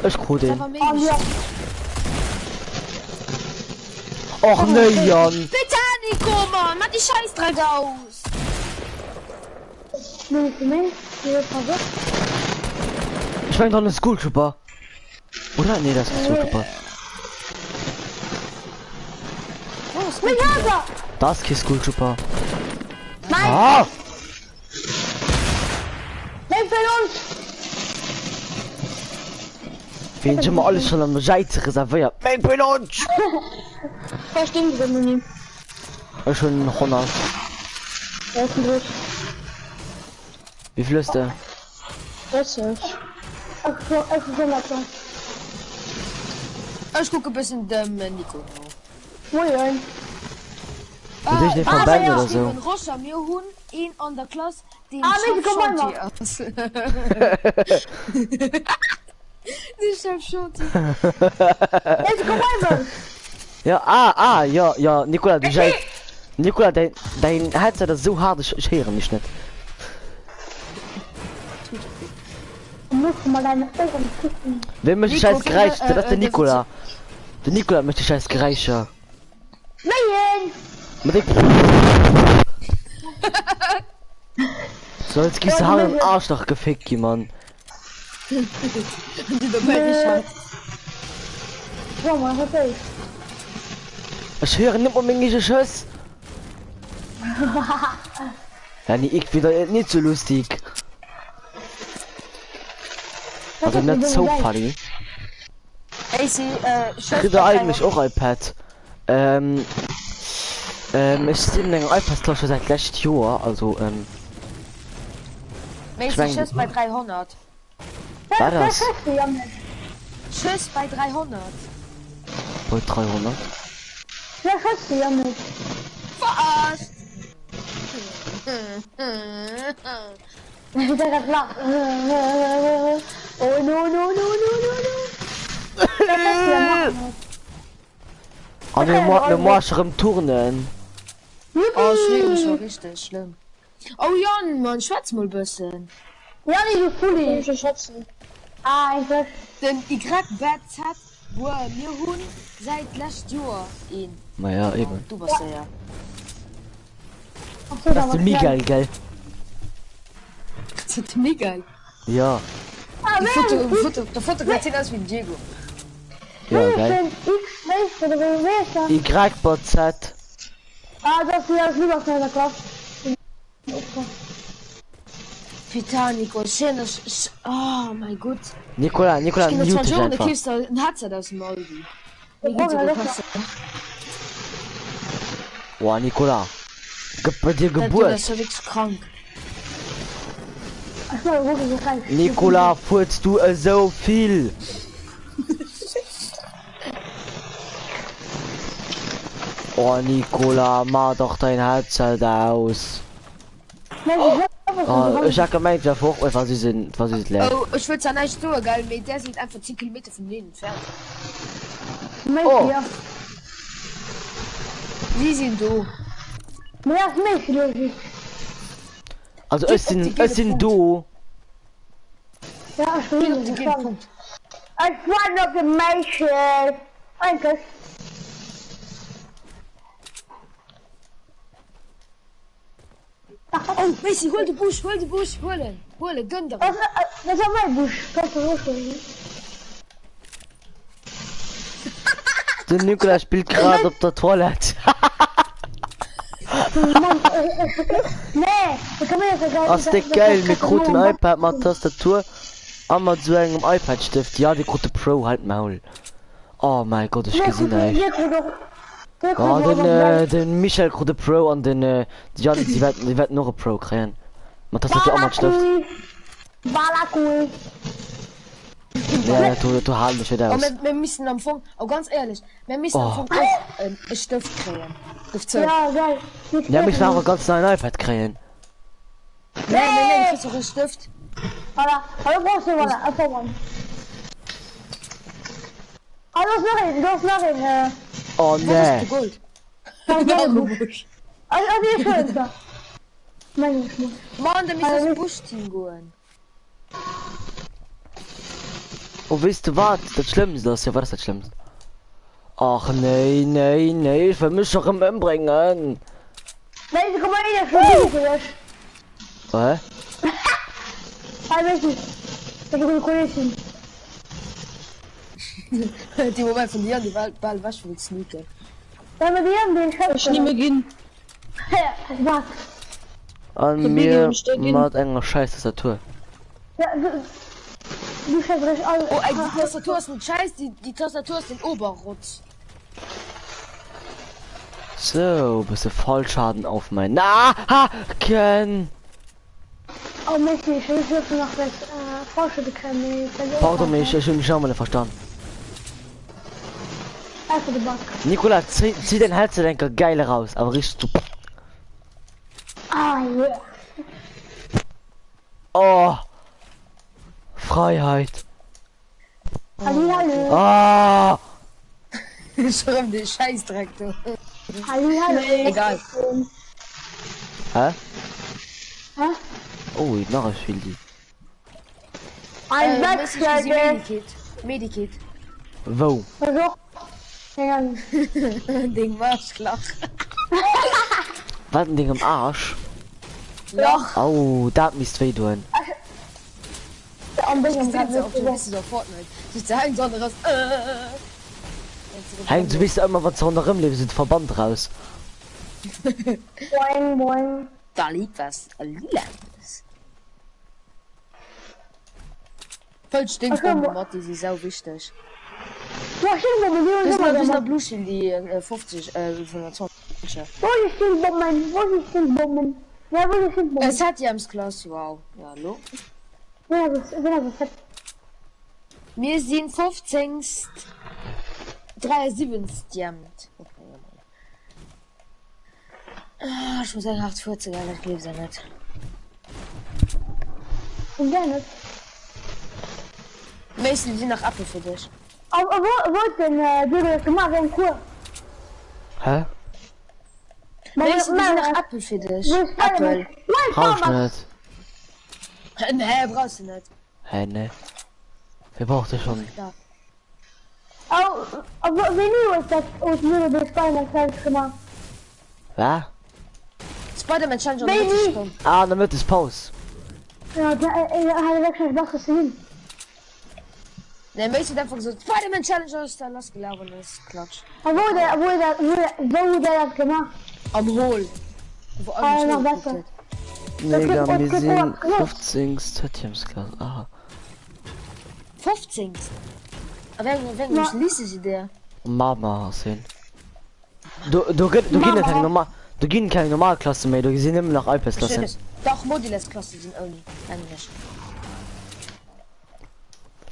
Ich guck den. Aber mir Ah, ja. Och ne, Jan. Bitte, Nico, Mann. Mach die Scheißdreck aus. Nee, für mich. Hier ist Pause. Ich mein doch eine School Trooper. Oder? Nee, das ist School Trooper. Miyaga! Das ist kein School Trooper. Nein! Ah! Nein, für uns! Wir haben schon mal alles schon am Seite reserviert. Mein Pilot! Verstehen Sie das nicht? Ich schon 100. Er ist ein Glück. Wie viel ist der? Das ist. Ich bin langsam. Ich gucke ein bisschen dem Nico. Moin. Und ich nicht von Band oder so. Rocha, mir hun ihn an der Klasse, den Mit, komm mal. Die Chef schon. Jetzt komm mal. Ja, ja, Nikola, du sagst. Nikola, dein Herz ist so hart, ich höre mich nicht. Du musst mal deine Augen gucken. Wem möchte Nico, scheiß gereicht? Das ist der das Nikola. Der Nikola möchte scheiß gereicher. Nein! Mit dem. So, jetzt gibt's Haare im Arsch noch gefickt, Mann. Die dabei nicht hat. Schau mal, was ist? Ich höre nicht mehr englische Schuss. Ja, nee, ich wieder nicht so lustig. Also nicht so funny. Ey, sie, Ich kriege eigentlich auch iPad. Ich bin in iPad schon seit letztem Jahr, also Mäßig Schuss bei 300. war das? Schuss bei 300. Bei 300? Ja, schätze ja nicht. Verarscht! Der hat lacht. Oh, no. An den Marschem Turnen. Oh, schlimm, schon richtig schlimm. Oh, Jan, Mann, schwätz mal ein bisschen. Ja, nicht so fully. Ich schätze. Einfach. Denn Y-Bats hat, wo mir hun seit letztem Jahr ihn. Naja, eben. Du bist ja. Das ist Miguel, gell? Das ist mega. Ja. Ah, Der Foto sieht aus wie Diego. Ja, geil. X, oder wer ist das? Y-Bot Z. Ah, das ist ja das lieber von der Klasse. Pitanico, schön, oh mein Gott. Nikola, Ich mute dich einfach. ein Headset aus dem Aldi. Wie Oh, geht's dir das passen? Boah, Nikola. Bei dir Du Geburt. bist so wirklich krank. Ach so, wirklich, das heißt. Nikola, furzt du so viel? Oh, Nikola, mach doch dein Headset aus. Nein, Oh, ich hab gemeint, wer hoch, was sie sind leer. Oh, ich würde es nicht so geil, aber der sieht einfach 10 Kilometer von denen entfernt. Oh. Ja. Sie sind du. Mehr als mich, Lucy. Also, Gib es auf die sind Punkt. du. Ja, ich bin Gib nicht den gespannt. Punkt. Ich war noch ein Mädchen. Danke. Oh, Messi, hol den Busch, hol den Busch, hol, gönn dir. Das ist mein Busch. Kannst du hochholen? Der Nikola spielt gerade auf der Toilette. Nee, ich kann mir jetzt egal. Ach, der geil, mit roten iPad, mit Tastatur. Einmal zu einem iPad-Stift. Ja, die gute Pro, halt Maul. Oh mein Gott, ich gesehen, ey. Ja, den Michael Krude Pro und den, die werden noch ein Pro kriegen. Man das natürlich auch mal Stift. Balakui. Ja, du halt mich wieder Oh, aus. wir müssen am Anfang, oh ganz ehrlich, wir müssen am Anfang auch einen Stift kriegen. Auf 12. Ja, geil. Ja, mich nachher ganz neuen iPad kriegen. Nein, kriegst du einen Stift. Hallo, brauchst du mal, einfach mal. Hallo, du hast noch einen, Oh Wo ist nee. der Gold? Busch. Also, die ist schön, da. Mein Geschmack. Mann, da müssen wir ins Busch-Team gehen. Oh, weißt du was? Das Schlimmste ist ja, was ist das Schlimmste? Ach nee, ich will mich doch umbringen. Nein, komm mal in der Schule, Hä? Also, das ist ein Kollegen. Die Moment von dir, die Ball was will sneaken. Wenn wir die haben, den Chef. Ich nehme gehen. Ja, was? An Der mir Biggie und Stegin. macht eine scheiß Tastatur. Ja, du Chef, das ist alles. Oh, ey, die Tastatur ist ein Scheiß, die Tastatur ist ein Oberrutsch. So, bist du Vollschaden auf mein Nacken. Oh, Messi, ich will jetzt noch das Fortschritte können. Pardon mich, ich habe mich schon mal verstanden. Einfach die Bank. Nikola, zieh den Herzlenker geil raus, aber richtig super. Ah, ja. Oh. Freiheit. Hallo. Ah. Schon den Scheißdreck, du. Hallo. Egal. Hä? Hä? Oh, ich noch ein Spiel. Ein Messi, Wechsel. Medikit. Wo? Versuch. Ja, Ding war's, klar. Was ein Ding im Arsch? Loch. Oh, da müsst weh tun. am Ding im Das ist Ganzen. so Fortnite. Du sagst sonderes. Hängt, du wisst immer, was unter im Leben sind Verband raus. Boing, boing. Da liegt was. Lilandes. Voll stinkt Ach so, Bombe, Motti, sie ist sau wichtig. Ja, stimmt, aber wir Das sind ist immer noch da. Blusch in die 50, 25. Wo ist die Bomben? Wo ist die Bomben? Ja, wo ist die Bomben? Es hat ja im Klaus, wow. Ja, hallo. Ja, das ist Wir sind 15. 73. Jamt. Okay, ah, ich muss sagen, 48, Alter, ich lebe ja nicht. Und dann Mäßig, die sind nach Apfel für dich. aber wo denn du das gemacht in Kur? Hä? Mäßig, die sind nach Apfel für dich. Apfel. Brauch ich nicht. Nee, brauchst du nicht. Hä, ne. Wer braucht das schon? Aber wenn du das aus mir das Bein selbst gemacht. Was? Spider-Man Challenge und Baby. richtig kommen. Ah, dann wird es Pause. Ja, da hat wirklich was gesehen. Nee, mäßig einfach so, Spider-Man Challenge ist da losgelaufen, das ist Klatsch. Aber wo der das gemacht? Am Hol. Wo Ah, alles noch hochgeguckt besser. hat. Mega, Okay, wir okay, sind okay. 15 Stadiumsklasse. Aha. 15. Wenn Ja. ich lese sie der. Mama sind. Du gehen keine normal. Du gehen keine Normalklasse mehr. Du sind immer noch Alpesklasse. Doch Modules-Klasse sind only. Englisch.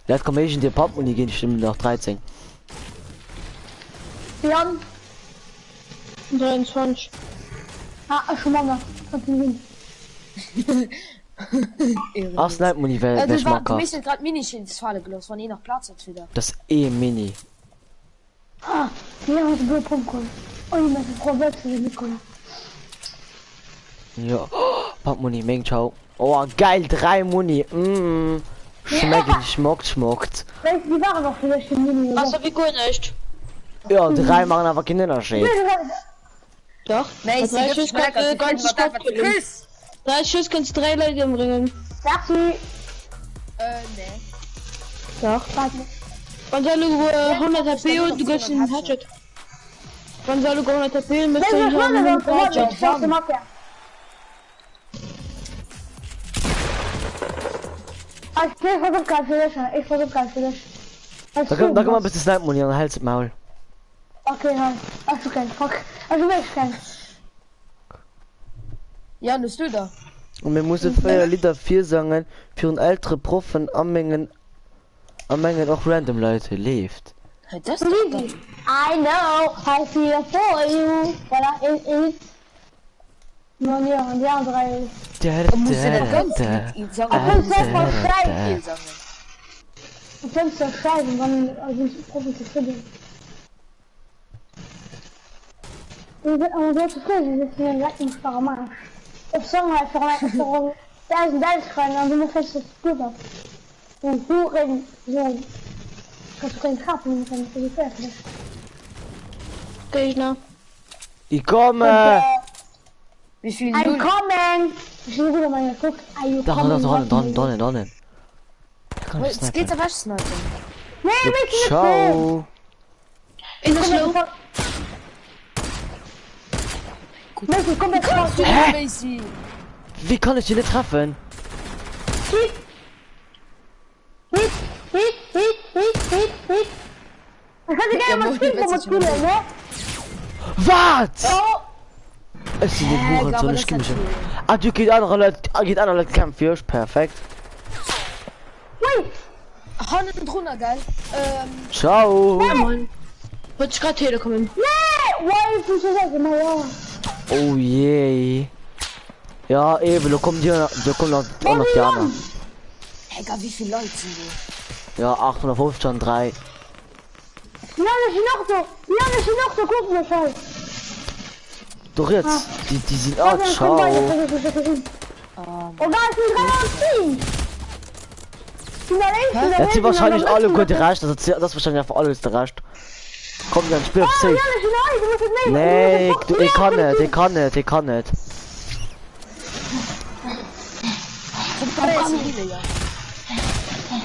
Jetzt kommen ich in die Pop und die gehen stimmen nach 13. Jan. 23. Ah, schon mal. Ach, Snipe Muni, wer Du mag. müssen gerade Minischins fallen gelassen, wenn ihr noch Platz hat wieder. Das Mini. Ah, hier hast du Popcorn. Oh, ich möchte Frau wechseln, Nicola. Ja. Pop Muni, Meng, ciao. Oh, geil, 3 Muni. Schmeckt. Weißt du, die waren noch vielleicht in Mini. Also wie gut nicht. Ja, 3 machen aber keinen Unterschied. Doch. Nee, Mit sie drei gibt Schuss mir lecker, sie kannst du finden ganz was Stadt einfach killen. Küss. 3 Schuss kannst du 3 Leute umbringen. Taxi. Nee. Doch. Warte. Wann soll du 100 HP und du gehst in den Headshot? Wann soll du 100 HP mit Nee, so wir können einem das. Warte, Headshot? ich schaue dir mal her. Ich versuche gerade für dich. Da kann man ein bisschen Snipe Muni an den Hals Maul. Okay, nein. Also kein Fuck. Also wirklich kein. Ja, bist du da? Und wir müssen für Lieder 4 sagen, für einen ältere Profen anmengen auch random Leute lebt. Hey, das Easy. I know. I feel for you. Voilà, it. Man, ja, und die andere. muss ja nicht ganz mit sagen. Ich kann voll frei. Viel sagen. Ich kann es doch schreiben, dann sind es Profi zu finden. Aber so zu finden, das ist mir ein leckensparer Marsch. Ich sage mal, für 1000 schreiben, und du musst es gut auf. Und du reden, so. Kannst du keinen Trappen, dann kannst du die Fertig. Gegner. Ich komme! Wie viel I'm Null? coming! Ich will wieder mal geguckt. Are you Da coming? drinnen. Jetzt geht's auf was Sniper. Nee, mich Ciao! In der Slow. Messi, komm jetzt raus. Messi. Wie kann ich ihn nicht treffen? Hit. Ich hätte gerne mal spielen, ne? Was? Oh! Es sind die Huren, so eine Stimme. Ah, du geht andere Leute kämpfen, ist perfekt. Wait! Hand und runter, geil. Ciao! Ja, Mann. Wollte ich gerade telekommen. Nee! Why ist das so mal ja? Oh je. Ja, eben, da kommt noch die anderen. Hey, Gott, wie viele Leute sind hier? Ja, 850 und 3. Ja, das ist noch so. Guck mal, schau. Doch jetzt, die sind auch, ciao. Oh, da ist ein 3 Team. Jetzt sind wahrscheinlich alle gut gerecht, das ist wahrscheinlich einfach alles gerecht. Komm, dann spiel auf safe. Nee, ich kann nicht.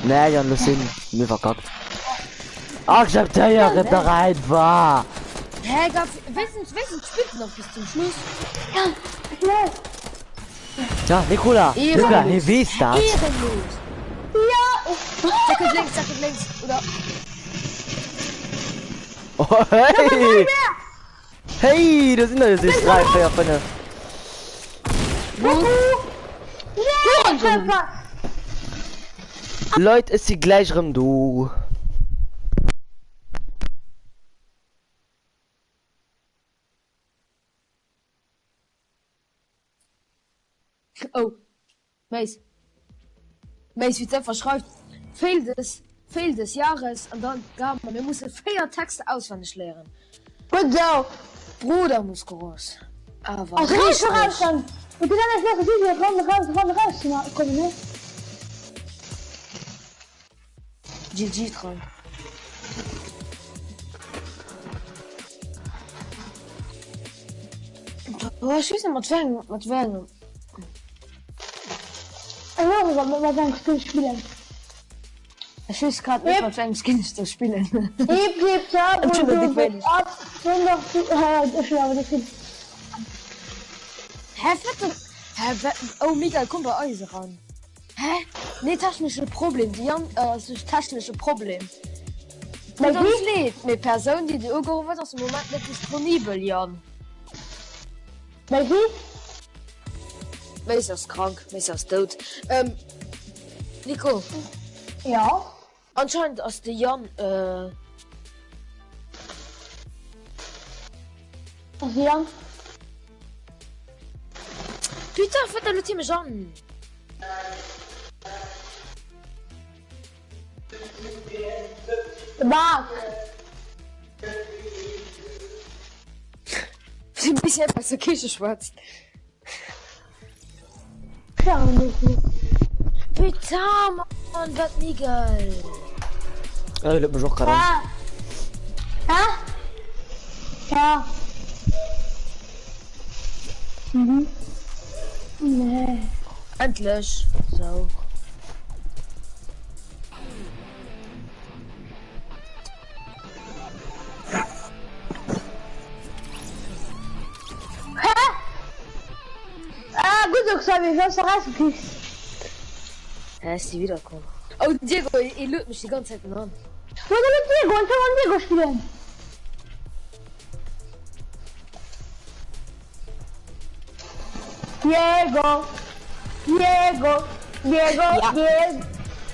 Nee, Jan, das sind mir verkackt. Akzeptiere bereit war. Hey, Gott, wissen spielt noch bis zum Schluss. Ja, Nicola, wie ist das? Ehrenlos. Zack links. Oder? Oh, hey! Hey, das sind jetzt 3, 4, 5. Leute, ist die gleich rum, du. Oh. Meis, wie es einfach schreibt. Fehl des Jahres und dann gab man, wir müssen 4 Texte auswendig lernen. Gut so. Bruder muss groß. Aber Als richtig. raus dann. Ich bin dann erst noch raus. Komm, ne? GG dran. Oh, ich weiß nicht, was werden. Ich höre, was ein Spiel spielen. Ich weiß gerade nicht, was ein Skins zu spielen. Ich gebe da, wo Entschuldigung, du ich ab, wenn noch, ich glaube, das ist. Hä, Hä, oh, Miguel, komm bei euch ran. Hä? Nee, technische Problem. Die Jan, ist technische Problem. Was Und uns ist? lädt mit Person, die gerufen wird, aus dem Moment nicht disponibel, Jan. Welche? Wer ist das krank? Wer ist das tot? Nico, Ja. anscheinend ist der Jan, Was ist Jan? Putain, faites le team Jan. Der Marc. Ein bisschen etwas der Kirche schwarz. Ja, nicht. Putain, Mann, was Miguel. Ja, ich mich auch gerade an. Ah. Ja. Mhm. Nee. Endlich. So. Ah, gut, ich soll mich sonst rausgekriegt. Ja, ist die wiederkommen. Oh, Diego, ihr löst mich die ganze Zeit an. Wo soll ich Diego? Ich soll Diego spielen. Diego. Diego. Diego. Ja.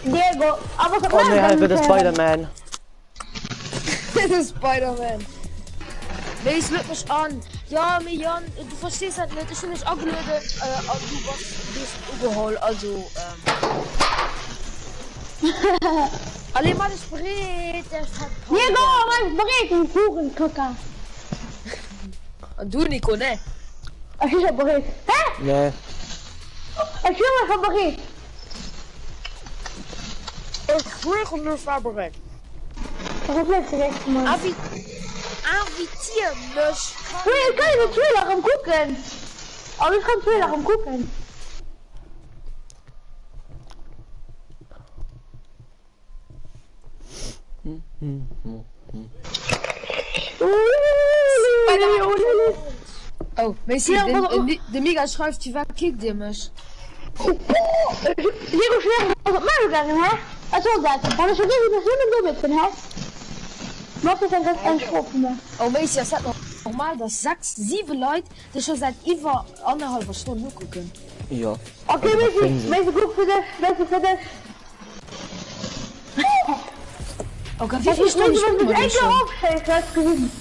Diego. Aber ich Oh ne, Hilfe, der Spider-Man. Das ist Spider-Man. Nee, ich löst mich an. Ja, mir Jan, du verstehst halt nicht. Ich bin nicht angelötet. Du bist überholt. Also, Alle mal das Brett, der hat Diego, was berät im Kuchengucker? Und du, Nico, ne? Ich bin schon berät. Hä? Nee. Ich bin schon berät. Ich will nur vorbereitet. Ich hab jetzt direkt mal. Invitier mich. Nee, ich kann nicht Trailer am gucken. Aber ich kann Trailer am gucken. Oh, Messi, Ja, der Mega schreibt, die kickt dir mich. Diego, schnell, was ist mal gegangen, hä? Also, Seite. Aber ich vergesse, dass ich so mit bin, hä? Was ist denn das ein Strophen? Oh, Messi, das hat noch mal, dass 6, 7 Leute, die schon seit über 1,5 Stunden nur gucken. Ja. Okay, Messi, guck für dich, Messi für dich. Okay, wie Messi, viele Stunden Messi, wenn spielen du wir denn echt schon? aufstellst, hast du gewinnen.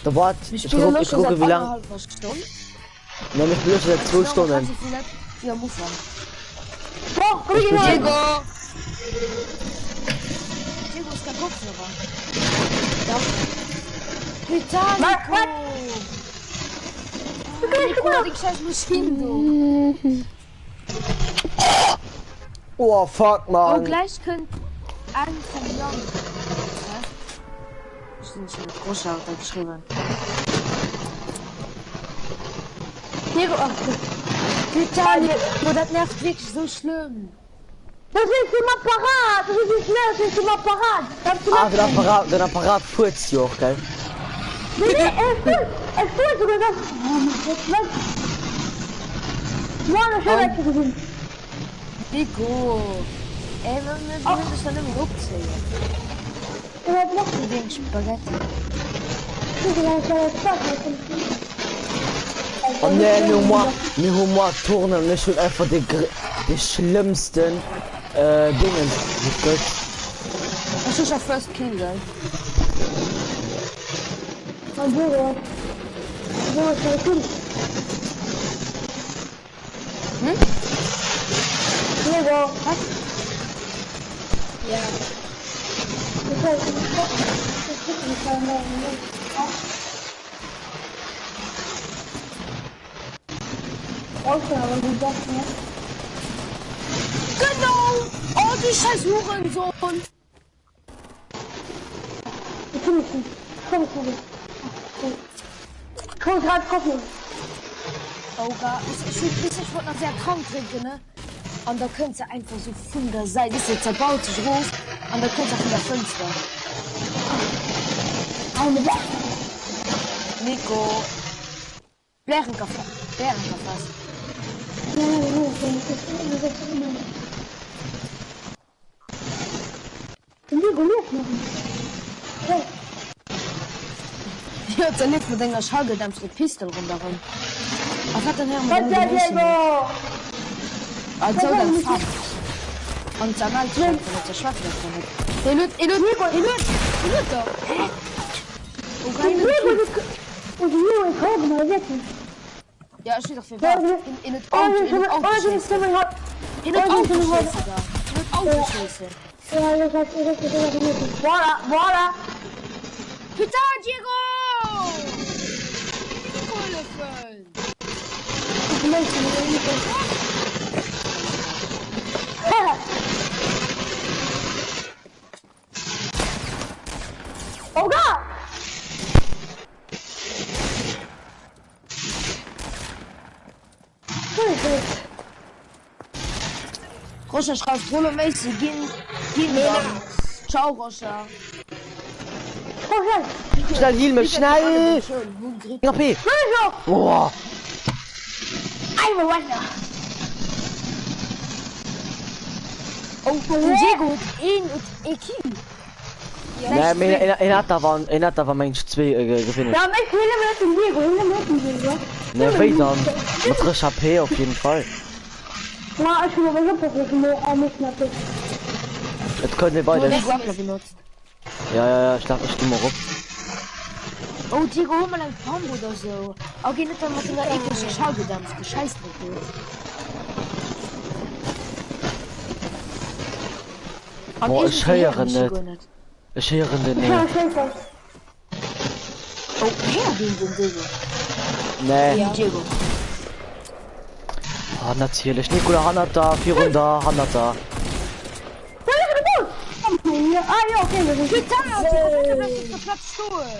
Da wart, ich gucke wie lang. Nein, ich bin schon seit 2 Stunden. Ja, muss man. Boah, guck ich mal. Diego! Diego ist kein Kopfhörer. Ja. Vitalico! Nico, die scheiß Maschine, du. Oh, fuck, Oh, man. gleich könnt ein von Jan. Ich bin nicht mit Großlauter geschrieben. Diego, ach, Vitalico, das nervt wirklich so schlimm. das ist immer parat, das ist nicht schnell, das ist immer parat. Kannst du Ah, das der Apparat furzt ja auch, gell? Nee, es fühlt sogar das. Ja, das ist schon gesehen. Nico! Ey, wir müssen das dann immer aufzählen. Ich hab noch Mit den Spaghetti. Oh ne, mir Humor turnen, mir schon einfach die schlimmsten Dingen. Das ist ja First Kill, gell? Von Diego. So, ist ja gut. Diego, was? Ja. Ich weiß nicht, ich kann nicht. Aber du sagst, ne? Genau! Oh, die scheiß Hurensohn! Ich finde es nicht. Komm, sorry. Ich hol gerade Kaffee. Oh Gott, ich wollte noch sehr krank trinken, ne? Und da könnt ihr einfach so von der Seite, das ist jetzt zerbaut sich groß, und da könnt ihr von der Fenster. Eine Sache. Nico. Bärenkaffee. Ja, dann nicht mit einer schallgedämpfte Pistol rundherum. Was hat denn Herr mit Was dem der Gewissen? Diego? Also dann fahren. Und dann halt schon mit der Schwaffe davon. Elut doch. Und kein Und Diego ist hoch, mal wetten. Ja, ich stehe doch für was. In das Auto, in das Auto schießen. In das Auto schießen da. In das Auto schießen. Ja, das heißt, ihr wisst, das ist nicht. Voilà. Peter, Diego! Kohlefeld! Oh Gott! Rocha schreibt Rollermäßig, gehen Ciao, Rocha. Schnell, heal mich, schnell! HP! Boah! Einmal weiter. Oh, Diego, in Eki. Ne, in hat war Mensch 2 gewinnen. Ja, ich will mit dem Diego, Ne, wait dann. Mit frisch HP auf jeden Fall. Na, ich will aber nicht mehr. Jetzt können wir beide. Grappler benutzt. Ja, ich dachte, ich stimme mal rum. Oh, Diego, hol mal ein Baum oder so. Okay, nicht dann mit einer ekligen Schallgedämpfte. Scheiß nicht. Boah, ich höre nicht. Ich höre den Ja, nicht. scheiße. Oh, wer den Diego? Ne. Diego. Ah, natürlich. Nikola Hanata, 400, Hanata. Ja, okay, das ist Platz Stuhl.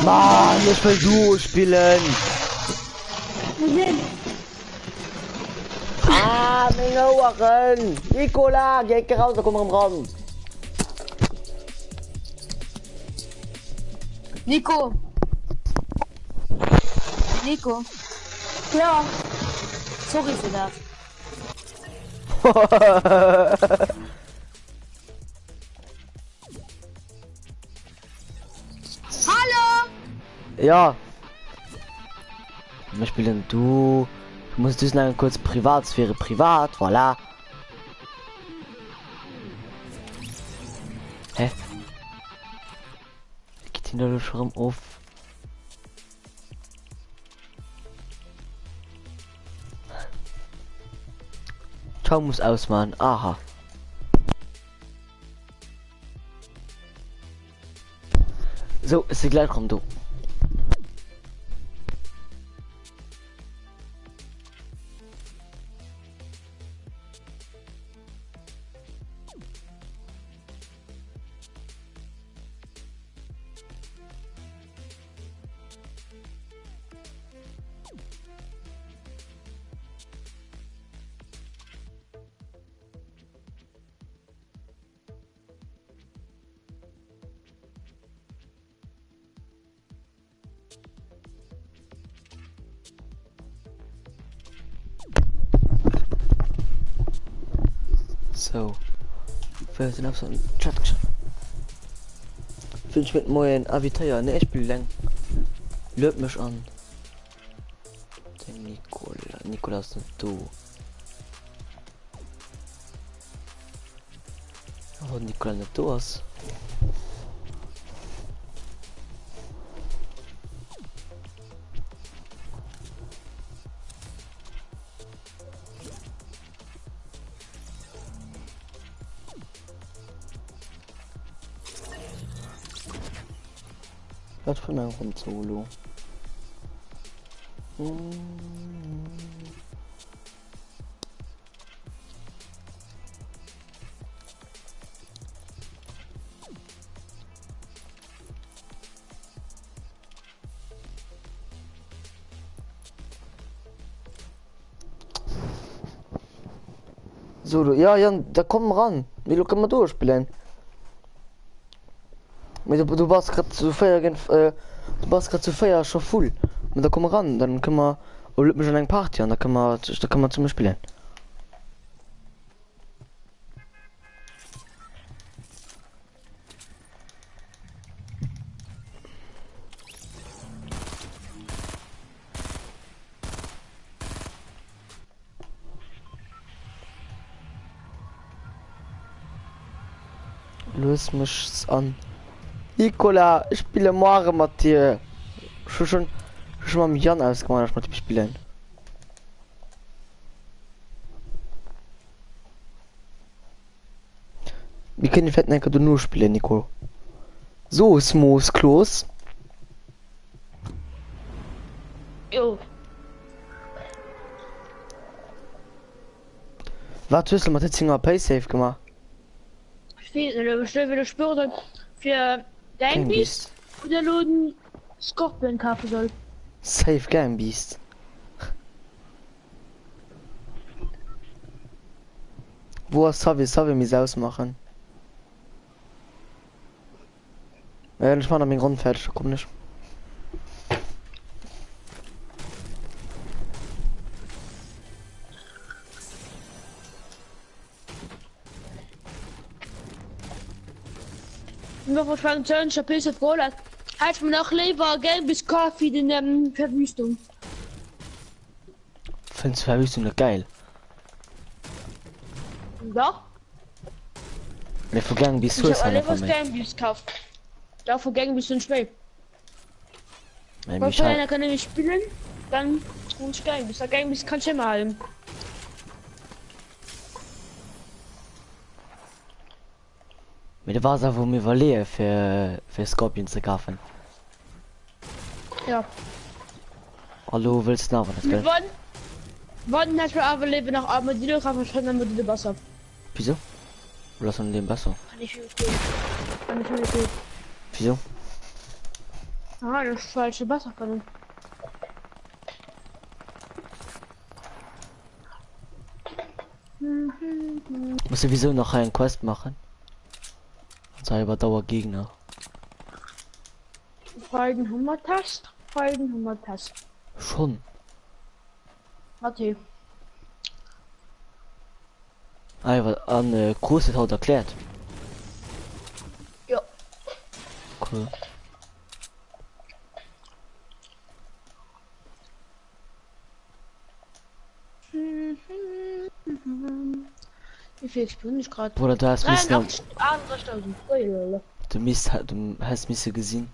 Mann, ich will Duo spielen. Ah, meine Ohren. Nikola, geh raus, komm im Raum. Nico. Ja. Sorry für das. Hallo. Ja. Wir spielen du. Du musst diesen kurz Privatsphäre privat, voilà. Hä? Geht ihn da schon auf? Schau muss ausmachen. Aha. So, ist sie gleich rum, du. So, wir sind auf so einem Chat geschaut. Finde ich mit moin Avitaya, ne, ich spiele lang. Löt mich an. Der Nikolas und du. Oh, Nikola nicht du hast. Was für ein Rund Solo. So, ja, da kommen ran. Wie du kann man durchspielen? Du warst gerade zu feier, du warst gerade zu feier schon voll. Und da kommen ran, dann können wir, oder schon ein Party an, da kann man zum Beispiel spielen. Los mich an. Nicola, ich spiele morgen mit dir. Schon mal mit Jan ausgemacht, dass wir mit ihm spielen. Wir können die Fetten einfach nur spielen, Nico. So, Smooth Close. Jo. Was hast du mit der Pay Safe gemacht? Wieder spüren für Gamebeast oder Loden Scorpion kaufen soll. Safe Game Beast. Wo soll wir mich ausmachen? Ja, ich mach noch meinen Grund fertig, komm nicht. Wir verschwanden Challenge Pisse voll. Halt mir noch lieber gelbes Kaffee in Verwüstung. Findest du Verwüstung nicht geil? Doch? Wir vergangen bis Ich zu hab alle was sein. Gamebeast gekauft. Da vergangen bis zum Spiel. Weil Weil mich vorher halt, kann ich nicht spielen, dann und ich Gamebeast. Der Gamebeast kann ich immer halten. mit der Wasser, wo mir verliere für Scorpion zu kaufen. Ja. Hallo, willst du noch was, gell? Wann hat wir aber leben nach Armadillo kaufen, schon dann mit dem Wasser. Wieso? Lass uns den besser. Kann ich nicht gehen. Kann ich nicht gehen. Wieso? Ah, das ist falsche Wasser können. Muss sowieso noch einen Quest machen. Und sei über Dauergegner. Freudenhummertast. Freudenhummertast. Schon. Warte. Aber an große haut erklärt. Ja. Cool. Wie viel bin ich gerade? Bruder, du hast mich noch, 83.000. du hast mich so gesehen,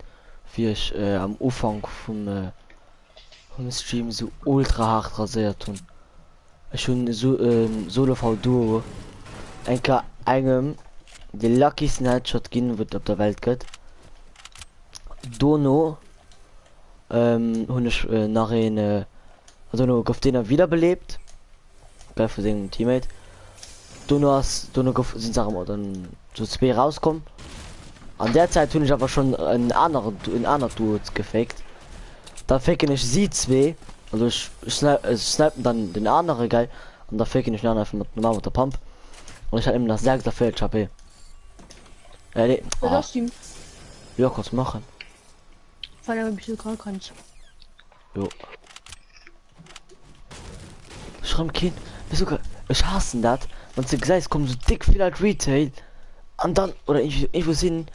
wie ich am Anfang vom Stream so ultra hart rasiert tun. Ich schon so Solo V Duo einem der luckysten Headshot gehen wird auf der Welt geht. Dono hun ich nach also noch auf den er wiederbelebt. Geil für seinen Teammate. Dono sind Sachen dann so zwei rauskommen. An der Zeit tun ich aber schon in einer Duo gefaked. Da faken ich sie zwei. Also ich snipen dann den anderen geil. Und da faken ich dann einfach mit normal mit der Pump. Und ich hatte eben das sehr dafür HP. Nee. Ah, ja, kurz machen. Weil er ein bisschen gerade kannst. Jo. Schramm Kind. Ich hasse das. Und sie gesagt, es kommt so dick viel als Retail. Und dann, oder ich will sehen.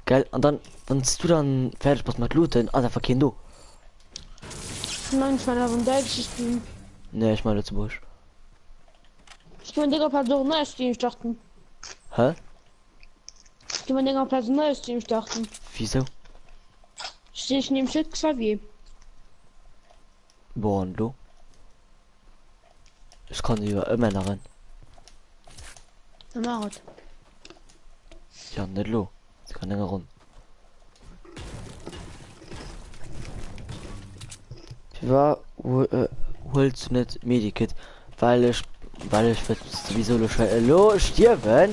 Geil, und dann du dann fertig was mit Looten, also verkehren du. Nein, ich meine, von deutsches Team. Ne, ich meine zu Busch. Ich meine, Digga, Platz neues Team starten. Hä? Ich meine, Digga, Platz neues Team starten. Wieso? Stehe ich neben Shit Xavier. Boah, und du? Ich kann die immer darin. Marit. Ja, nicht lo. Sie kann länger rum. War holst du nicht Medikit, weil ich wird sowieso lo stirben.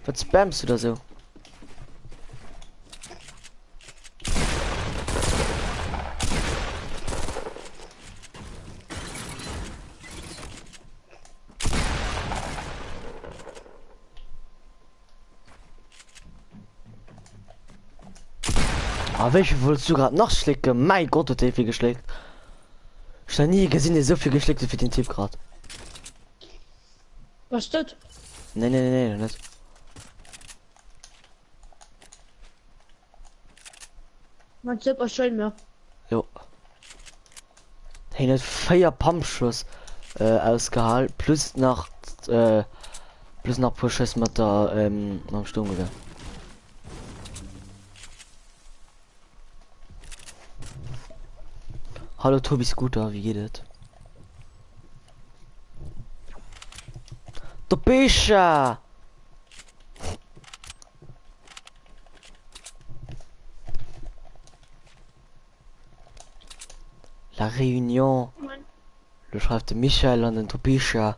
Was spammst du da so? Aber welche wolltest du gerade noch schlägen? Mein Gott, du hast viel geschlägt. Ich habe nie gesehen, der so viel geschlägt für den Tipp gerade. Was ist das? Nee, nicht. Man sieht was schön mehr. Jo. Hey, nicht 4 Pumpschuss ausgehalten, plus nach Pushes mit der am Sturmgewehr. Hallo Tobi Scooter, wie geht es? Du bist ja! La Réunion. Du schreibst Michael an den Topisha.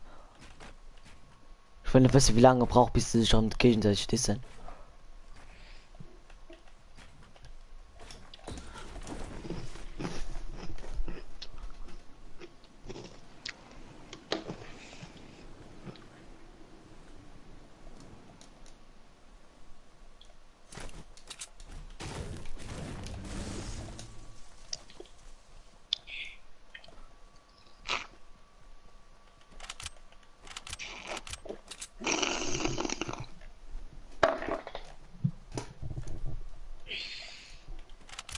Ich will nicht wissen, wie lange braucht, bis sie sich gegenseitig stehen.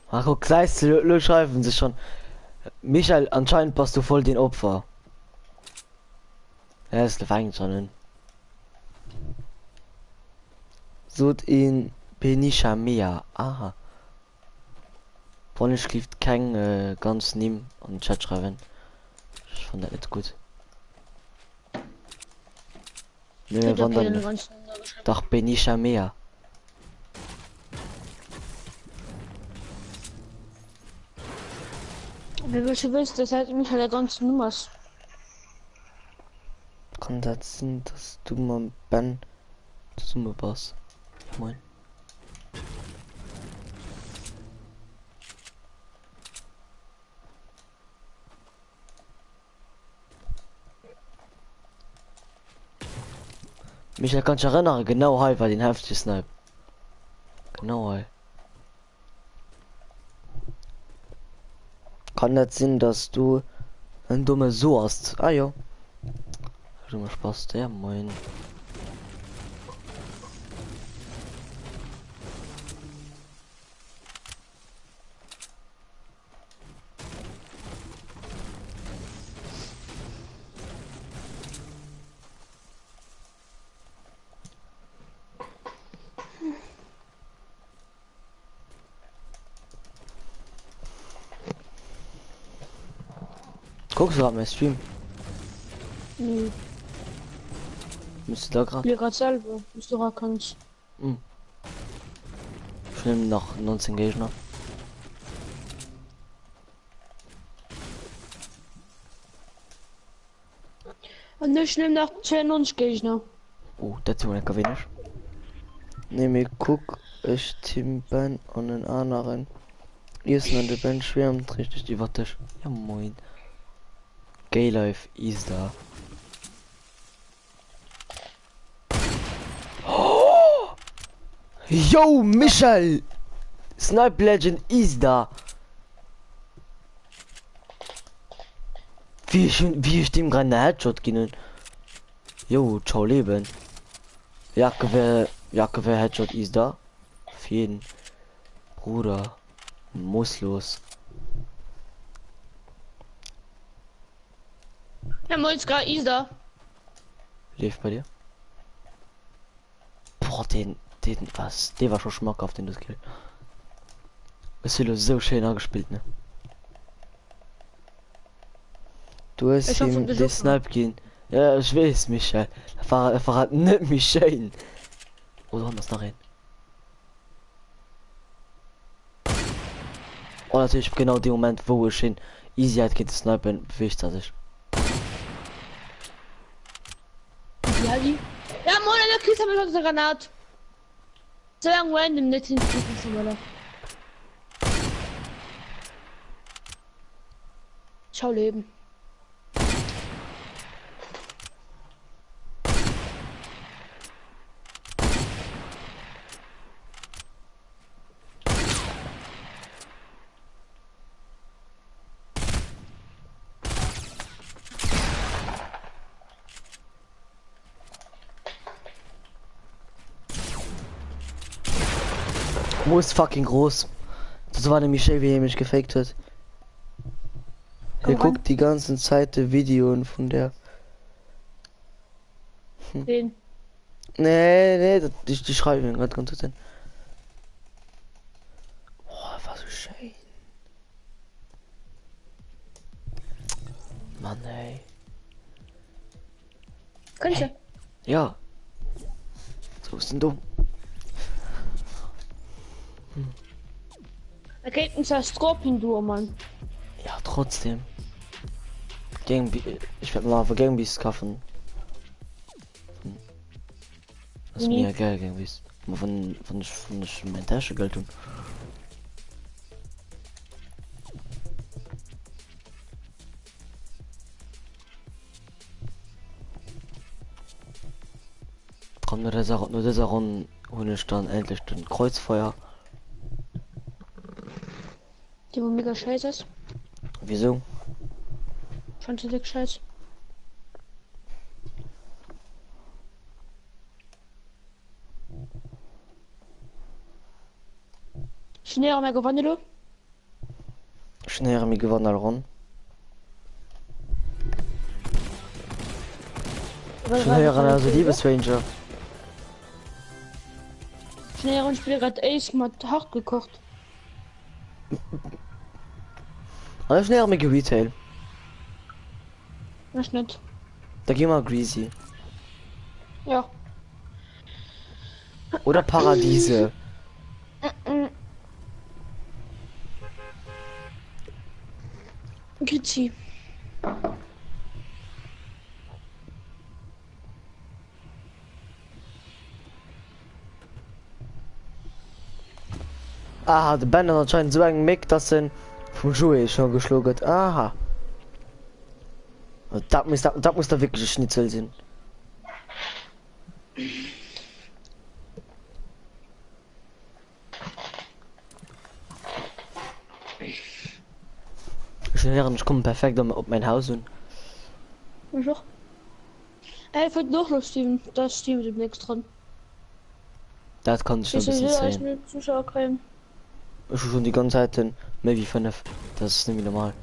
Ach, guck, gleich schreiben sie schon. Michael, anscheinend passt du voll den Opfer. Er ist gefallen schon. Sucht in Benisha Mea. Aha. Vorne schrift kein ganz nimm und Chat schreiben. Ich fand das nicht gut. Ne, wandern. Doch Benisha Mea. Wie willst du wissen, das hat mich halt der ganze Nummers. Kann das sein, dass du mal Ben Summe pass? Moin. Michael, kannst du erinnern, genau halt war den heftig Snipe. Genau halt. Kann das sein, dass du ein dumme so hast? Ah ja. Dummer Spaß, der moin. Guckst du gerade mein Stream? Nee, Müsste da gerade. wir gerade selber, bist du kannst. Ich nehme noch 19 Gegner. Und ich nehme nach 92 Gegner. Oh, das tut mir nicht wenig. Nehme ich guck, ich Team Ben und den anderen. Hier ist noch der Ben schwärmt richtig über Tisch. Ja moin. Gay Life ist da. Oh! Yo, Michael! Snipe Legend ist da. Wie ich dem gerade eine Headshot gehen. Jo, ciao Leben. Jacke wer Headshot ist da. Auf jeden. Bruder. Muss los. Ja, Molska ist da. Lebt bei dir? Boah, den was? Der war schon schmackhaft in das Kill. Es ist so schön angespielt, ne? Du hast Ich hoffe, ihm du den suchst Snipe gehen. Ja, ich weiß, Michael. Er verrat nicht mich schön. Oder anders nach rein. Oh, natürlich genau den Moment, wo ich hin easy hat geht Sniper bewegt er sich. Ja, die. Ja, Mona, der Kies hat mich aus der Granat. So lang random nicht hinzufügen, Mona. Ciao, Leben. Muss fucking groß. Das war nämlich schön, wie er mich gefaked hat. Er Komm ran. guckt die ganze Zeit die Videos von der. Den. Nee, die schreiben gerade ganz gut. Oh, war so schön. Mann, ey. Kannst du? Ja. So ist denn dumm. Da geht uns das Scorpion durch, Mann. Ja, trotzdem. Ich werde mal für Gangbeast kaufen. Das ist Nee. mir geil, Gangbeast. Mal von mein Taschengeld tun. Komm, nur dieser Runde hole ich dann endlich den Kreuzfeuer. Die wo mega scheiße ist. Wieso? Fand ich dick scheiße. Schneller mehr gewonnen, du? Schneller mir gewonnen Run. Schneller also Liebesranger. Schneller und Spiel gerade Ace mal hart gekocht. Aber schneller mit Retail. Was nicht? Da gehen wir Greasy. Ja. Oder Paradiese. Gritzi. Aha, der Band hat anscheinend so einen Mick, dass er vom Joey schon geschlagen hat. Aha. Das muss da wirklich ein Schnitzel sein. Ich komme perfekt auf mein Haus und Ich auch. Ey, wird noch los, Steven. Da ist Steven demnächst dran. das kann ich schon ein Ich bisschen will als sehen. mit Zuschauer kriegen. Ich schon die ganze Zeit mehr wie 5. Das ist nämlich normal.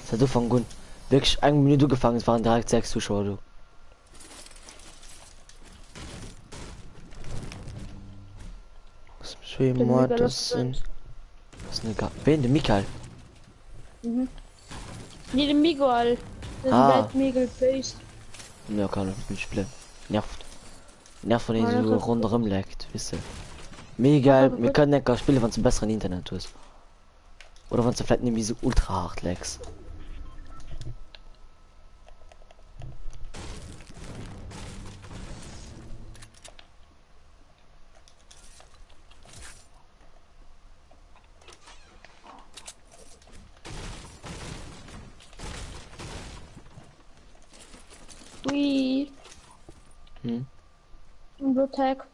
Das hat du von gut. Wirklich 1 Minute gefangen, es waren direkt 6 Zuschauer, du. Was für Der Mord Mega das sind. Lost Das ist eine Wen, der Mikael? Mhm. Nee, der Miguel. Der Ah. ist Miguel Face. Ja, kann ich nicht spielen. Nervt. Nervt von Ah, denen so das ist rundherum leckt, wisst ihr. Mega, Ja, wir gut. können nicht gar spielen, wenn es ein besseren Internet ist. Oder wenn es vielleicht nicht wie so ultra hart leckst. Ui. Hm? Ein Blutag.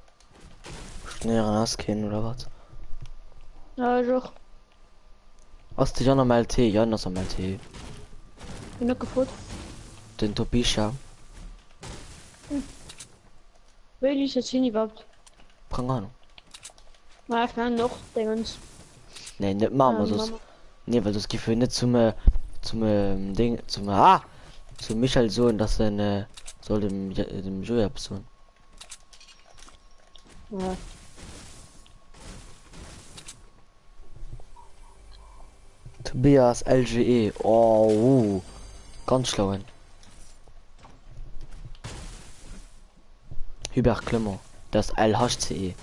Schneller auskennen oder was? Ja, doch. Hast du ja noch mal Tee? Ja, noch mal Tee. Bin noch kaputt. Den Topisha. Will ich jetzt hin überhaupt? Keine Ahnung. Na, ich kann noch, Dingens. Nee, nicht Mama, Mama. nee, weil das Gefühl nicht zum Ding, zu Michael so, dass er soll dem Joey absuchen. Ja. Tobias LGE, oh, ganz schlau. Hubert Clement, das LHCE.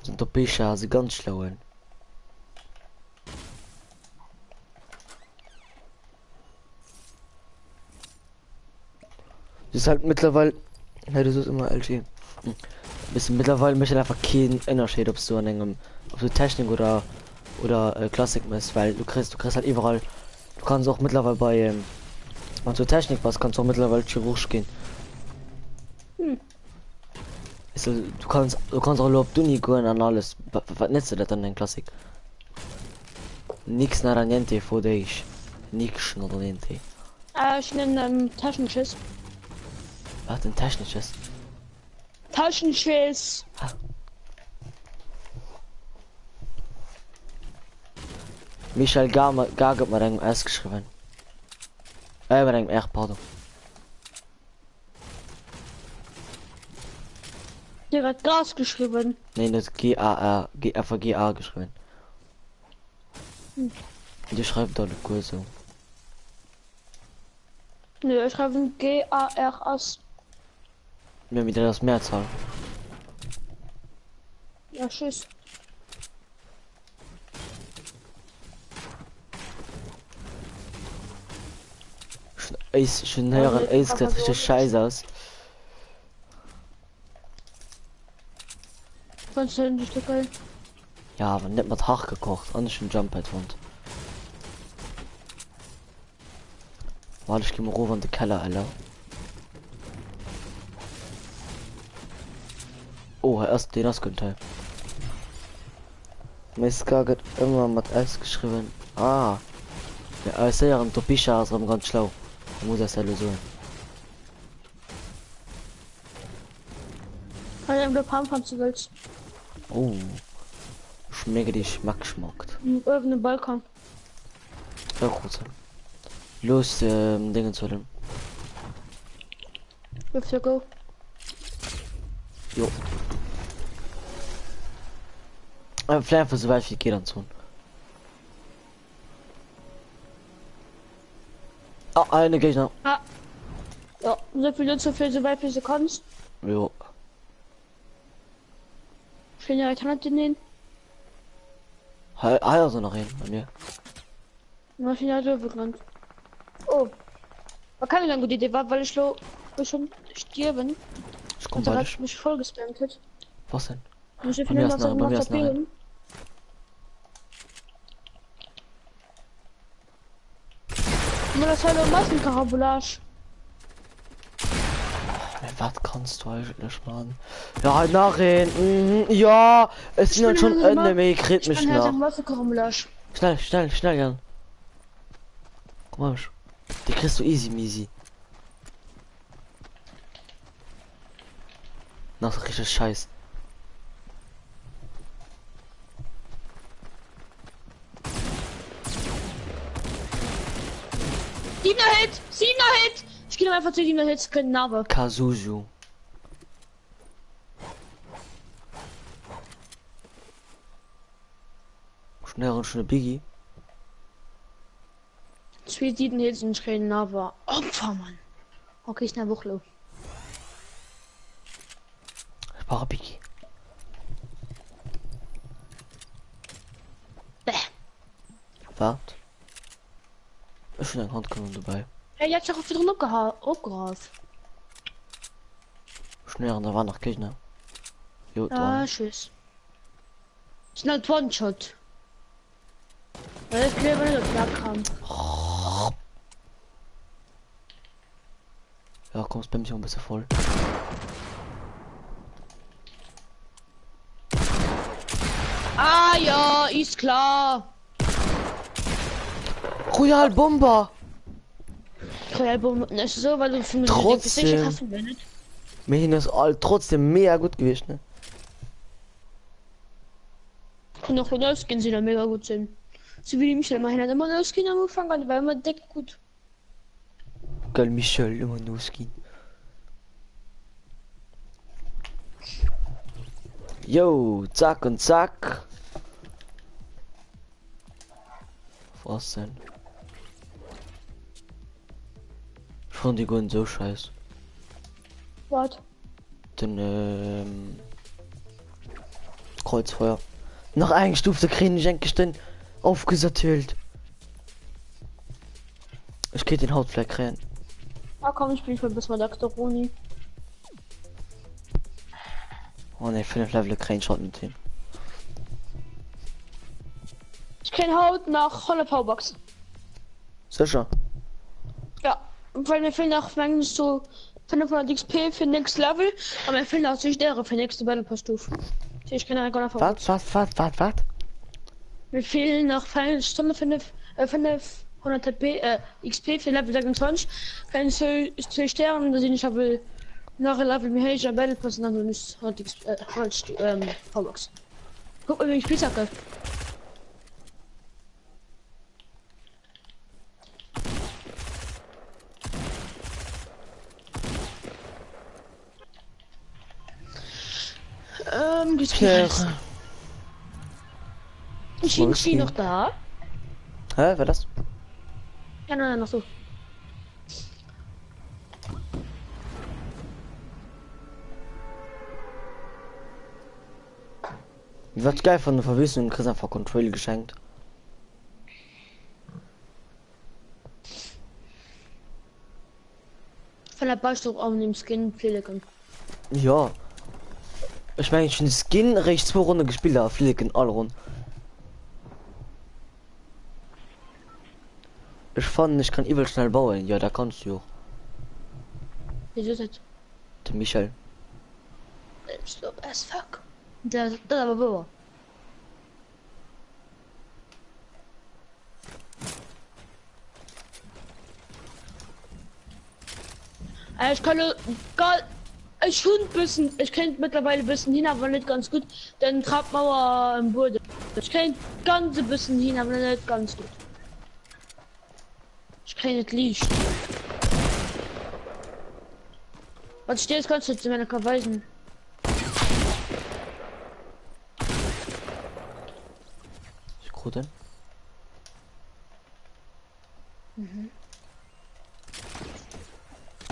Sind Topisha, sie ganz schlauen. Das ist halt mittlerweile. Ja, das ist immer LG. Bist mittlerweile möchte einfach keinen Unterschied, ob du an einem, ob du Technik oder Klassik bist, weil du kriegst halt überall. Du kannst auch mittlerweile bei wenn du Technik was kannst du auch mittlerweile chirurgisch gehen. Ist, du kannst auch ob du nie gehen an alles. Was nützt dir das an den Klassik? Nix na niente vor dich. Nix oder niente. Ich nenne Taschenschiss. Was ein technisches? Taschenschiss. Michael Gaget mit einem S geschrieben. Mit einem R, pardon. Der hat Gas geschrieben. Nein, das G-A-R, einfach G-A geschrieben. Die schreibt da die Kurse. Nö, ich schreibe G-A-R-S. Wenn wieder das Mehrzahl. Ja, tschüss. Schon hören, Ace sieht richtig scheiße aus. Kannst du die Stücke? Ja, aber nicht mit Hach gekocht, anders schon Jump-Pad und. Weil ich gehe mal rüber in den Keller, Alter. Oh, erst den Askunteil. Miska hat immer mit S geschrieben. Ah. Ja, ist ja ein Topischer, ist ganz schlau. Da muss das ja so. Weil du Palm von du willst. Oh. Schmecke die Schmack schmeckt. Auf dem Balkon. Ja, gut. Los, Dinge zu dem. With your go. Jo. Vielleicht für so weit wie geht dann tun. Ah, eine Gegner. Ah. Ja, so viel so viel so weit wie du kannst. Jo. Schön ja, ich kann den. Also noch hin bei mir. Was ich ja so bekannt. Oh. Was kann ich dann gute Idee war, weil ich schon stirben. Ich komm Und da bald. hat mich voll gespammt hat. Was denn? Muss ich Bei mir noch ist noch- bei mir ist noch ein. tapieren. Nur das halt Massenkarabulage. Was kannst du eigentlich machen? Ja, halt nachhin. Ja, es sind halt schon Enemy, kriegt mich Ich bin halt nach. Massenkarabulage. Schnell, Jan. Komm mal. Die kriegst du easy, measy. Nach richtig Scheiß. Siebener Hit! Ich gehe einfach zu 7er Hits, kein Narbe. Kazuju. Schnell Biggie. 2 7 Hits und kein Narbe. Opfer, Mann. Okay, schnell Buchlo. Ich brauche Biggie. Bäh. Wart. Ist schon ein Handkanon dabei. Hey, jetzt auch wieder abgehauen. Schnell, da war noch Gegner. Jo, Ah, dran. tschüss. Schnell One-Shot. Weil ich glaube, nicht auf Jagd kam. Ja, komm, spam dich ein bisschen voll. Ah ja, ist klar. Royal Bomber! Album, das ist so, weil du für Trotzdem. hast nicht. Mir ist all trotzdem mega gut gewesen, ne? Und noch von ausgehen sie da mega gut sind. So wie die Michel mal hin, immer ausgehen am Anfang, weil immer deckt gut. Geil, Michel, immer nur Skin. Yo, zack und zack. Was denn? Ich fand die Gun so scheiße. Wart. Den Kreuzfeuer. Nach eingestufte kriegen ich eigentlich den aufgesattelt. Ich geh den Hautfleck rein. Ah komm, ich bin schon bis mal Dr. Roni. Oh ne, 5 Level kein Shot mit hin. Ich kenn Haut nach 100 Powerbox. Sicher. Ja, weil mir fehlen noch manchmal so 500 XP für Next Level, aber mir fehlen auch 60 Ehre für nächste Battle Pass Stufe. Ich kann ja gar nicht Was? Mir fehlen noch eine Stunde 500 TP, XP für Level 26. Kann ich so 2 Sterne, dass ich nicht habe nach Level mehr Battle Pass und dann nicht Powerbox. Guck mal, wie ich Spielzacke. Pierre. Ich bin sie noch da. Hä, wer das? Ja, nein, noch so. Wird geil von der Verwüstung und kriegst einfach Control geschenkt. Von der Baustoff auf dem Skin Pelikan. Ja. Ich meine, ich den Skin recht 2 Runden gespielt habe, flieg in alle Runden. Ich fand, ich kann übel schnell bauen. Ja, da kannst du auch. Wie ist das? Der Michael. Stop as fuck. Das aber wo? Ich kann gar ich schon bisschen, ich kennt mittlerweile ein bisschen hin, aber nicht ganz gut. Den Trabmauer im Boden. Ich kennt ganz ein bisschen hin, aber nicht ganz gut. Ich kann nicht Licht. Was steht, kannst du zu meiner verweisen. Ich gut denn?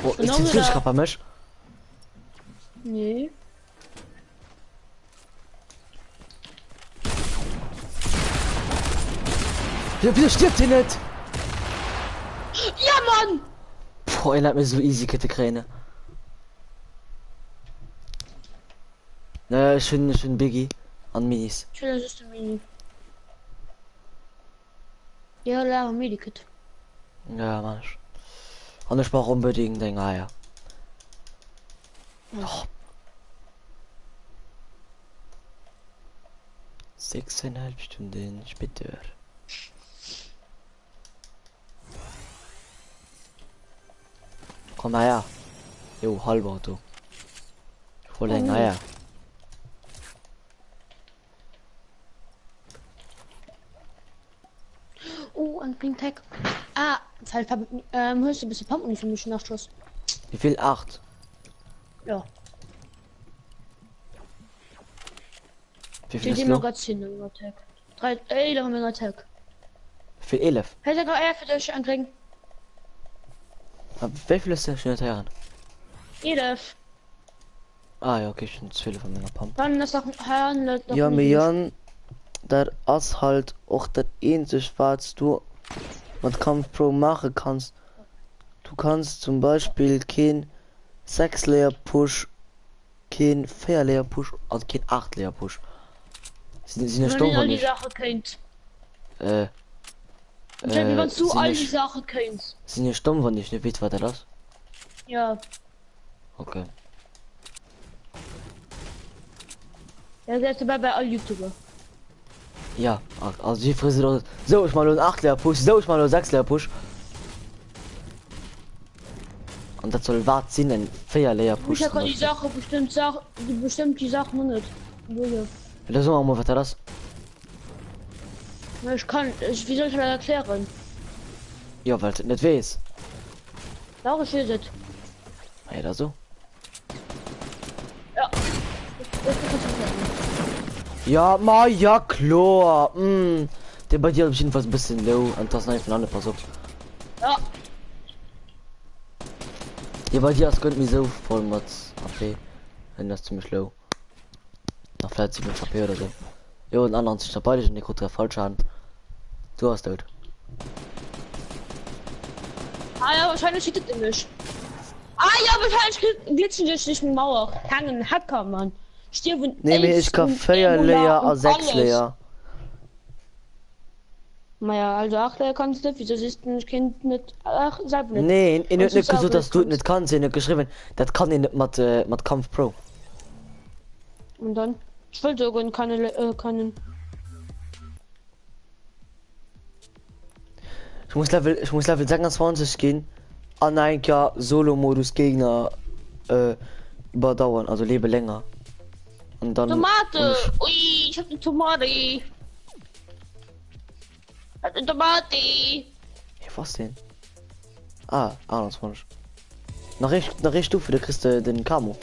Oh, ist Genau das wieder- wirklich bei mich? Nee. Wieso stirbt ihr nicht? Ja, Mann! Boah, er hat mir so easy Kette Kräne. Naja, schön Biggie an Minis. Schöner System Mini. Ja, Lara Medikit. Ja, Mann. Und ich brauche unbedingt den Eier. Oh. 6,5 Stunden später. Komm mal her. Jo, Halbauto. Voll den Eier. Oh, ein Pink Tag. Ah, hörst du ein bisschen Pumpen für mich Nachschuss? Wie viel? 8. Ja. Wie viel Die ist noch? Magazin im Attack. 3, da haben wir Attack. Wie viel 11? Hätte noch eher für dich ankriegen. Wie viel ist der schnell Herren? 11. Ah ja, okay, schon 12 von meiner Pump. Dann ist doch Herren. Ja, mir Jan, der ist halt auch das einzige, was du mit Kampf Pro machen kannst. Du kannst zum Beispiel kein 6 Layer Push, kein 4 Layer Push, also kein 8 Layer Push. Sind ja stumm von die nicht. Sache kennt. Sind Wie man du all die Sache kennt. ja stumm von nicht, ne? Wie war das? Ja. Okay. Ja, der ist dabei bei all YouTuber. Ja, also die Frise doch. So, ich mal nur 8 Layer Push, so, ich mal nur 6 Layer Push. Und das soll wart sind ein 4 Layer Push. Ich kann die Sache bestimmt die Sache nicht. Ja. Das so mal was das? Wie soll ich das erklären? Ja, weil du nicht weiß. Laura steht es. Hey, da so. Ja. Das kannst du sagen. Ja, ma ja klar. Der bei dir jedenfalls ein bisschen low und das nicht von anderen Person. Ja. Ja, bei dir das könnte mir so voll mit AP. Wenn das ziemlich low. Noch vielleicht 7 HP oder so. Ja, und anderen sich dabei und die Kutte falsch an. Du hast dort. Ah ja, wahrscheinlich steht es nicht. Ah ja, wahrscheinlich glitschen dich nicht mit Mauer. Hangen Hacker, Mann. Stirb und Nee, mir ich kann 4 Layer oder 6 Layer. Naja, also 8 Layer kannst du, wieso siehst du, ich kenn nicht, ach, sag nicht. Nee, ich Was nicht du gesagt, dass du sagen nicht kannst, ich nicht geschrieben. Das kann ich nicht mit Kampf Pro. Und dann? Ich will sogar keine. Ich muss Level 26 gehen. An ein Jahr Solo-Modus Gegner überdauern, also lebe länger. Und dann. Tomate! Ui, ich hab eine Tomate! Hat eine Tomate! Hey, was denn? Ah, 21. Nach recht Stufe, der kriegst du den Camo.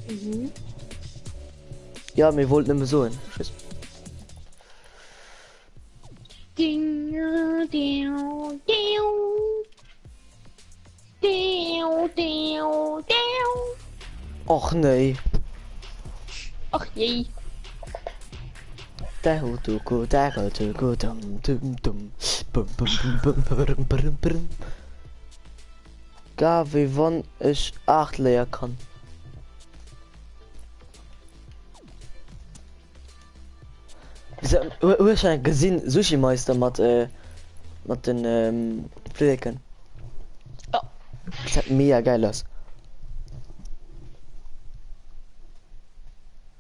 Mhm. Ja, wir wollten immer so hin. Tschüss. Ding, ding, ding. Ding, ding, ding. Och nee. Ach je. Der Hutuku, der Hutuku, dum dum dum. Bum bum bum bum bum bum bum. Gar wie wann ich 8 leer kann. Wahrscheinlich gesehen Sushi Meister mit den Flecken. Ja. Das hat mega geil aus.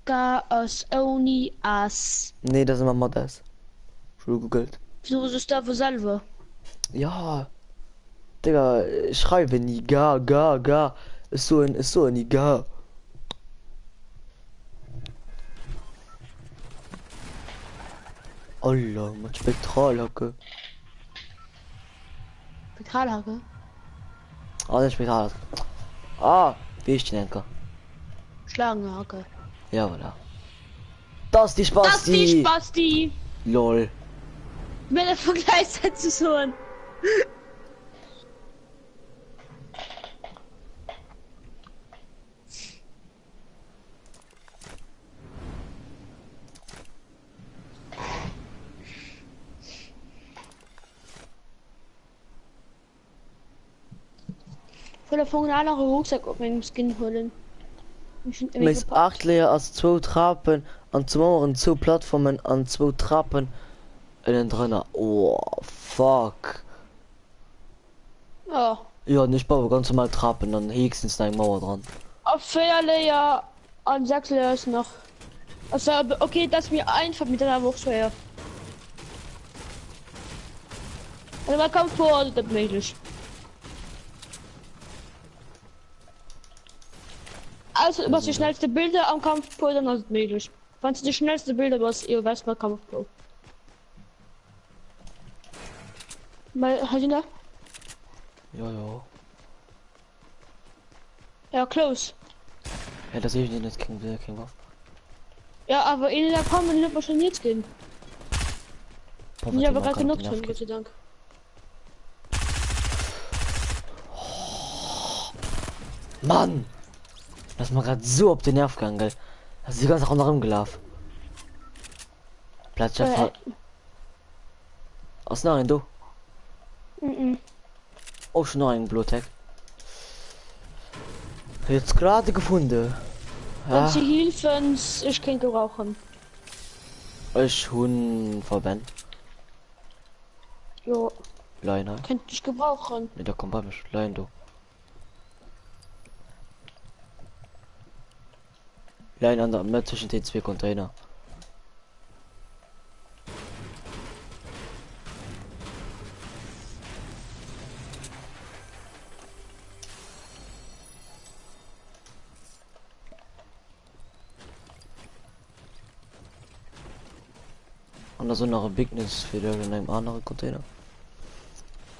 Gas only as. Nee, das ist immer Mod das. Schon gegoogelt. Wieso ist da für selber? Ja. Digga, ich schreibe nie gar. Ist so ein Iga. Allah, mit Spektralhacke. Spektralhacke? Ah, der Spektralhacke. Ah, wie ich den Henker. Schlangenhacke. Ja, voilà. Das ist die Spasti. Das ist die Spasti. Lol. Wenn der Vergleich zu so ein. Voller von einer Rucksack auf meinem Skin holen. Mit 8 leer als 2 Trappen an 2 Plattformen an 2 Trappen in den drinnen. Oh, fuck. Ja. Ja, nicht baue ganz normal Trappen, dann höchstens eine Mauer dran. Auf 4 Layer an 6 Layer ist noch. Also, okay, das ist mir einfach mit einer Woche schwer. Also, man kommt vor, das ist möglich. Also, was die schnellste Bilder am Kampfpol, dann ist es möglich. Wenn du die schnellste Bilder was ihr weißt, mal Kampfpol. Mal, hast du noch? Ja. Ja, close. Ja, das sehe ich nicht, kein Waffe. Ja, aber in der kann man nicht wahrscheinlich jetzt gehen. Boah, Ja, aber was gerade die mal genug kann, schon, Gott sei Dank. Mann! Das ist mir gerade so auf den Nerv gegangen, gell? Das ist die ganze Zeit noch rumgelaufen. Platz ja voll. Was nein, du? Oh, schon noch ein Bluttag. Jetzt gerade gefunden. Wenn Ja, sie Hilfen, ich kann gebrauchen. ich hun verband. Jo, Leine. könnte ich gebrauchen. Ne, da kommt bei mir. Leine, du. Leine an der Mitte zwischen den 2 Container. Und da so noch ein Bigness für in einem anderen Container.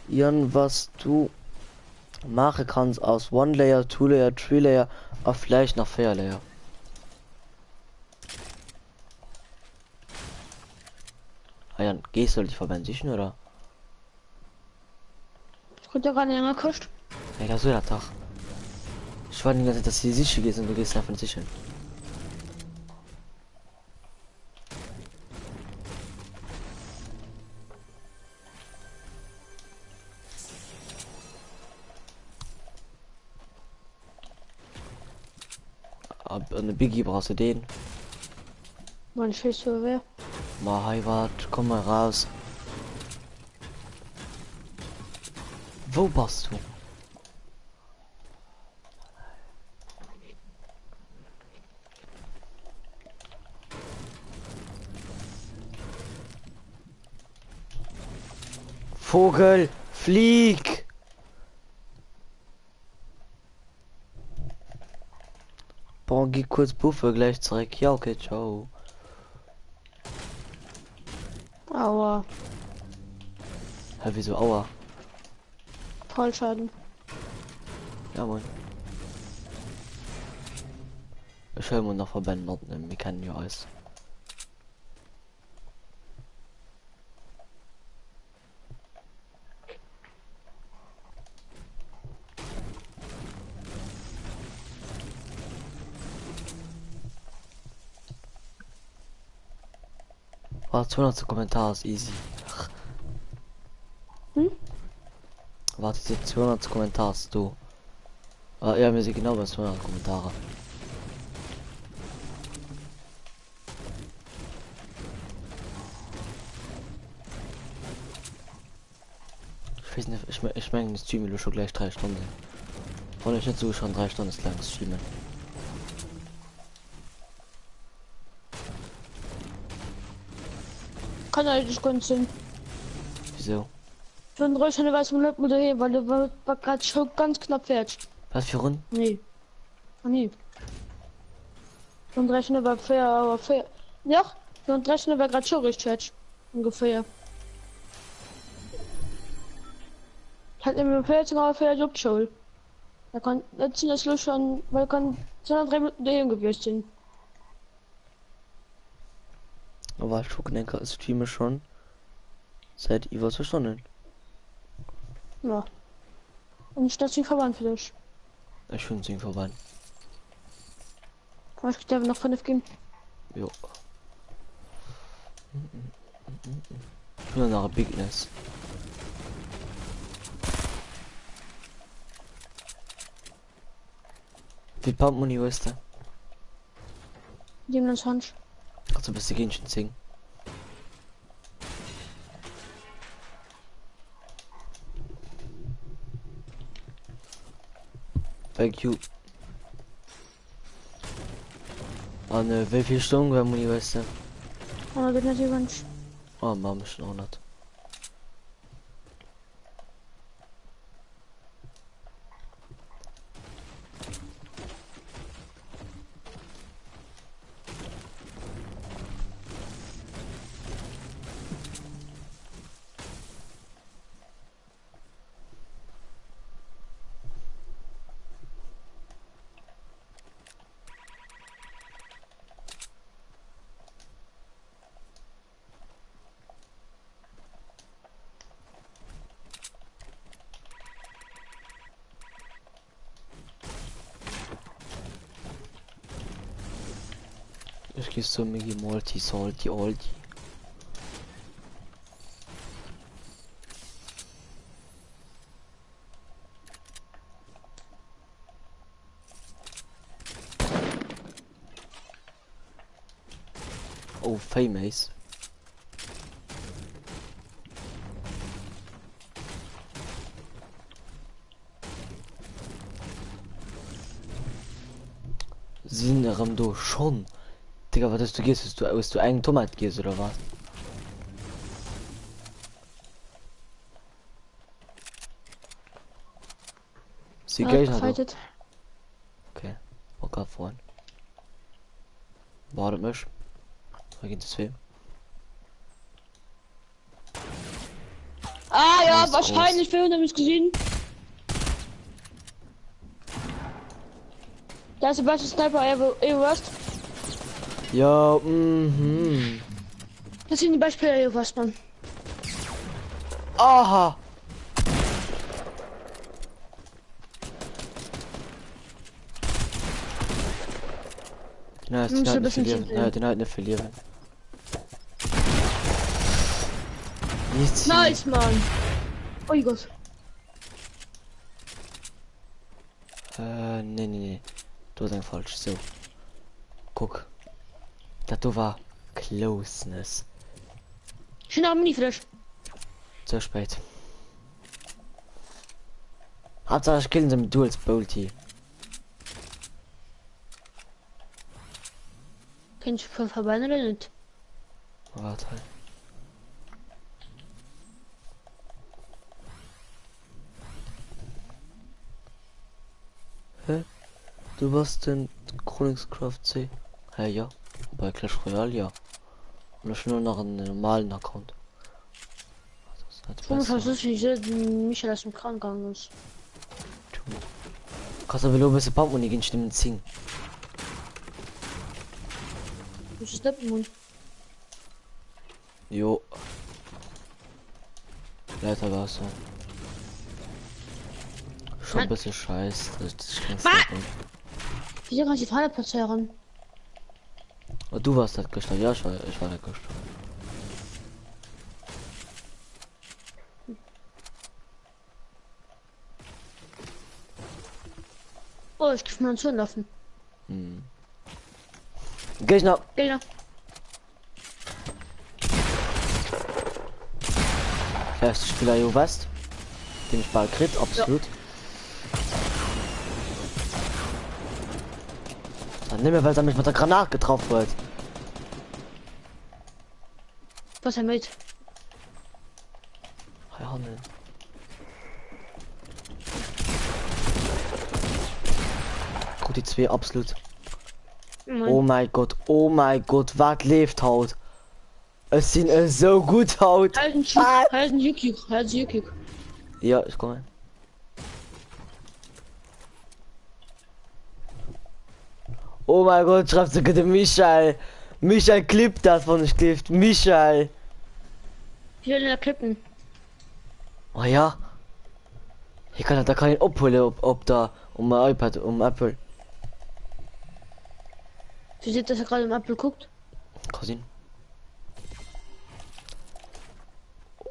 Jan, was du machen kannst aus 1 Layer, 2 Layer, 3 Layer auf vielleicht nach 4 Layer. Ah, Jan, gehst du dich verwenden sich oder? Ich konnte ja gar nicht länger kosten. Ja, das wird der Tag. Ich war die ganze Zeit, dass sie sicher gehst und du gehst einfach nicht sicher. Ab eine Biggie brauchst du den. Mein Schiss für wer? Mal Heimat, komm mal raus. Wo bist du? Vogel, flieg! Boah, geh kurz Buffer gleich zurück. Ja, okay, ciao. Aua, Hä, wieso aua? Vollschaden. Ja, Mann. Ich höre mir noch Verbände, wir kennen ja alles. War 200 Kommentar ist easy. Warte, jetzt 200 Kommentar du. Ah, ja, wir sind genau bei 200 Kommentare. Ich weiß nicht, ich meine, das Stream schon gleich 3 Stunden. Und ich nicht so schon 3 Stunden lang streamen. Kann eigentlich ganz sinn. Wieso? Für den Deutschland weiß man nicht, wo der weil der war gerade schon ganz knapp fertig. Was für Runden? Nee. Ah, nee. Und rechnen war fair, aber fair. Ja, und rechnen war gerade schon richtig fertig. Ungefähr. Hat immer 14 Euro für Job schon. Da kann jetzt das los schon, weil kann 203 Minuten daheim gewesen sind. Aber ich denke, ich streame schon seit über 2 Stunden. Ja. Und ich das nicht verwandt für dich. Ich finde es vorbei. Aber ich darf noch 5 geben. Jo. Ich bin nach Bigness. Wie Pump Money ist der? 27. Also bist du gehen schon singen. Thank you. An wie viel Stunden bei Money ist der? Aber geht nicht ganz. Oh, Mama schon 100. Ich gehe so Migi Multi Salty Aldi. Oh, famous. Sind Ramdo schon. Digga, was hast du gehst? Hast du einen Tomat gehst oder was? Sie Geld hat. Gefightet. Okay. Okay, vorhin. Wartet mich. Da geht es weh. Ah ja, Ist wahrscheinlich für uns gesehen. Da ist der beste Sniper ever was. Ja, mhm. Das sind die Beispiele ever was, Mann. Aha. Na, Muss ein bisschen verlieren. tief Nein, den halt nicht verlieren. Nichts. Nice, Mann. Oh Gott. Nee. Du hast ein falsch. So. Guck. Das war Closeness. Schön haben nie frisch. Zu spät. Hauptsache ich killen sie mit Duels Bolty. Kennst du von Verband oder nicht? Warte. Du warst den Chronicraft C. Hey, ja. Bei Clash Royale, ja. Und ich nur noch einen normalen Account. Das ist nicht Warum besser. versuchst du nicht, Michael aus dem Krankenhaus ist? Kannst du ein bisschen Pumpmoney gehen, stimmen ziehen. Das ist nicht im Mund. Jo. Leider war so. Schon ein Nein. bisschen scheiß. Das kannst Ma- du nicht. Wieso kann ich die Falle platzieren? Oh, du warst halt gestorben. Ja, ich war halt gestorben. Oh, ich kann mir zulaufen. Gegner. Gegner. Erst Spieler Jo West. Den ich bald krieg, absolut. Dann nimm mir, weil er mich mit der Granate getroffen wird. Was er mit? Ja, ne. Gut, die zwei absolut. Oh mein Gott, was lebt haut? Es sieht so gut haut. Halten Yuki. Halten Yuki. Ja, ich komme. Oh mein Gott, schreibt sogar der Michael. Michael klippt das von ich klippt. Michael. Ich will da klippen. Oh ja. Ich kann da keinen abholen, ob da um mein iPad, um Apple. Wie sieht, dass er gerade im Apfel guckt? Cousin.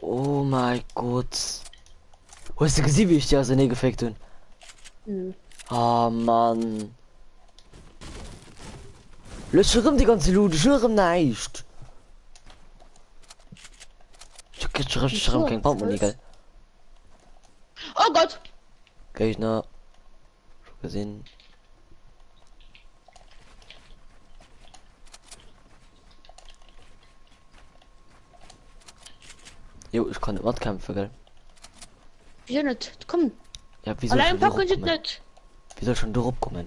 Oh mein Gott. Wo ist der gesehen, wie ich dir also nicht gefeckt bin? Hm. Ah Mann. Lösche rum die ganze Loot, schwöre nicht. Ich hab kein Portemonnaie, gell? Oh Gott! Gegner. Schon gesehen. Jo, ich kann nicht kämpfen, gell? Wieso nicht? Komm. Ja, wie soll Allein ich packen schon sie kommen? nicht. Wie soll ich schon darauf kommen?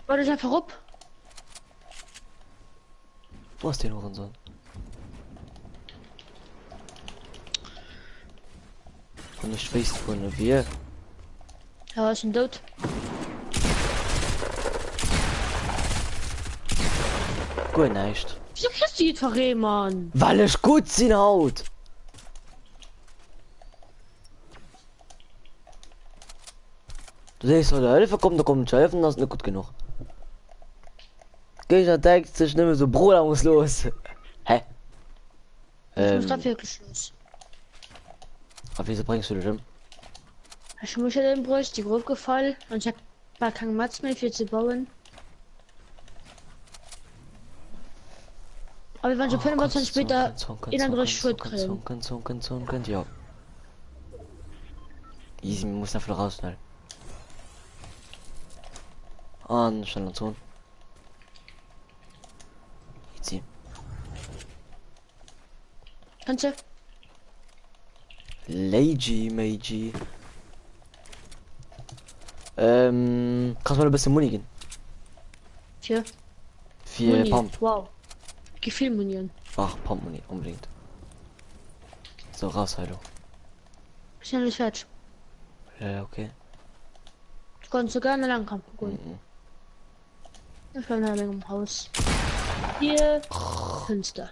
Warte ich einfach ab. Wo ist den Hurensohn? Und ich weiß von wir. Ja, ist ein Tod. Gut nicht. Wieso kriegst du jetzt verrehen, Mann? Weil ich gut sind haut. Du siehst, wenn der Hilfe kommt, da kommt schon helfen, das ist nicht gut genug. Gegner denkt sich nicht mehr so, Bruder muss los. Hä? Ich muss da wirklich los. Aber wieso bringst du dich hin? Ich muss ja den Brust, die grob gefallen und ich hab gar keinen Matz mehr für zu bauen. Aber wir waren schon 25 später in andere Schuld kriegen. Ja. Easy, muss dafür raus schnell. An, schnell und so. Easy. Kannst du? Lady Meiji. Kannst du mal ein bisschen Muni gehen? Für Für Muni. Pump. Wow. Gefühl Munion. Ach, Pump Muni, unbedingt. So, raus, hallo. Schnell ist fertig. Ja, okay. Du kannst sogar eine Langkampf gut. Mhm. Ich bin eine Menge im Haus. Hier. Fenster.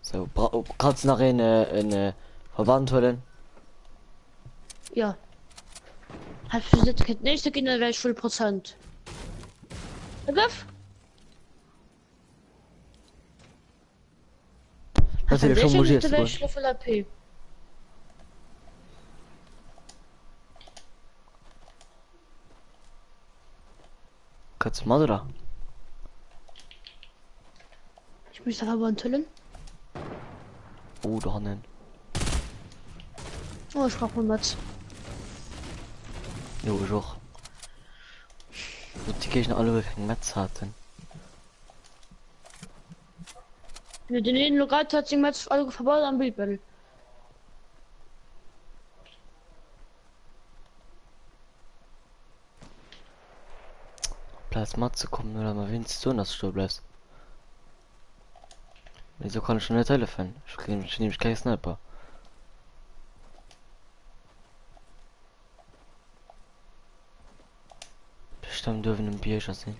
So, kannst du nach eine Verband holen? Ja. Hab ich jetzt kein nächste Kinder wäre ich 0%. Begriff? Hast du dir schon motiviert? wäre ich voll AP. Kannst du mal oder? Ich muss aber enthüllen. Oh, da hinten. Oh, ich brauche 100. Jo, ich auch. Und die Gegner alle kein Metz hatten. Wenn du den Lokal hat sich Metz alle verbaut am Bildbattle. als Matt zu kommen oder mal wen zu tun, dass du bleibst. Wieso kann ich schon nicht helfen? Ich nehme keinen Sniper. Bestimmt dürfen ein Bier schon sehen.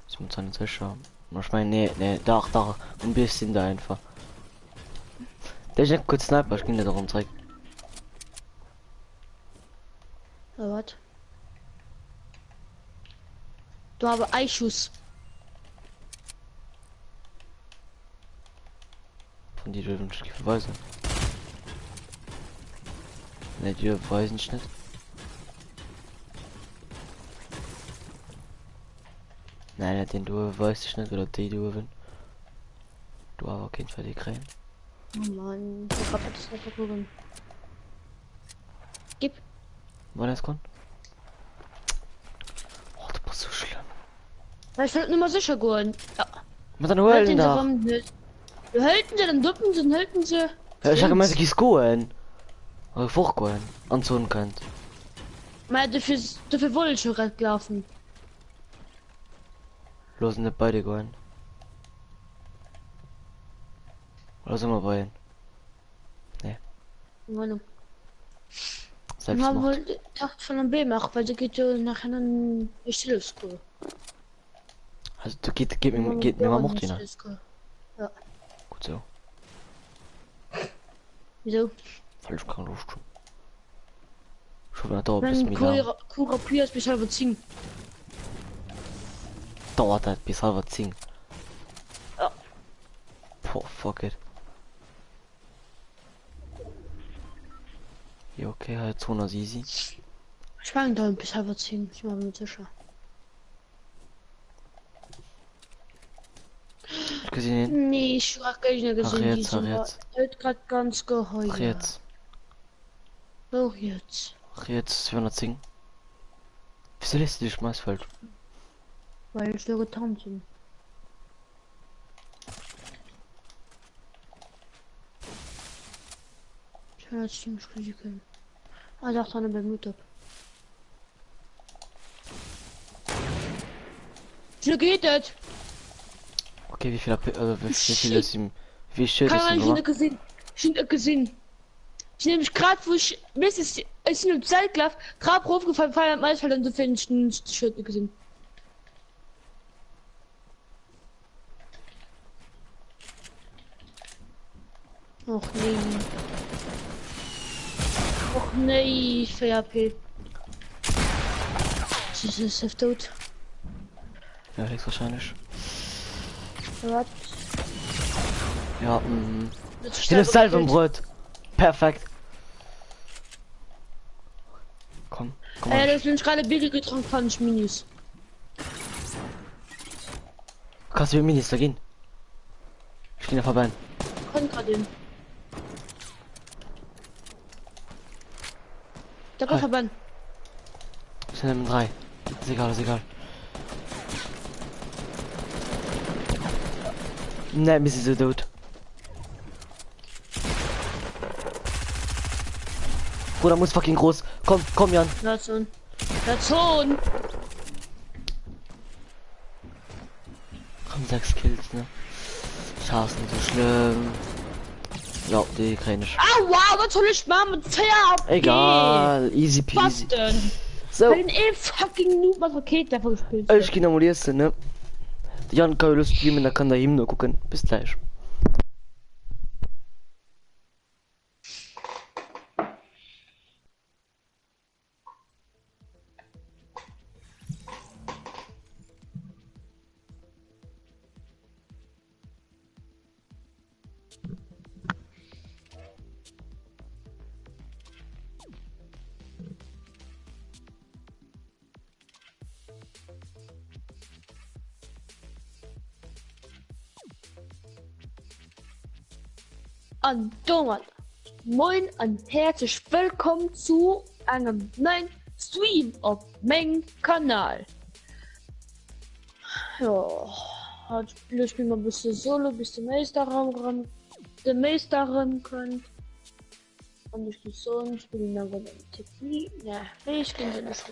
Ich muss nicht sicher. Ich meine, nee, da, ein bisschen da einfach. Der ist nicht kurz Sniper, ich kann dir darum zeigen. Ja, wat? Du habe Eichschuss. Von die dürfen ich verweisen. Ne, die verweisen ich nicht. Nein, den du weißt ich nicht, oder die du. Du aber kein für die kriegen. Oh Mann, ich hab das nicht verloren. Gib. Wann es kommt? Oh, du bist so schlimm. Ich will nicht mal sicher gehen. Ja. Was dann holen da? Wir halten sie, dann duppen sie, dann halten sie. Ja, ich habe gemeint, ich gehen. Oder vorgehen. Anzogen könnt. Mal dafür wollte ich schon gerade laufen. Los, nicht beide gehen. Oder sind wir bei? Meine. Selbst haben noch. wohl Tag von einem B machen, weil sie geht ja nachher in die School. Also du geht mir mal Mord hin. Ja. Gut so. Wieso? Weil ich keine Lust schon. Schon wieder dauert bis Wenn mir Kura Pias bis halb 10. dauert das bis halb 10. Ja. Boah, fuck it. Ja, okay, halt 200 easy. Ich fange da bis halb 10. Ich war mir sicher. Ich gesehen. Nee, ich war gar nicht gesehen. Ach jetzt. Heute gerade ganz geheuer. Ach jetzt. Oh, jetzt. Ach jetzt 210. Wieso lässt du dich schmeiß falsch? Weil ich so getan bin. Ich kann jetzt ziemlich richtig können. Ah, da hat eine bei Mutter. So geht das. Okay, wie viel wie viel ist ihm? Wie schön Kann ist man ihm nicht gemacht? gesehen. Ich gesehen. Ich nehme mich gerade, wo ich bis es in dem Zeitlauf gerade aufgefallen, fallen am Eisfall und so finde ich ein Shirt gesehen. Och nee. Och nee, VAP. Sie ist safe tot. Ja, höchstwahrscheinlich. Was? Ja, Jetzt in das Salvenbrot. Perfekt. Komm, komm mal. das sind gerade Bier getrunken von Minis. Kannst du mit Minister gehen? Ich gehe da vorbei. Kommt gerade hin. Da kommt Hi. vorbei. Ich nehme 3. Ist egal, ist egal. Ne, wir sind so tot. Bruder muss fucking groß. Komm, Jan. Nation. Nation. Komm, 6 Kills, ne? Scheiße, nicht so schlimm. Ja, die kann ich. Ah, wow, was soll ich machen mit VAP? Egal, easy Was peasy. denn? So, Weil den fucking Noob was Paket dafür gespielt. ich gehe nochmal jetzt, ne? Jan kann Lust geben, da kann da ihm nur gucken. Bis gleich. An Donald. Moin und herzlich willkommen zu einem neuen Stream auf meinem Kanal. Ja, heute spielen wir ein bisschen Solo, bis der Meisterraum ran, könnt. Und ich die Sonne spielen dann wieder Technik. Ja, ich kann sie nicht.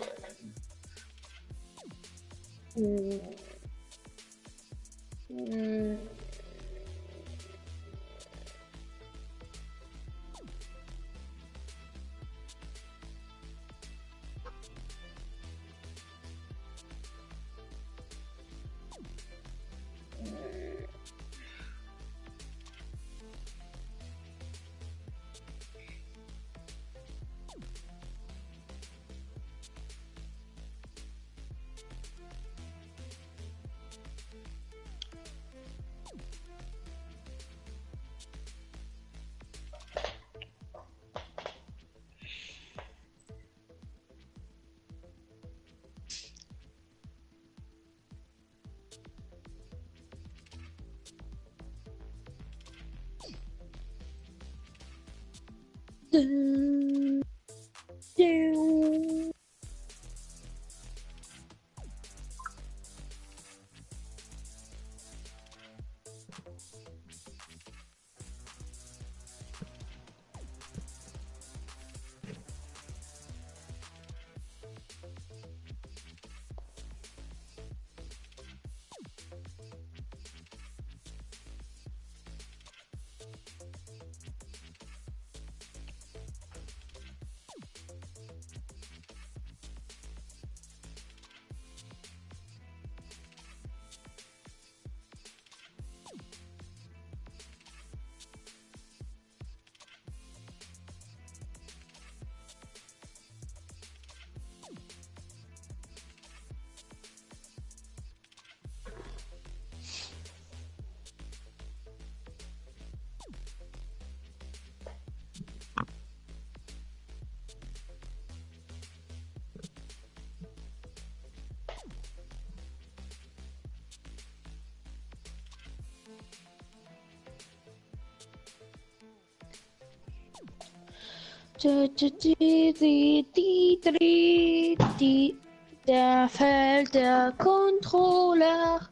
Da fällt der Controller.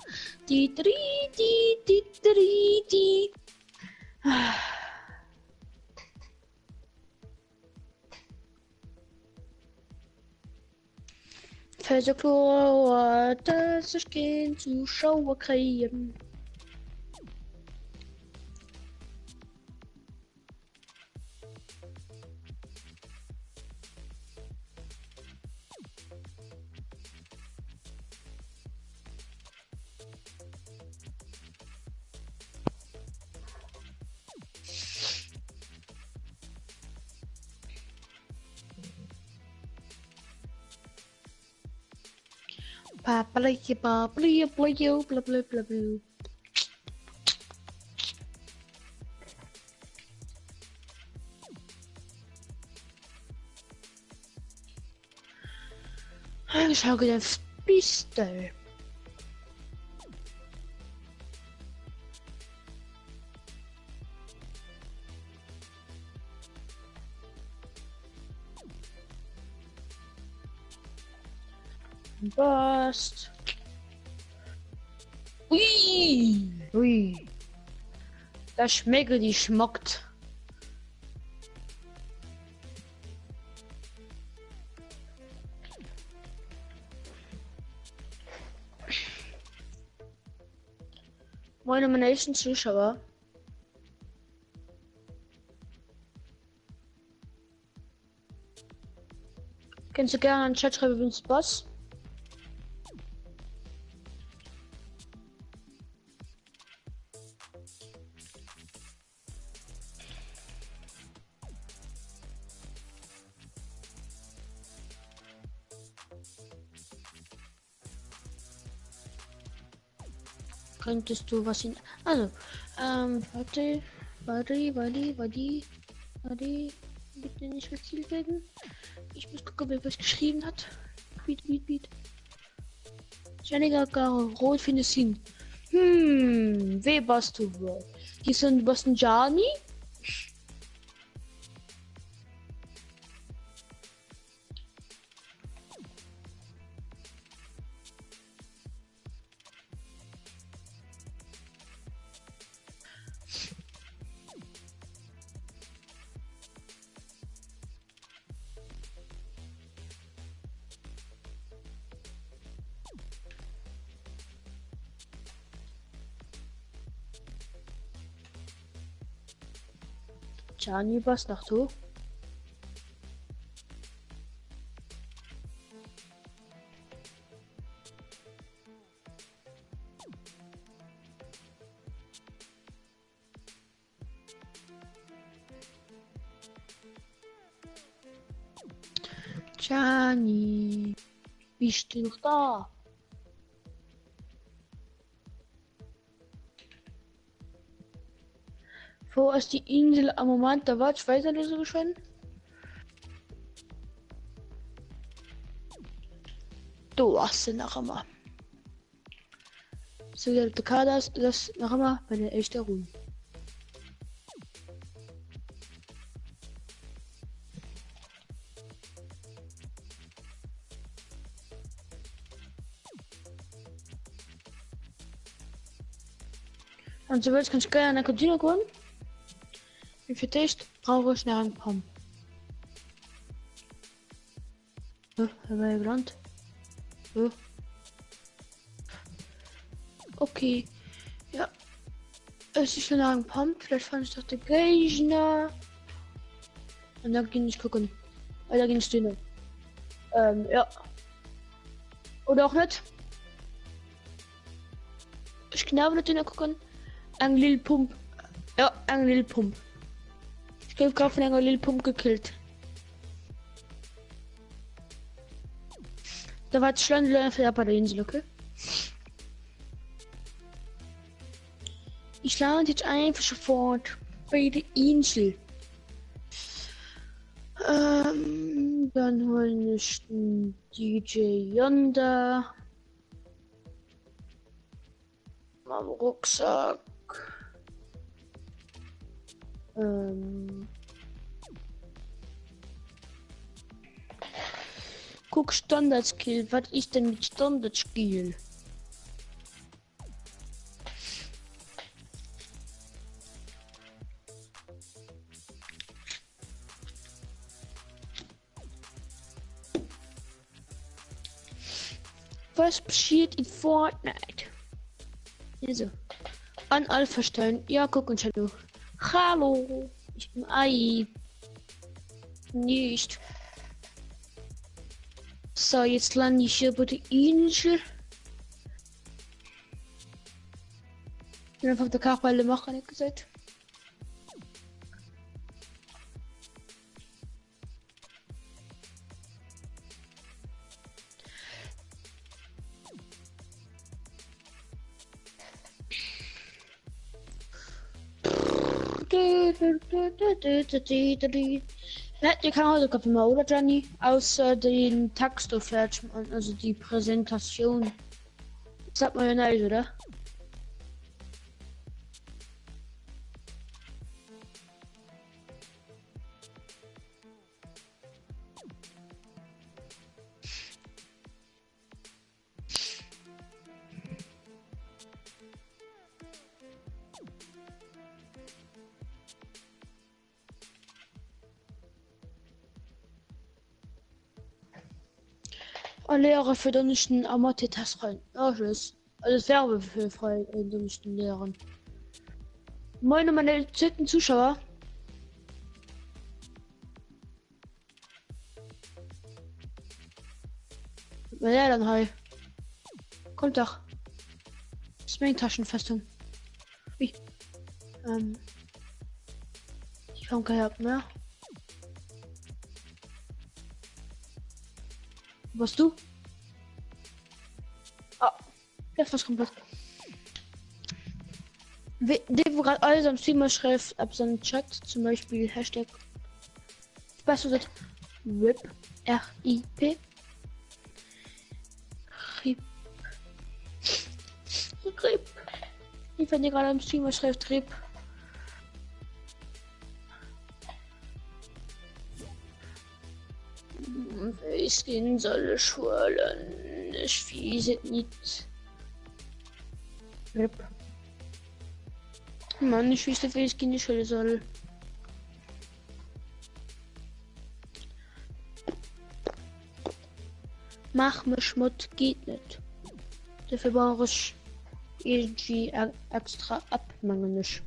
Die. Fällt klar, dass ich keinen Zuschauer kriegen. Schau dir das Pistol. Bust. Ui. Das Schmeckel, die schmeckt. Moin, meine nächsten Zuschauer. Kannst du gerne einen Chat schreiben, wenn es Boss? Könntest du was in... Also, warte, bitte nicht gezielt werden. Ich muss gucken, wer was geschrieben hat. Beat. Jennifer Rot findest hin. Wer bist du wohl? Hier sind Boston Johnny. Gianni, was noch so? Gianni, bist du noch da? Wo ist die Insel am Moment? Da war ich weiter so schon. Du hast sie noch immer. So, der Kader ist das noch immer bei der echten Ruhe. Und so willst kannst du gerne in der Kantine gehen. Und für dich brauche ich einen Pump. Haben wir gelernt? Okay. Ja. Es ist schon ein Pump. Vielleicht fand ich doch den Gegner. Und dann ging ich gucken. Oder ging ich dünner. Ja. Oder auch nicht. Ich kann auch nicht dünner gucken. Ein Lil Pump. Ja, ein Lil Pump. Ich habe gerade von einer Lil Pump gekillt. Da war es schon für bei der Insel, okay? Ich lande jetzt einfach sofort bei der Insel. Dann holen ich den DJ Yonder. Mein Rucksack. Guck Standard-Skill. Was ist denn mit Standard-Skill? Was passiert in Fortnite? Also, an Alpha stellen. Ja, guck uns hallo. Hallo, ich bin Ai. Nicht. So, jetzt lande ich hier bei der Insel. Ich bin einfach der Kachweile machen, nicht gesagt. Ja, ihr kann heute mal, oder Johnny? Außer den Text auf fertig, also die Präsentation. Das sagt man ja nicht, oder? Lehrer für Donnerstag am Mathe-Test rein. Ja, tschüss. Also Werbe für frei Donnerstag lehren. Moin meine zitten Zuschauer. Wer dann hi? Kommt doch. Das ist meine Taschenfestung. Wie? Ich kann keine Help mehr. Was du? Ah, jetzt was komplett. Der, wo gerade alles am Streamer schreibt, ab seinem Chat, zum Beispiel Hashtag. Was ist das? RIP. R-I-P. RIP. RIP. Ich wenn ihr gerade am Streamer schreibt, RIP. Ich gehen soll schwören. Ich fiese nicht. RIP. Mann, ich weiß nicht, wie ich gehen die soll. Mach mir Schmutz geht nicht. Dafür brauche ich irgendwie extra abmangel nicht.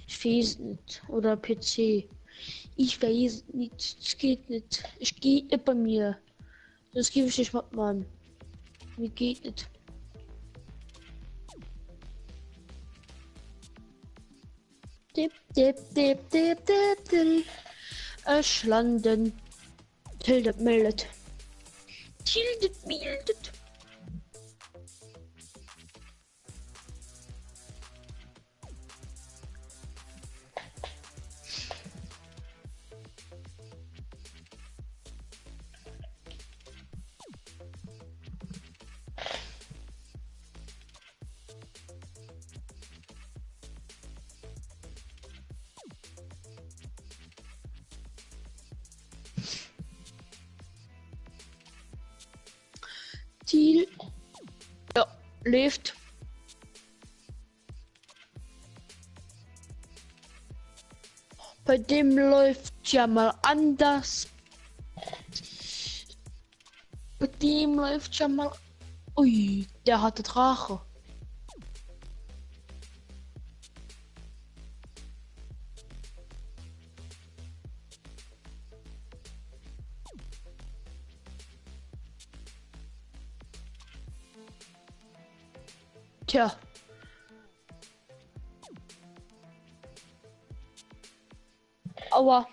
Ich weiß nicht. Oder PC. Ich weiß nicht. Es geht nicht. Ich gehe bei mir. Das gebe ich nicht mal, Mann. Mir geht nicht. Dip, dip, dip, dip, dip, dip. Es landen. Tildet meldet. Tildet meldet. Ziel. Ja, lebt. Bei dem läuft ja mal anders. Bei dem läuft ja mal. Ui, der hatte Drache. Tja. Aua.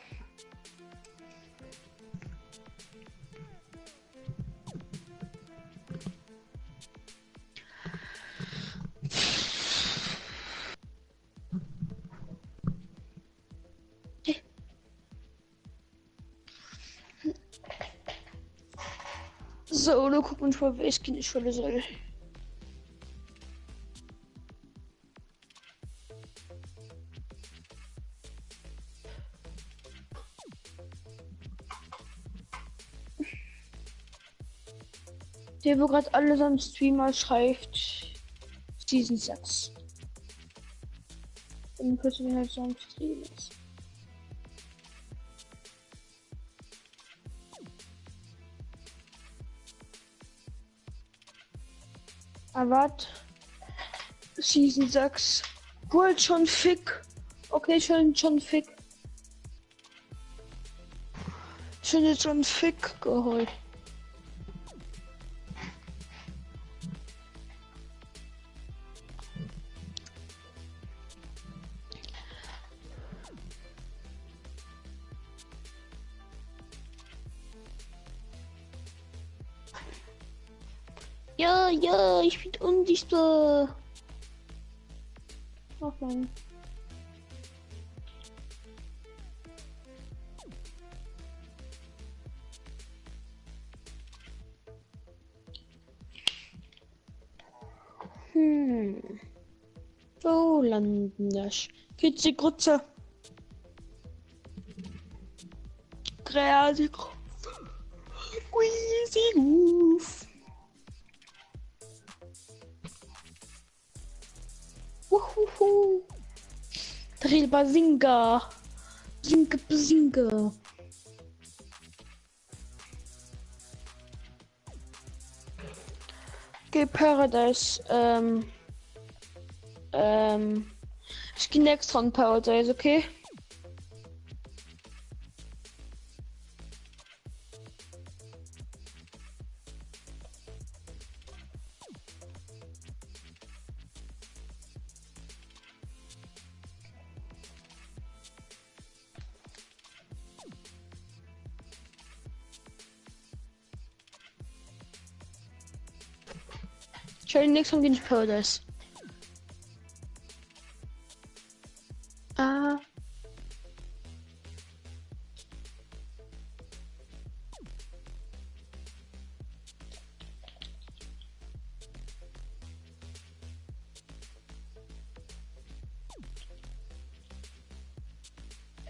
So, du guck uns mal, wer ich nicht schwelle soll. Der, wo gerade alles am Streamer schreibt, Season 6. Und plötzlich halt so am Stream ist. Aber Season 6. Wohl schon fick. Okay, schon fick. Schon fick geholt. Ja, ich bin unsichtbar. Ach nein. So landen das. Kitzi Grütze. Kreativ. Easy move. Wuhuhu. Drill Bazinga. Bazinga. Okay, Paradise. Ich gehe extra an Paradise, okay? Ich höre nichts von den Paradise. Ah.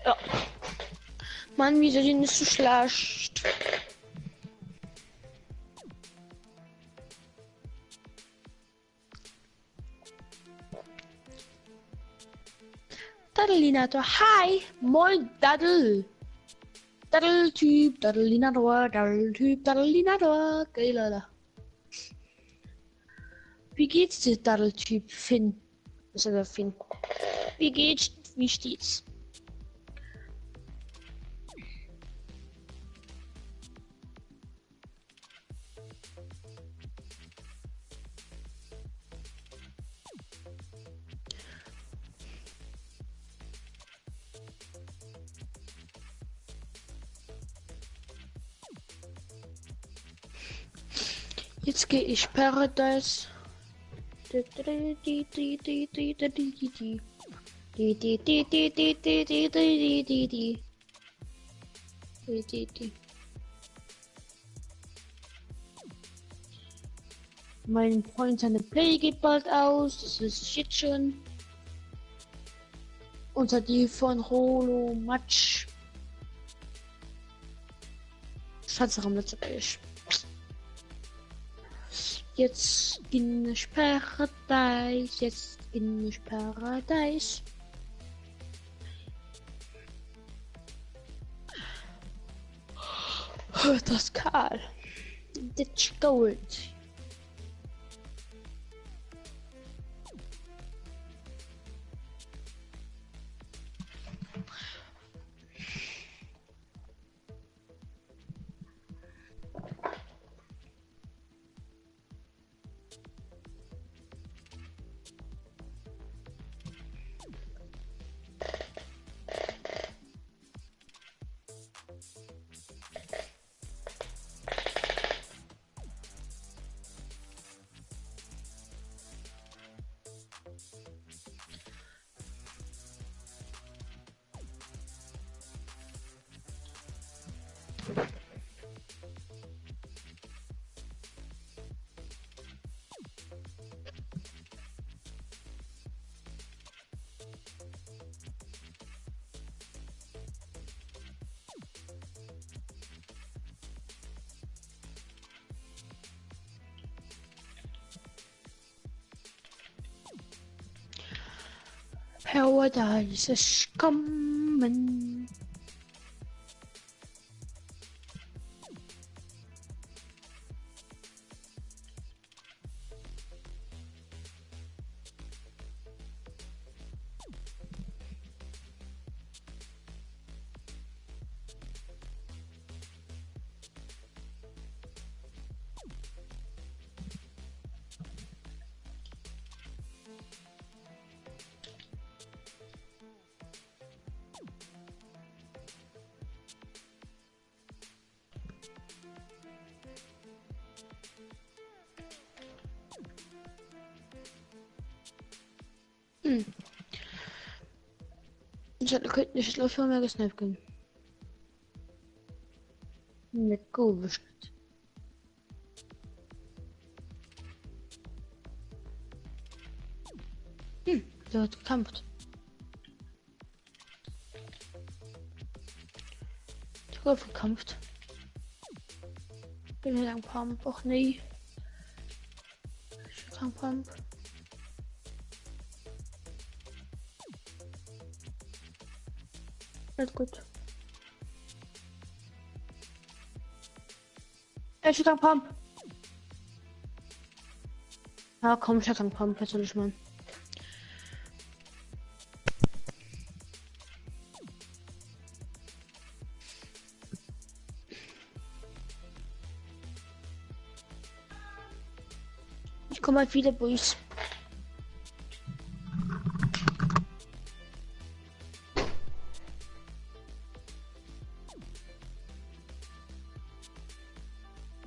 Ja. Mann, wieso die nicht so schlecht? Daddlinator, hi! Moin, Daddel! Daddel-Typ, Daddlinator, Daddel-Typ, Daddlinator, geil, Alter. Wie geht's dir, Daddel-Typ, Finn? Was ist der Finn? Wie geht's Wie steht's? Jetzt gehe ich Paradise. Mein Freund seine Play geht bald aus, das ist shit schon. Unter die von Rolo Matsch. Schatz am letzten Page. Jetzt in das Paradise, jetzt in das Paradise. Das ist Karl. Ditch Gold. Paradise ist kommen. Ich glaube, wir haben gesniped können. Mit Gold. Der hat gekämpft. Der hat gekämpft. Bin hier lang Pump. Och nee. Ich kann Pump. Alles gut. Ich kann Pump. Ja, komm, ich kann Pump. Jetzt soll ich mal. Ich komme mal wieder, Boys.